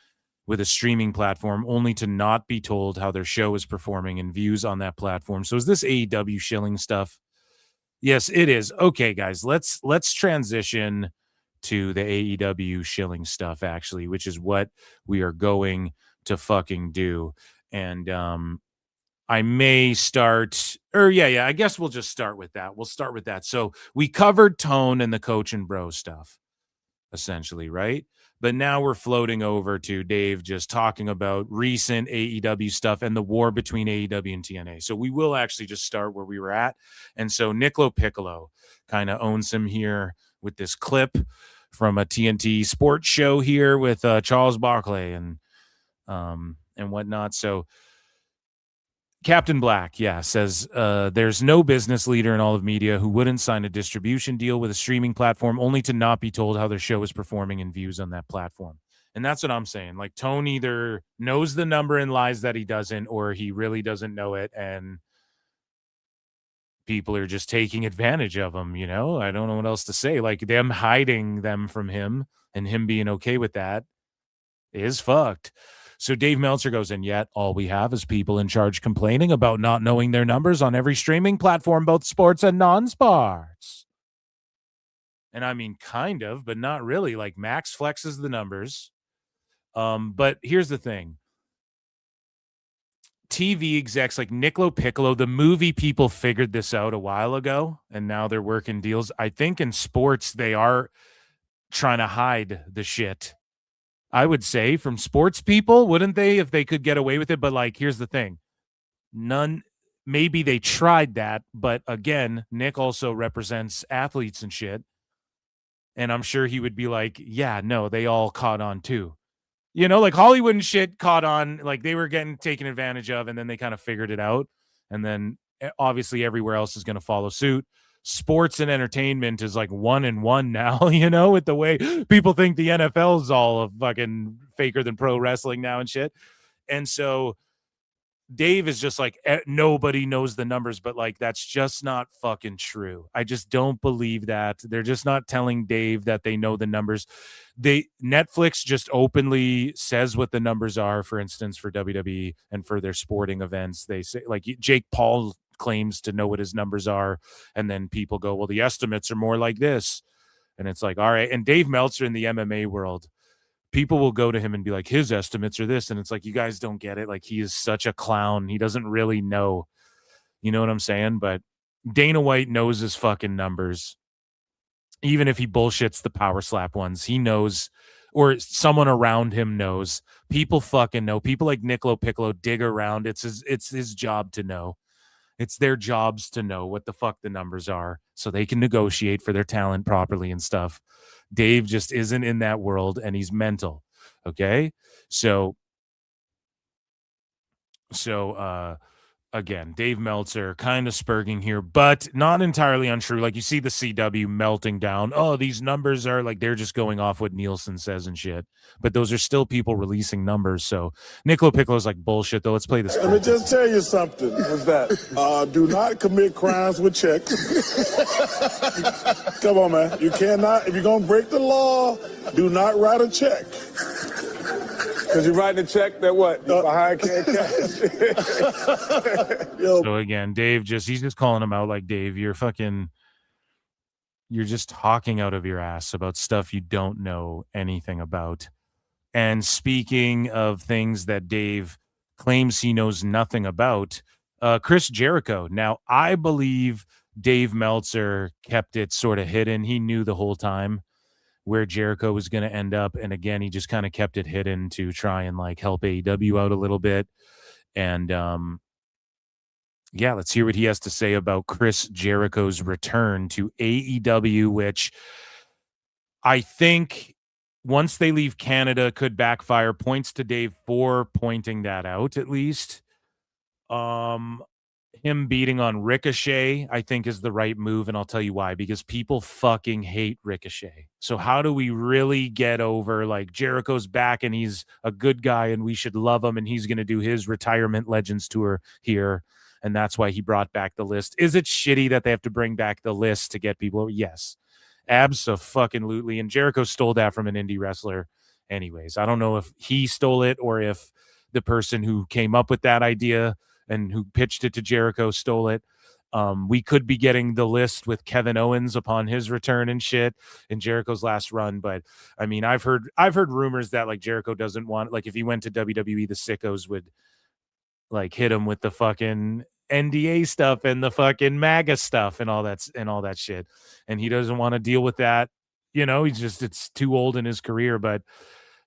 with a streaming platform only to not be told how their show is performing and views on that platform. So is this AEW shilling stuff? Yes, it is. Okay, guys, let's transition to the AEW shilling stuff, actually, which is what we are going to fucking do. And I may start, I guess we'll just start with that. We'll start with that. So we covered Tone and the Coach and Bro stuff, essentially, right? But now we're floating over to Dave just talking about recent AEW stuff and the war between AEW and TNA. So we will actually just start where we were at. And so Niccolo Piccolo kind of owns him here with this clip from a TNT sports show here with Charles Barkley and whatnot. So Captain Black, says there's no business leader in all of media who wouldn't sign a distribution deal with a streaming platform only to not be told how their show is performing and views on that platform. And that's what I'm saying. Like, Tone either knows the number and lies that he doesn't, or he really doesn't know it, and people are just taking advantage of him, you know? I don't know what else to say. Like, them hiding them from him and him being okay with that is fucked. So Dave Meltzer goes, and yet all we have is people in charge complaining about not knowing their numbers on every streaming platform, both sports and non-sports. And I mean, kind of, but not really. Like, Max flexes the numbers. But here's the thing. TV execs like Niccolo Piccolo, the movie people figured this out a while ago, and now they're working deals. I think in sports, they are trying to hide the shit. I would say from sports people, wouldn't they, if they could get away with it? But like, here's the thing. Maybe they tried that, but again, Nick also represents athletes and shit. And I'm sure he would be like, yeah, no, they all caught on too. You know, like Hollywood and shit caught on, like they were getting taken advantage of, and then they kind of figured it out. And then obviously everywhere else is going to follow suit. Sports and entertainment is like 1-1 now, you know, with the way people think the NFL is all a fucking faker than pro wrestling now and shit. And so Dave is just like, nobody knows the numbers, but like, that's just not fucking true. I just don't believe that. They're just not telling Dave that they know the numbers. Netflix just openly says what the numbers are, for instance, for WWE and for their sporting events. They say, like, Jake Paul claims to know what his numbers are. And then people go, well, the estimates are more like this. And it's like, all right. And Dave Meltzer in the MMA world, people will go to him and be like, his estimates are this. And it's like, you guys don't get it. Like, he is such a clown. He doesn't really know. You know what I'm saying? But Dana White knows his fucking numbers. Even if he bullshits the power slap ones, he knows, or someone around him knows. People fucking know. People like Niccolo Piccolo dig around. It's his job to know. It's their jobs to know what the fuck the numbers are so they can negotiate for their talent properly and stuff. Dave just isn't in that world, and he's mental. Okay. So again, Dave Meltzer kind of spurging here, but not entirely untrue. Like, you see the CW melting down. Oh, these numbers are like, they're just going off what Nielsen says and shit. But those are still people releasing numbers. So Niccolo Piccolo's like, bullshit, though. Let's play this. Let me just tell you something. What's that? Do not commit crimes with checks. Come on, man. You cannot. If you're going to break the law, do not write a check. Because you're writing a check that what? Behind can't cash. So again, Dave he's just calling him out like, Dave, you're just talking out of your ass about stuff you don't know anything about. And speaking of things that Dave claims he knows nothing about, Chris Jericho. Now, I believe Dave Meltzer kept it sort of hidden. He knew the whole time where Jericho was going to end up. And again, he just kind of kept it hidden to try and like help AEW out a little bit. And yeah, let's hear what he has to say about Chris Jericho's return to AEW, which I think once they leave Canada could backfire. Points to Dave for pointing that out, at least. Him beating on Ricochet, I think, is the right move, and I'll tell you why. Because people fucking hate Ricochet. So how do we really get over, like, Jericho's back and he's a good guy and we should love him and he's going to do his retirement Legends tour here, and that's why he brought back the list. Is it shitty that they have to bring back the list to get people? Yes. Abso-fucking-lutely. And Jericho stole that from an indie wrestler anyways. I don't know if he stole it or if the person who came up with that idea and who pitched it to Jericho stole it. We could be getting the list with Kevin Owens upon his return and shit in Jericho's last run. But I mean, I've heard rumors that like Jericho doesn't want, like, if he went to WWE, the sickos would like hit him with the fucking NDA stuff and the fucking MAGA stuff and all that shit. And he doesn't want to deal with that. You know, it's too old in his career, but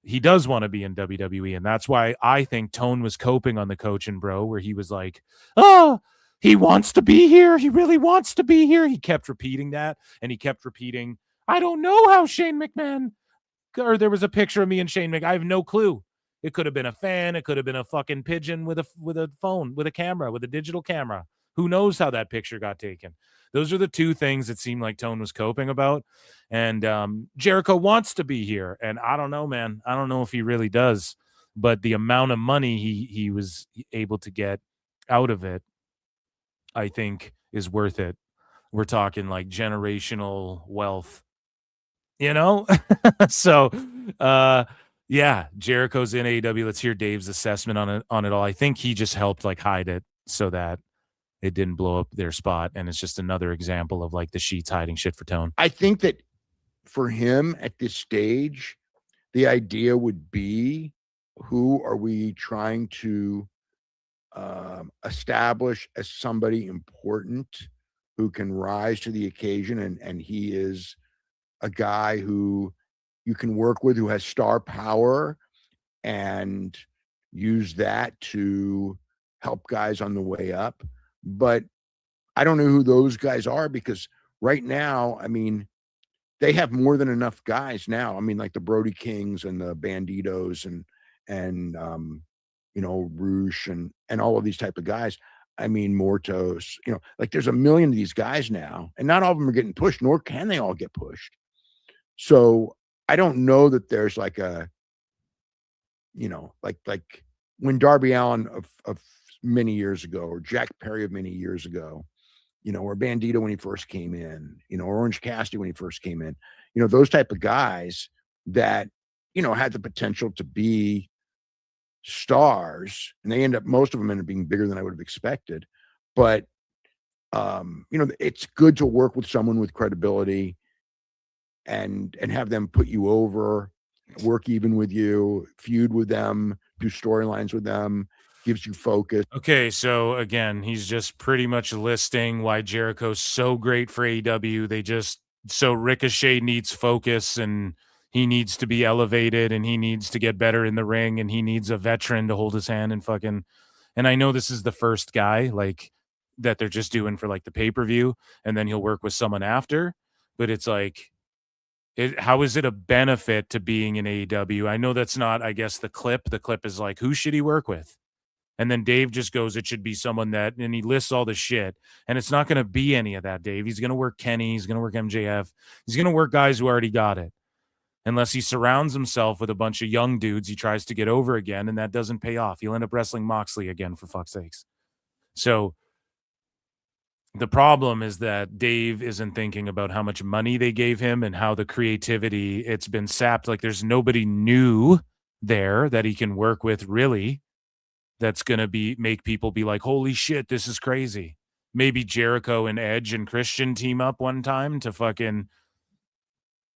he does want to be in WWE. And that's why I think Tone was coping on the Coachman Bro, where he was like, oh, he wants to be here. He really wants to be here. He kept repeating that. And he kept repeating, I don't know how Shane McMahon, or there was a picture of me and Shane McMahon. I have no clue. It could have been a fan. It could have been a fucking pigeon with a phone, with a camera, with a digital camera. Who knows how that picture got taken? Those are the two things it seemed like Tone was coping about. And Jericho wants to be here. And I don't know, man. I don't know if he really does. But the amount of money he was able to get out of it, I think, is worth it. We're talking like generational wealth, you know? So, yeah, Jericho's in AEW. Let's hear Dave's assessment on it all. I think he just helped like hide it so that it didn't blow up their spot. And it's just another example of like the sheets hiding shit for Tone. I think that for him at this stage, the idea would be, who are we trying to establish as somebody important who can rise to the occasion? And he is a guy who you can work with, who has star power, and use that to help guys on the way up. But I don't know who those guys are, because right now, I mean, they have more than enough guys now. I mean, like the Brody Kings and the Banditos and you know, Roosh and all of these type of guys. I mean, Mortos, you know, like there's a million of these guys now, and not all of them are getting pushed, nor can they all get pushed. So I don't know that there's like a, you know, like when Darby Allin of many years ago, or Jack Perry of many years ago, you know, or Bandito when he first came in, you know, or Orange Cassidy when he first came in, you know, those type of guys that, you know, had the potential to be stars, and they most of them end up being bigger than I would have expected. But, you know, it's good to work with someone with credibility and have them put you over, work even with you, feud with them, do storylines with them, gives you focus. Okay, so again, he's just pretty much listing why Jericho's so great for AEW. So Ricochet needs focus, and he needs to be elevated, and he needs to get better in the ring, and he needs a veteran to hold his hand and fucking. And I know this is the first guy like that they're just doing for like the pay-per-view, and then he'll work with someone after, but it's like, how is it a benefit to being in AEW? I know that's not, I guess, the clip. The clip is like, who should he work with? And then Dave just goes, it should be someone that, and he lists all the shit. And it's not going to be any of that, Dave. He's going to work Kenny. He's going to work MJF. He's going to work guys who already got it. Unless he surrounds himself with a bunch of young dudes he tries to get over again, and that doesn't pay off. He'll end up wrestling Moxley again, for fuck's sakes. So the problem is that Dave isn't thinking about how much money they gave him and how the creativity, it's been sapped. Like there's nobody new there that he can work with, really, that's going to make people be like, holy shit, this is crazy. Maybe Jericho and Edge and Christian team up one time to fucking,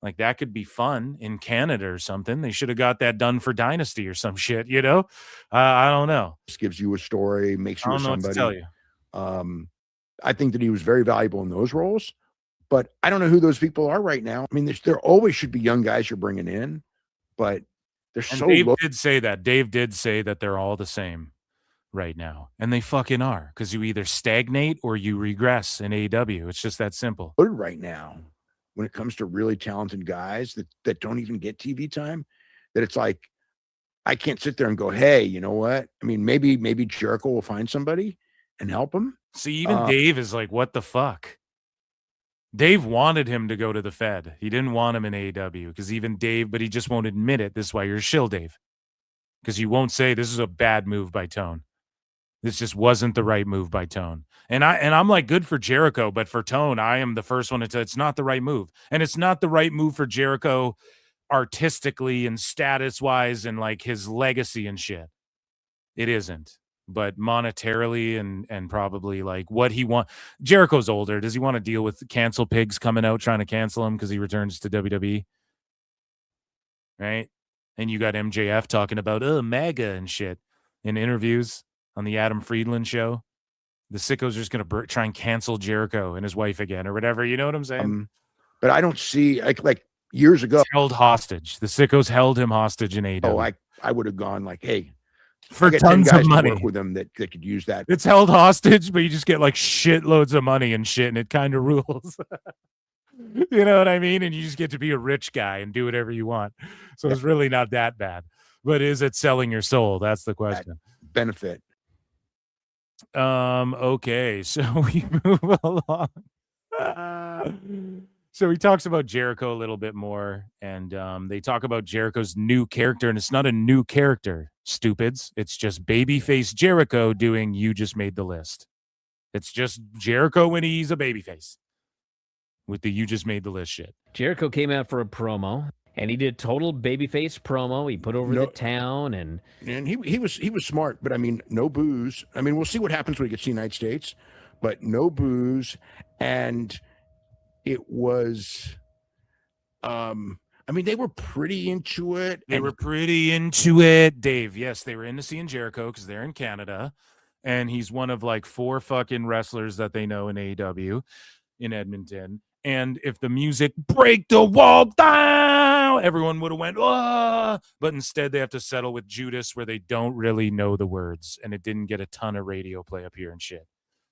like, that could be fun in Canada or something. They should have got that done for Dynasty or some shit, you know? I don't know. This gives you a story, makes you I don't know somebody. what to tell you. I think that he was very valuable in those roles, but I don't know who those people are right now. I mean, there always should be young guys you're bringing in, but they're And so Dave low. did say that. Dave did say that they're all the same right now. And they fucking are, because you either stagnate or you regress in AEW. It's just that simple. Right now, when it comes to really talented guys that don't even get TV time, that it's like, I can't sit there and go, hey, you know what? I mean, maybe Jericho will find somebody and help him. See, even Dave is like, what the fuck? Dave wanted him to go to the Fed. He didn't want him in AEW, because even Dave, but he just won't admit it. This is why you're a shill, Dave. Because you won't say this is a bad move by Tone. This just wasn't the right move by Tone. And I'm like, good for Jericho, but for Tone, I am the first one to tell it's not the right move. And it's not the right move for Jericho artistically and status-wise and like his legacy and shit. It isn't. But monetarily and probably like what he want. Jericho's older. Does he want to deal with cancel pigs coming out trying to cancel him because he returns to WWE? Right? And you got MJF talking about MAGA and shit in interviews on the Adam Friedland show. The sickos are just going to try and cancel Jericho and his wife again or whatever. You know what I'm saying? But I don't see, like years ago. He's held hostage. The sickos held him hostage in AEW. Oh, I would have gone like, hey, for tons of money to work with them that could use that. It's held hostage, but you just get like shitloads of money and shit, and it kind of rules. You know what I mean? And you just get to be a rich guy and do whatever you want. So it's really not that bad. But is it selling your soul? That's the question. Benefit. Okay, so we move along. So he talks about Jericho a little bit more, and they talk about Jericho's new character, and it's not a new character, stupids. It's just babyface Jericho doing You Just Made the List. It's just Jericho when he's a babyface with the You Just Made the List shit. Jericho came out for a promo, and he did total babyface promo. He put over the town, and he was smart, but I mean, no booze. I mean, we'll see what happens when he gets to the United States, but no booze, and it was, I mean, they were pretty into it. They were pretty into it, Dave. Yes, they were into seeing Jericho because they're in Canada, and he's one of like 4 fucking wrestlers that they know in AEW in Edmonton. And if the music break the wall down, everyone would have went, oh, but instead they have to settle with Judas where they don't really know the words, and it didn't get a ton of radio play up here and shit.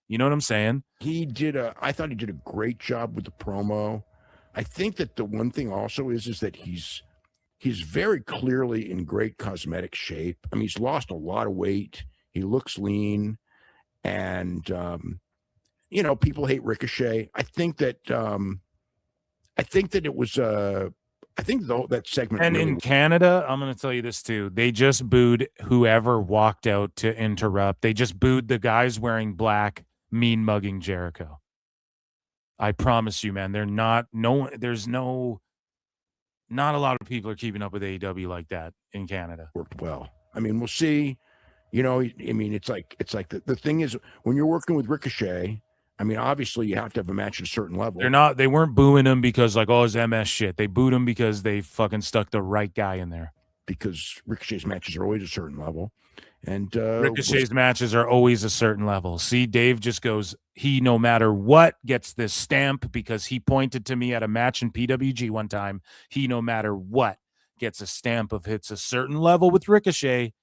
You know what I'm saying? I thought he did a great job with the promo. I think that the one thing also is that he's very clearly in great cosmetic shape. I mean, he's lost a lot of weight. He looks lean, and you know, people hate Ricochet. I think that it was that segment. And in Canada, I'm going to tell you this too. They just booed whoever walked out to interrupt. They just booed the guys wearing black, mean mugging Jericho. I promise you, man. Not a lot of people are keeping up with AEW like that in Canada. Worked well. I mean, we'll see. You know, I mean, it's like the thing is, when you're working with Ricochet, I mean, obviously you have to have a match at a certain level. They weren't booing him because like, oh, his MS shit. They booed him because they fucking stuck the right guy in there. Because Ricochet's matches are always a certain level. And Ricochet's matches are always a certain level. See, Dave just goes, he no matter what gets this stamp because he pointed to me at a match in PWG one time. He no matter what gets a stamp of hits a certain level with Ricochet.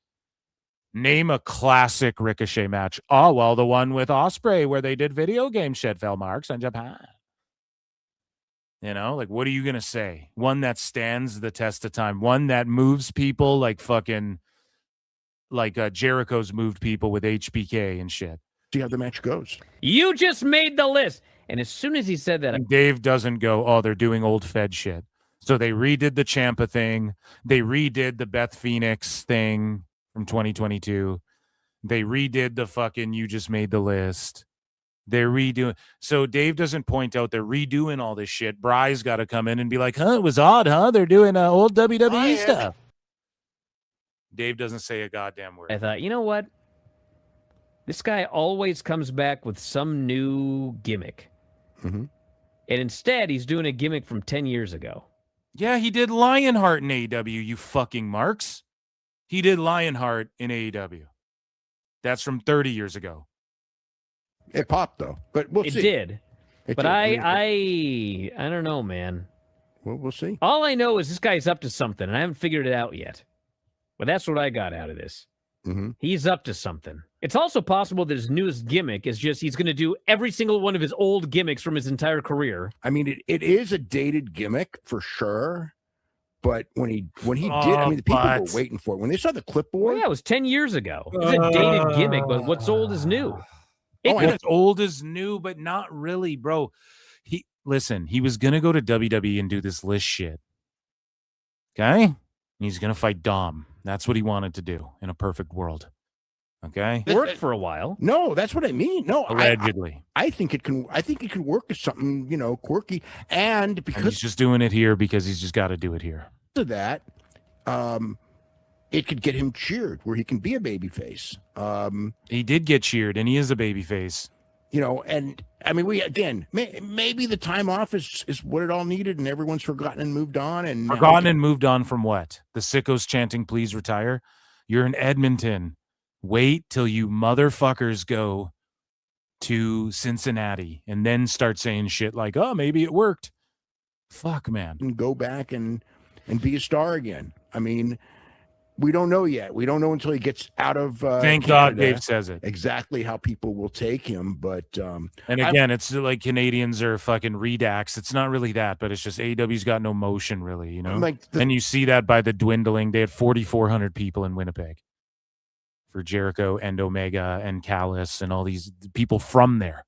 Name a classic Ricochet match. Oh, well, the one with Ospreay where they did video game shit, fell marks on Japan. You know, like, what are you going to say? One that stands the test of time. One that moves people like fucking, like Jericho's moved people with HBK and shit. See how the match goes. You just made the list. And as soon as he said that, and Dave doesn't go, oh, they're doing old Fed shit. So they redid the Ciampa thing. They redid the Beth Phoenix thing from 2022. They redid the fucking You Just Made the List. They're redoing. So Dave doesn't point out they're redoing all this shit. Bry's got to come in and be like, huh, it was odd, huh? They're doing old WWE stuff. Dave doesn't say a goddamn word. I thought, you know what? This guy always comes back with some new gimmick. Mm-hmm. And instead, he's doing a gimmick from 10 years ago. Yeah, he did Lionheart in AEW, you fucking marks. He did Lionheart in AEW. That's from 30 years ago. It popped, though. But we'll see. It did. But I don't know, man. Well, we'll see. All I know is this guy's up to something, and I haven't figured it out yet. But that's what I got out of this. Mm-hmm. He's up to something. It's also possible that his newest gimmick is just he's going to do every single one of his old gimmicks from his entire career. I mean, it is a dated gimmick for sure. But when he did, I mean, the people were waiting for it. When they saw the clipboard. Well, yeah, it was 10 years ago. It's a dated gimmick, but what's old is new. It's old is new, but not really, bro. He was going to go to WWE and do this list shit. Okay? He's going to fight Dom. That's what he wanted to do in a perfect world. Okay? It worked for a while. No, that's what I mean. No, allegedly. I think it can work as something, you know, quirky. And because he's just doing it here because he's just got to do it here. To that, it could get him cheered where he can be a babyface. He did get cheered and he is a babyface. You know, and I mean, maybe the time off is what it all needed and everyone's forgotten and moved on. And moved on from what? The sickos chanting, please retire. You're in Edmonton. Wait till you motherfuckers go to Cincinnati and then start saying shit like, oh, maybe it worked. Fuck, man. And go back and be a star again. I mean, we don't know yet. We don't know until he gets out of Thank Canada, God Dave says it. Exactly how people will take him. But and again, it's like Canadians are fucking redacts. It's not really that, but it's just AEW's got no motion really, you know? Like and you see that by the dwindling. They had 4,400 people in Winnipeg. for Jericho and Omega and Callis and all these people from there.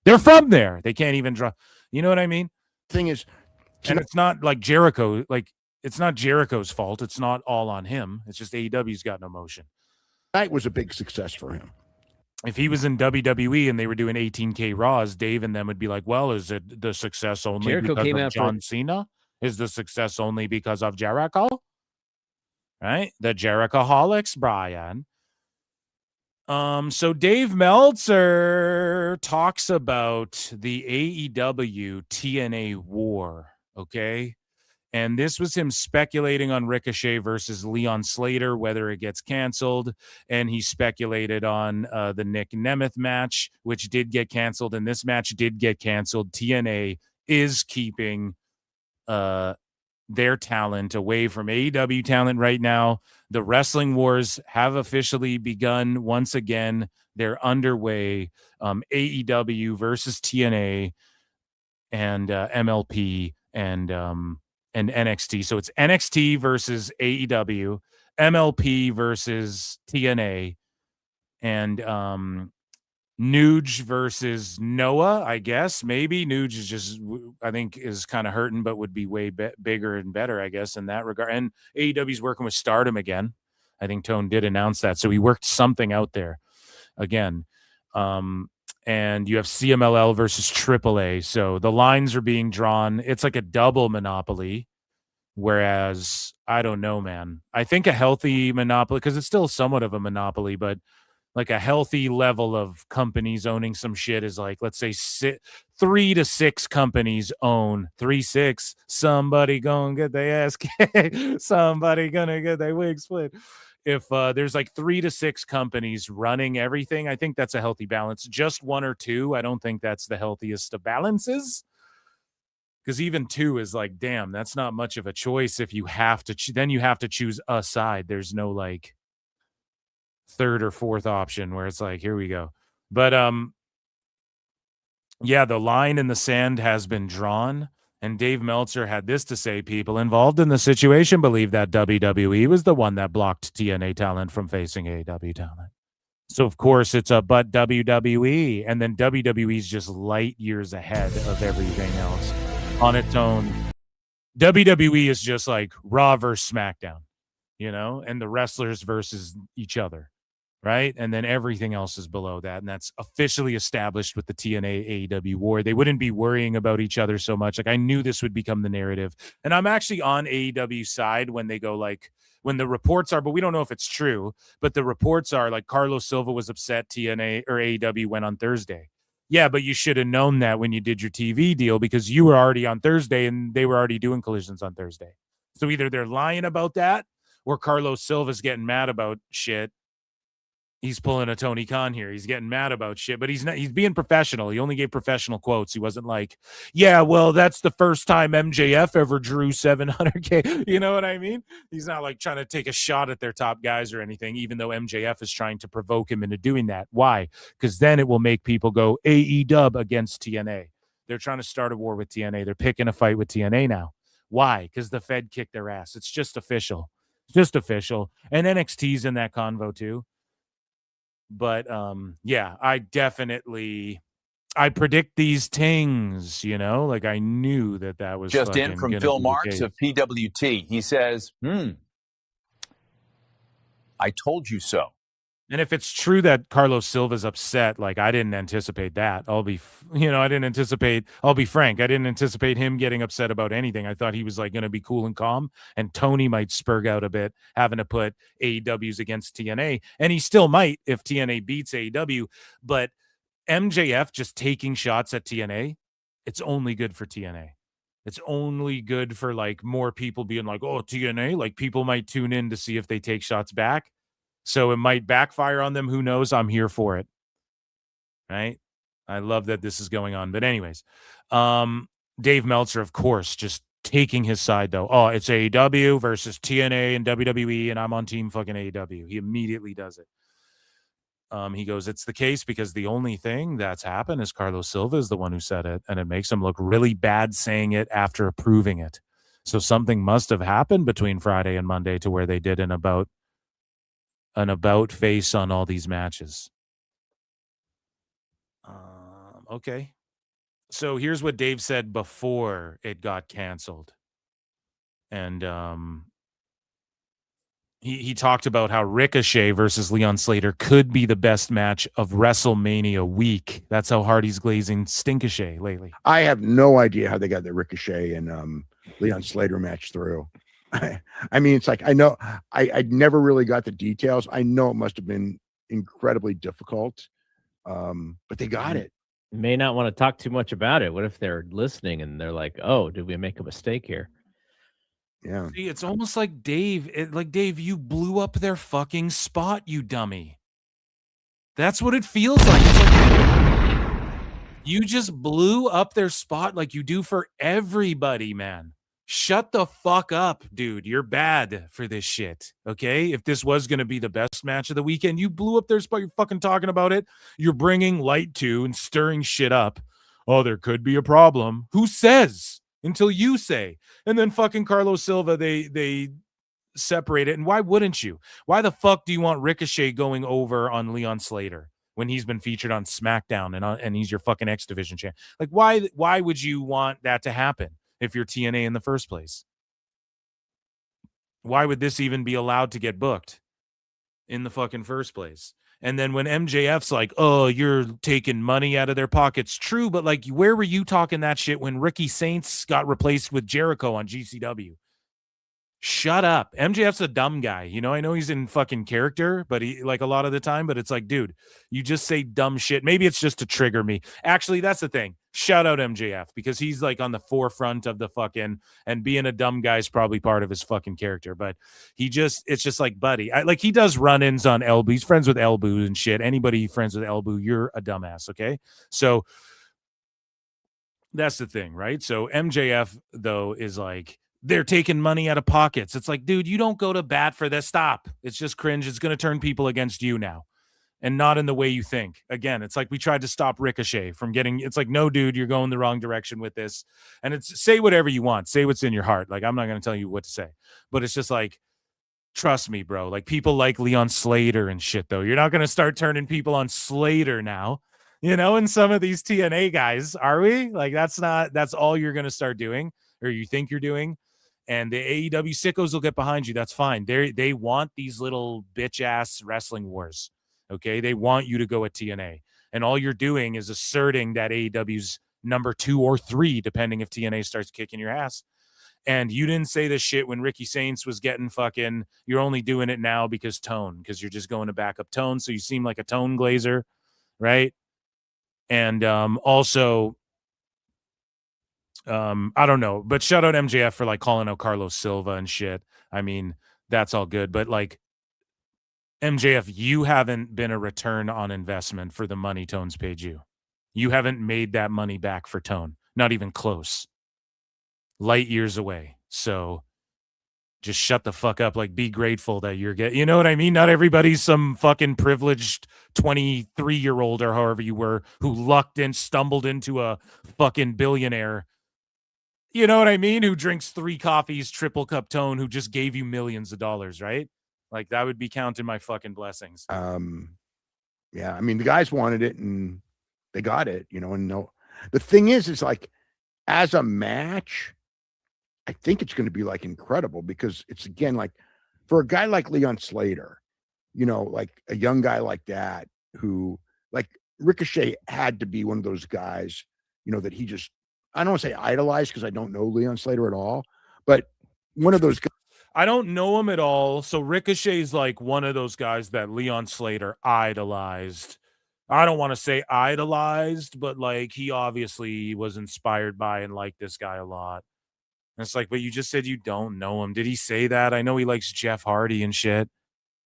They're from there. They can't even draw. You know what I mean? Thing is, and it's not like Jericho. Like, it's not Jericho's fault. It's not all on him. It's just AEW's got no motion. Night was a big success for him. If he was in WWE and they were doing 18K Raws, Dave and them would be like, well, is it the success only Jericho because came of out John Cena? Is the success only because of Jericho? Right? The Jerichoholics, Brian. So Dave Meltzer talks about the AEW TNA war, okay? And this was him speculating on Ricochet versus Leon Slater, whether it gets canceled. And he speculated on the Nick Nemeth match, which did get canceled. And this match did get canceled. TNA is keeping their talent away from AEW talent right now. The wrestling wars have officially begun once again. They're underway. AEW versus TNA and MLP and NXT. So it's NXT versus AEW, MLP versus TNA, and Nuge versus Noah, I guess. Maybe Nuge is just, I think, is kind of hurting, but would be way bigger and better, I guess, in that regard. And AEW's working with Stardom again. I think Tone did announce that. So he worked something out there again. And you have CMLL versus AAA. So the lines are being drawn. It's like a double monopoly. Whereas, I don't know, man. I think a healthy monopoly, because it's still somewhat of a monopoly, but like a healthy level of companies owning some shit is like, let's say 3 to 6 companies own 3-6. Somebody gonna get their ass kicked. Somebody gonna get their wig split. If there's like 3 to 6 companies running everything, I think that's a healthy balance. Just 1 or 2, I don't think that's the healthiest of balances. Because even 2 is like, damn, that's not much of a choice. If you have to, then you have to choose a side. There's no like third or fourth option where it's like, here we go. But yeah, the line in the sand has been drawn. And Dave Meltzer had this to say: people involved in the situation believe that WWE was the one that blocked TNA talent from facing AEW talent. So, of course, it's a but WWE. And then WWE's just light years ahead of everything else on its own. WWE is just like Raw versus SmackDown, you know, and the wrestlers versus each other, right? And then everything else is below that. And that's officially established with the TNA AEW war. They wouldn't be worrying about each other so much. Like, I knew this would become the narrative. And I'm actually on AEW's side when they go like, when the reports are, but we don't know if it's true, but the reports are like Carlos Silva was upset TNA or AEW went on Thursday. Yeah, but you should have known that when you did your TV deal, because you were already on Thursday and they were already doing collisions on Thursday. So either they're lying about that or Carlos Silva's getting mad about shit. He's pulling a Tony Khan here. He's getting mad about shit, but he's not. He's being professional. He only gave professional quotes. He wasn't like, yeah, well, that's the first time MJF ever drew 700K. You know what I mean? He's not like trying to take a shot at their top guys or anything, even though MJF is trying to provoke him into doing that. Why? Because then it will make people go AEW against TNA. They're trying to start a war with TNA. They're picking a fight with TNA now. Why? Because the Fed kicked their ass. It's just official. It's just official. And NXT's in that convo too. But yeah, I predict these things, you know, like I knew that was just in from Phil Marks of PWT. He says, I told you so. And if it's true that Carlos Silva's upset, like I didn't anticipate that. I'll be frank. I didn't anticipate him getting upset about anything. I thought he was like going to be cool and calm, and Tony might spurg out a bit, having to put AEWs against TNA. And he still might if TNA beats AEW, but MJF just taking shots at TNA, it's only good for TNA. It's only good for like more people being like, oh, TNA, like people might tune in to see if they take shots back. So it might backfire on them. Who knows? I'm here for it. Right? I love that this is going on. But anyways, Dave Meltzer, of course, just taking his side, though. Oh, it's AEW versus TNA and WWE, and I'm on team fucking AEW. He immediately does it. He goes, it's the case because the only thing that's happened is Carlos Silva is the one who said it, and it makes him look really bad saying it after approving it. So something must have happened between Friday and Monday to where they did an about an about face on all these matches. Okay. So here's what Dave said before it got canceled. And he talked about how Ricochet versus Leon Slater could be the best match of WrestleMania week. That's how hard he's glazing Stinkishay lately. I have no idea how they got the Ricochet and Leon Slater match through. I mean, it's like, I know I never really got the details. I know it must have been incredibly difficult, but they got it. May not want to talk too much about it. What if they're listening and they're like, "Oh, did we make a mistake here?" Yeah. See, it's almost like Dave. Dave, you blew up their fucking spot, you dummy. That's what it feels like. It's like you just blew up their spot like you do for everybody, man. Shut the fuck up, dude. You're bad for this shit, okay? If this was going to be the best match of the weekend, you blew up their spot. You're fucking talking about it. You're bringing light to and stirring shit up. Oh, there could be a problem. Who says? Until you say. And then fucking Carlos Silva, they separate it. And why wouldn't you? Why the fuck do you want Ricochet going over on Leon Slater when he's been featured on SmackDown and he's your fucking X Division champ? Like, why would you want that to happen if you're TNA in the first place? Why would this even be allowed to get booked in the fucking first place? And then when MJF's like, oh, you're taking money out of their pockets. True, but like, where were you talking that shit when Ricky Saints got replaced with Jericho on GCW? Shut up. MJF's a dumb guy. You know, I know he's in fucking character, but he like a lot of the time, but it's like, dude, you just say dumb shit. Maybe it's just to trigger me. Actually, that's the thing. Shout out MJF because he's like on the forefront of the fucking, and being a dumb guy is probably part of his fucking character, but it's just like, buddy, like he does run-ins on Elbu. He's friends with Elbu and shit. Anybody friends with Elbu, you're a dumbass. Okay. So that's the thing, right? So MJF though is like, they're taking money out of pockets. It's like, dude, you don't go to bat for this. Stop. It's just cringe. It's going to turn people against you now and not in the way you think. Again, it's like we tried to stop Ricochet from getting, it's like, no, dude, you're going the wrong direction with this. And it's say whatever you want. Say what's in your heart. Like, I'm not going to tell you what to say, but it's just like, trust me, bro. Like people like Leon Slater and shit, though. You're not going to start turning people on Slater now, you know, and some of these TNA guys, are we? Like, that's all you're going to start doing or you think you're doing. And the AEW sickos will get behind you. That's fine. They want these little bitch ass wrestling wars. Okay. They want you to go at TNA. And all you're doing is asserting that AEW's number 2 or 3, depending if TNA starts kicking your ass. And you didn't say this shit when Ricky Saints was getting fucking, you're only doing it now because you're just going to back up Tone. So you seem like a Tone glazer. Right. And also, I don't know, but shout out MJF for like calling out Carlos Silva and shit. I mean, that's all good, but like MJF, you haven't been a return on investment for the money Tone's paid you. You haven't made that money back for Tone, not even close. Light years away. So just shut the fuck up. Like, be grateful that you're getting, you know what I mean? Not everybody's some fucking privileged 23-year-old or however you were who lucked and stumbled into a fucking billionaire. You know what I mean? Who drinks 3 coffees, triple cup Tone, who just gave you millions of dollars, right? Like, that would be counting my fucking blessings. Yeah, I mean, the guys wanted it and they got it, you know, and no, the thing is like, as a match, I think it's going to be like incredible because it's again, like for a guy like Leon Slater, you know, like a young guy like that, who like Ricochet had to be one of those guys, you know, that he just, I don't want to say idolized because I don't know Leon Slater at all, but one of those guys. I don't know him at all. So Ricochet's like one of those guys that Leon Slater idolized. I don't want to say idolized, but like he obviously was inspired by and liked this guy a lot. And it's like, but you just said you don't know him. Did he say that? I know he likes Jeff Hardy and shit.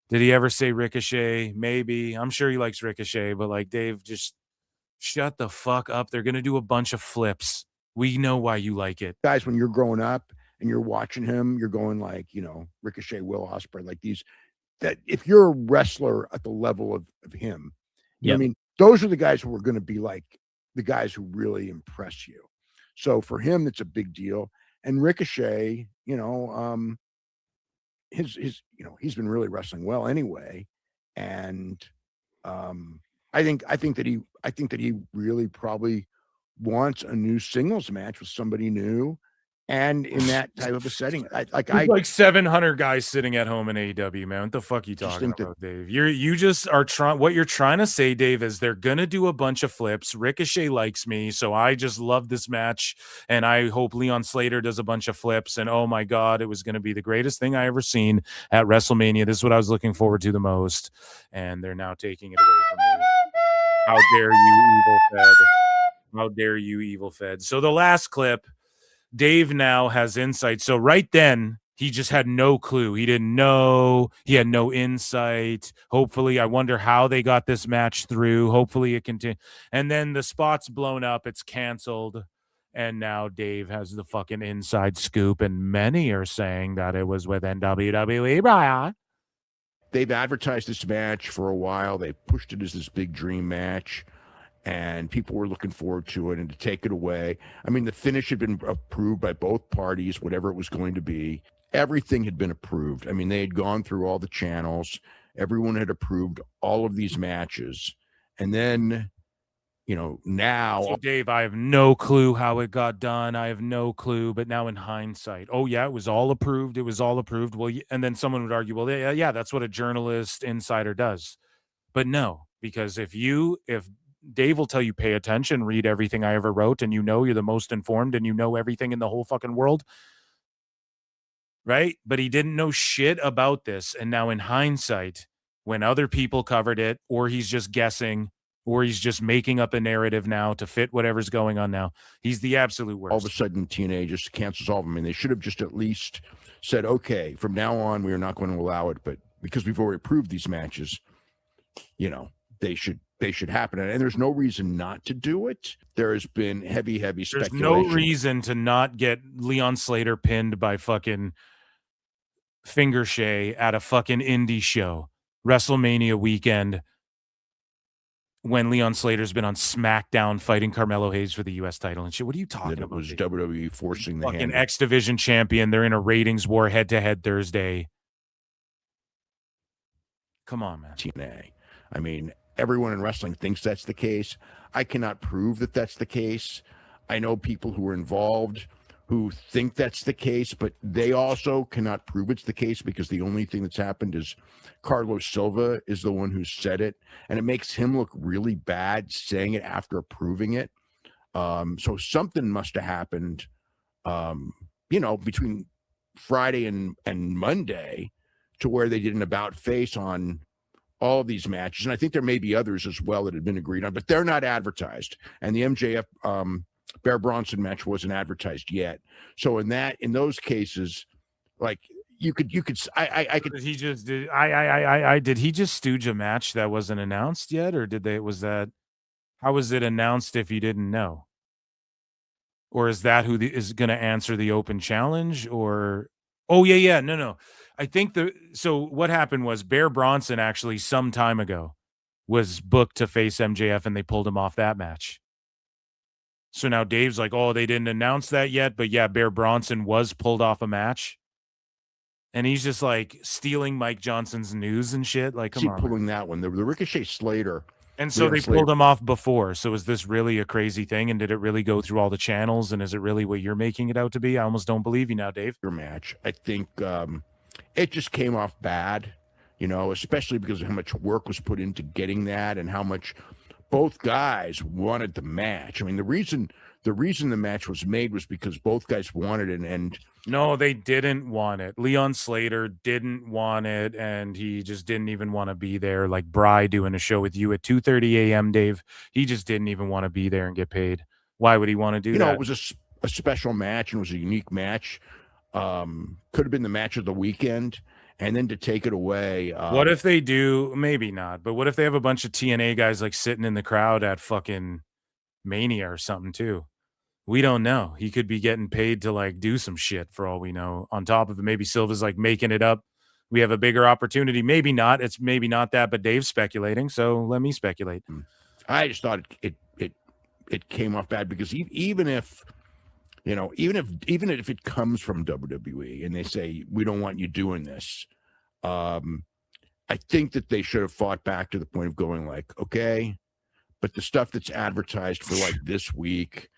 Did he ever say Ricochet? Maybe. I'm sure he likes Ricochet, but like, Dave, just shut the fuck up. They're going to do a bunch of flips. We know why you like it. Guys, when you're growing up and you're watching him, you're going like, you know, Ricochet, Will Ospreay, like these, that if you're a wrestler at the level of him, you know what I mean, those are the guys who are going to be like the guys who really impress you. So for him, it's a big deal. And Ricochet, you know, his, you know, he's been really wrestling well anyway. and I think that he really probably wants a new singles match with somebody new, and in that type of a setting. There's like 700 guys sitting at home in AEW, man. What the fuck are you talking about, Dave? You just are trying. What you're trying to say, Dave, is they're gonna do a bunch of flips. Ricochet likes me, so I just love this match, and I hope Leon Slater does a bunch of flips. And oh my god, it was gonna be the greatest thing I ever seen at WrestleMania. This is what I was looking forward to the most, and they're now taking it away from me. How dare you, Evil Fed? How dare you, Evil Fed? So the last clip. Dave now has insight. So right then, he just had no clue. He didn't know. He had no insight. Hopefully, I wonder how they got this match through. Hopefully, it continues. And then the spot's blown up. It's canceled. And now Dave has the fucking inside scoop. And many are saying that it was within WWE, Brian. They've advertised this match for a while. They pushed it as this big dream match, and people were looking forward to it, and to take it away. I mean, the finish had been approved by both parties, whatever it was going to be. Everything had been approved. I mean, they had gone through all the channels. Everyone had approved all of these matches. And then, now... So Dave, I have no clue how it got done. I have no clue. But now in hindsight, oh, yeah, it was all approved. It was all approved. Well, and then someone would argue, well, yeah, that's what a journalist insider does. But no, because if Dave will tell you, pay attention, read everything I ever wrote, and you're the most informed, and you know everything in the whole fucking world. Right? But he didn't know shit about this. And now in hindsight, when other people covered it, or he's just guessing, or he's just making up a narrative now to fit whatever's going on now, he's the absolute worst. All of a sudden, TNA just cancels all of them. And they should have just at least said, okay, from now on, we are not going to allow it. But because we've already approved these matches, they should happen. And there's no reason not to do it. There has been heavy speculation. There's no reason to not get Leon Slater pinned by fucking Fingershay at a fucking indie show, WrestleMania weekend, when Leon Slater's been on SmackDown fighting Carmelo Hayes for the U.S. title and shit. What are you talking about? It was WWE forcing the fucking hand. X Division champion. They're in a ratings war head-to-head Thursday. Come on, man. TNA. I mean, everyone in wrestling thinks that's the case. I cannot prove that that's the case. I know people who are involved who think that's the case, but they also cannot prove it's the case, because the only thing that's happened is Carlos Silva is the one who said it, and it makes him look really bad saying it after approving it. So something must have happened, between Friday and Monday, to where they did an about face on all of these matches. And I think there may be others as well that had been agreed on, but they're not advertised. And the MJF Bear Bronson match wasn't advertised yet. So in those cases, like I could. Did he just did he just stooge a match that wasn't announced yet, or how was it announced if you didn't know? Or is that who is going to answer the open challenge? Or no. I think so what happened was Bear Bronson actually some time ago was booked to face MJF, and they pulled him off that match. So now Dave's like, oh, they didn't announce that yet, but yeah, Bear Bronson was pulled off a match. And he's just like stealing Mike Johnson's news and shit. Like, come on. Pulling that one. The Ricochet Slater. And so they pulled him off before. So is this really a crazy thing? And did it really go through all the channels? And is it really what you're making it out to be? I almost don't believe you now, Dave. Your match. I think it just came off bad, especially because of how much work was put into getting that, and how much both guys wanted the match. I mean, the reason the match was made was because both guys wanted it, and no, they didn't want it. Leon Slater didn't want it, and he just didn't even want to be there. Like Bry doing a show with you at 2:30 a.m., Dave. He just didn't even want to be there and get paid. Why would he want to do that? It was a special match, and it was a unique match. Could have been the match of the weekend. And then to take it away. What if they do? Maybe not. But what if they have a bunch of TNA guys like sitting in the crowd at fucking Mania or something too? We don't know. He could be getting paid to like do some shit for all we know. On top of it, maybe Silva's like making it up. We have a bigger opportunity. Maybe not. It's maybe not that, but Dave's speculating. So let me speculate. I just thought it came off bad, because even if it comes from WWE and they say, we don't want you doing this, I think that they should have fought back to the point of going like, okay, but the stuff that's advertised for like this week,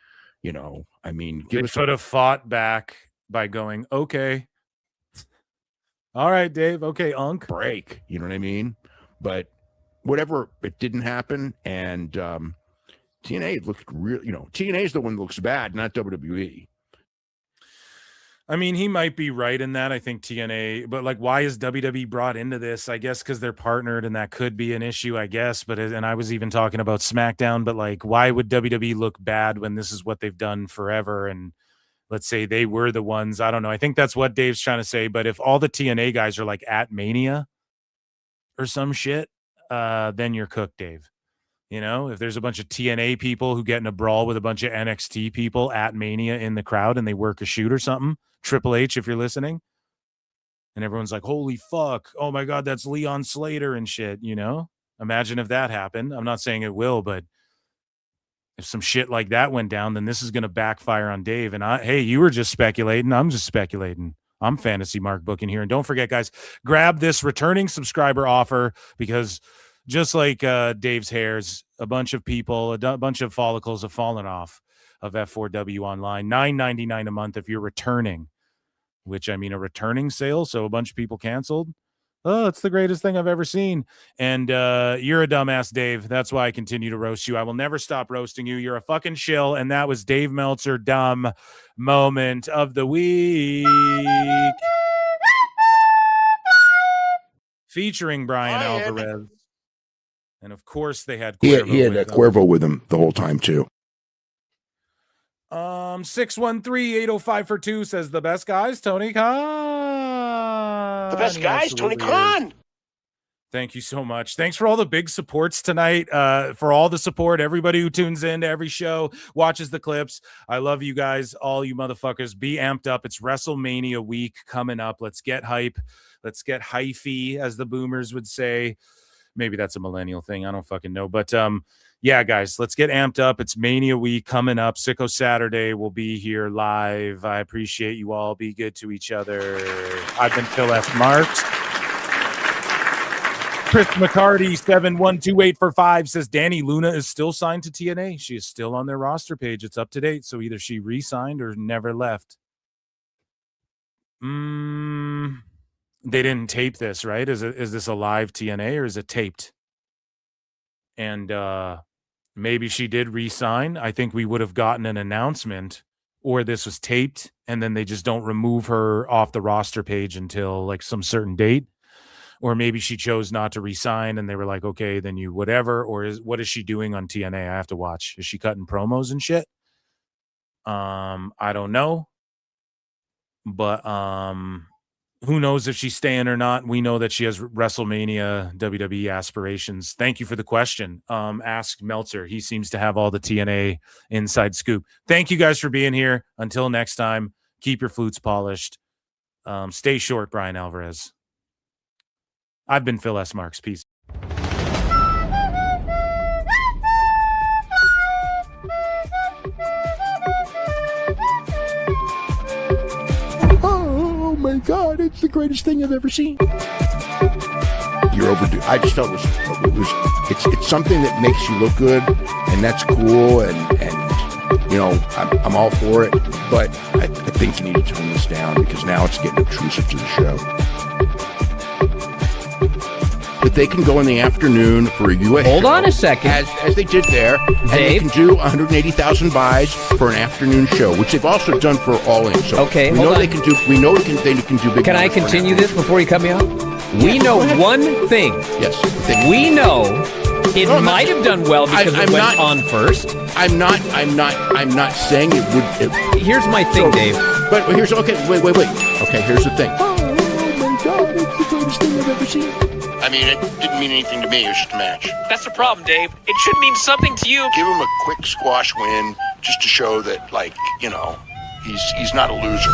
you know, I mean, They could have fought back by going, okay, all right, Dave, okay, Unk, break. You know what I mean? But whatever, it didn't happen, and TNA looked real. You know, TNA is the one that looks bad, not WWE. I mean, he might be right in that. I think TNA, but like, why is WWE brought into this? I guess because they're partnered, and that could be an issue, I guess. But and I was even talking about SmackDown, but like, why would WWE look bad when this is what they've done forever? And let's say they were the ones. I don't know. I think that's what Dave's trying to say. But if all the TNA guys are like at Mania or some shit, then you're cooked, Dave. You know, if there's a bunch of TNA people who get in a brawl with a bunch of NXT people at Mania in the crowd and they work a shoot or something, Triple H, if you're listening, and everyone's like, holy fuck, oh my God, that's Leon Slater and shit, you know? Imagine if that happened. I'm not saying it will, but if some shit like that went down, then this is going to backfire on Dave. And hey, you were just speculating. I'm just speculating. I'm Fantasy Mark booking here. And don't forget, guys, grab this returning subscriber offer because just like Dave's hairs, a bunch of people, a bunch of follicles have fallen off of F4W Online. $9.99 a month if you're returning, which I mean a returning sale. So a bunch of people canceled. Oh, it's the greatest thing I've ever seen. And you're a dumbass, Dave. That's why I continue to roast you. I will never stop roasting you. You're a fucking shill. And that was Dave Meltzer, dumb moment of the week. Featuring Bryan Alvarez. And of course they had Cuervo. He had Cuervo with him the whole time too. 613-805-42 says the best guys, Tony Khan. The best guys, Tony Khan. Thank you so much. Thanks for all the big supports tonight. For all the support, everybody who tunes in to every show, watches the clips. I love you guys, all you motherfuckers. Be amped up. It's WrestleMania week coming up. Let's get hype. Let's get hyphy, as the boomers would say. Maybe that's a millennial thing. I don't fucking know. But yeah, guys, let's get amped up. It's Mania week coming up. Sicko Saturday will be here live. I appreciate you all. Be good to each other. I've been Phil F. Marks. Chris McCarty, 712845 says Danny Luna is still signed to TNA. She is still on their roster page. It's up to date. So either she re-signed or never left. They didn't tape this, right? Is this a live TNA or is it taped? And maybe she did re-sign. I think we would have gotten an announcement, or this was taped and then they just don't remove her off the roster page until like some certain date. Or maybe she chose not to re-sign and they were like, okay, then you whatever. Or what is she doing on TNA? I have to watch. Is she cutting promos and shit? I don't know. But who knows if she's staying or not? We know that she has WrestleMania WWE aspirations. Thank you for the question. Ask Meltzer. He seems to have all the TNA inside scoop. Thank you guys for being here. Until next time, keep your flutes polished. Stay short, Bryan Alvarez. I've been Phil S. Marks. Peace. Oh my God, it's the greatest thing I've ever seen. You're overdue. I just felt it's something that makes you look good, and that's cool, and you know, I'm all for it, but I think you need to tone this down because now it's getting intrusive to the show. But they can go in the afternoon for a U.S. Hold show, on a second. As they did there. And they can do 180,000 buys for an afternoon show, which they've also done for All In. So okay, we know they can do. We know they can do big. Can I continue this before you cut me off? We know one thing. Yes. We know it might have done well because it went on first. I'm not saying it would. Here's my thing, Dave. But here's okay. Wait. Okay, here's the thing. Oh my God! It's the greatest thing I've ever seen. I mean, it didn't mean anything to me. It was just a match. That's the problem, Dave. It should mean something to you. Give him a quick squash win just to show that, like, you know, he's not a loser.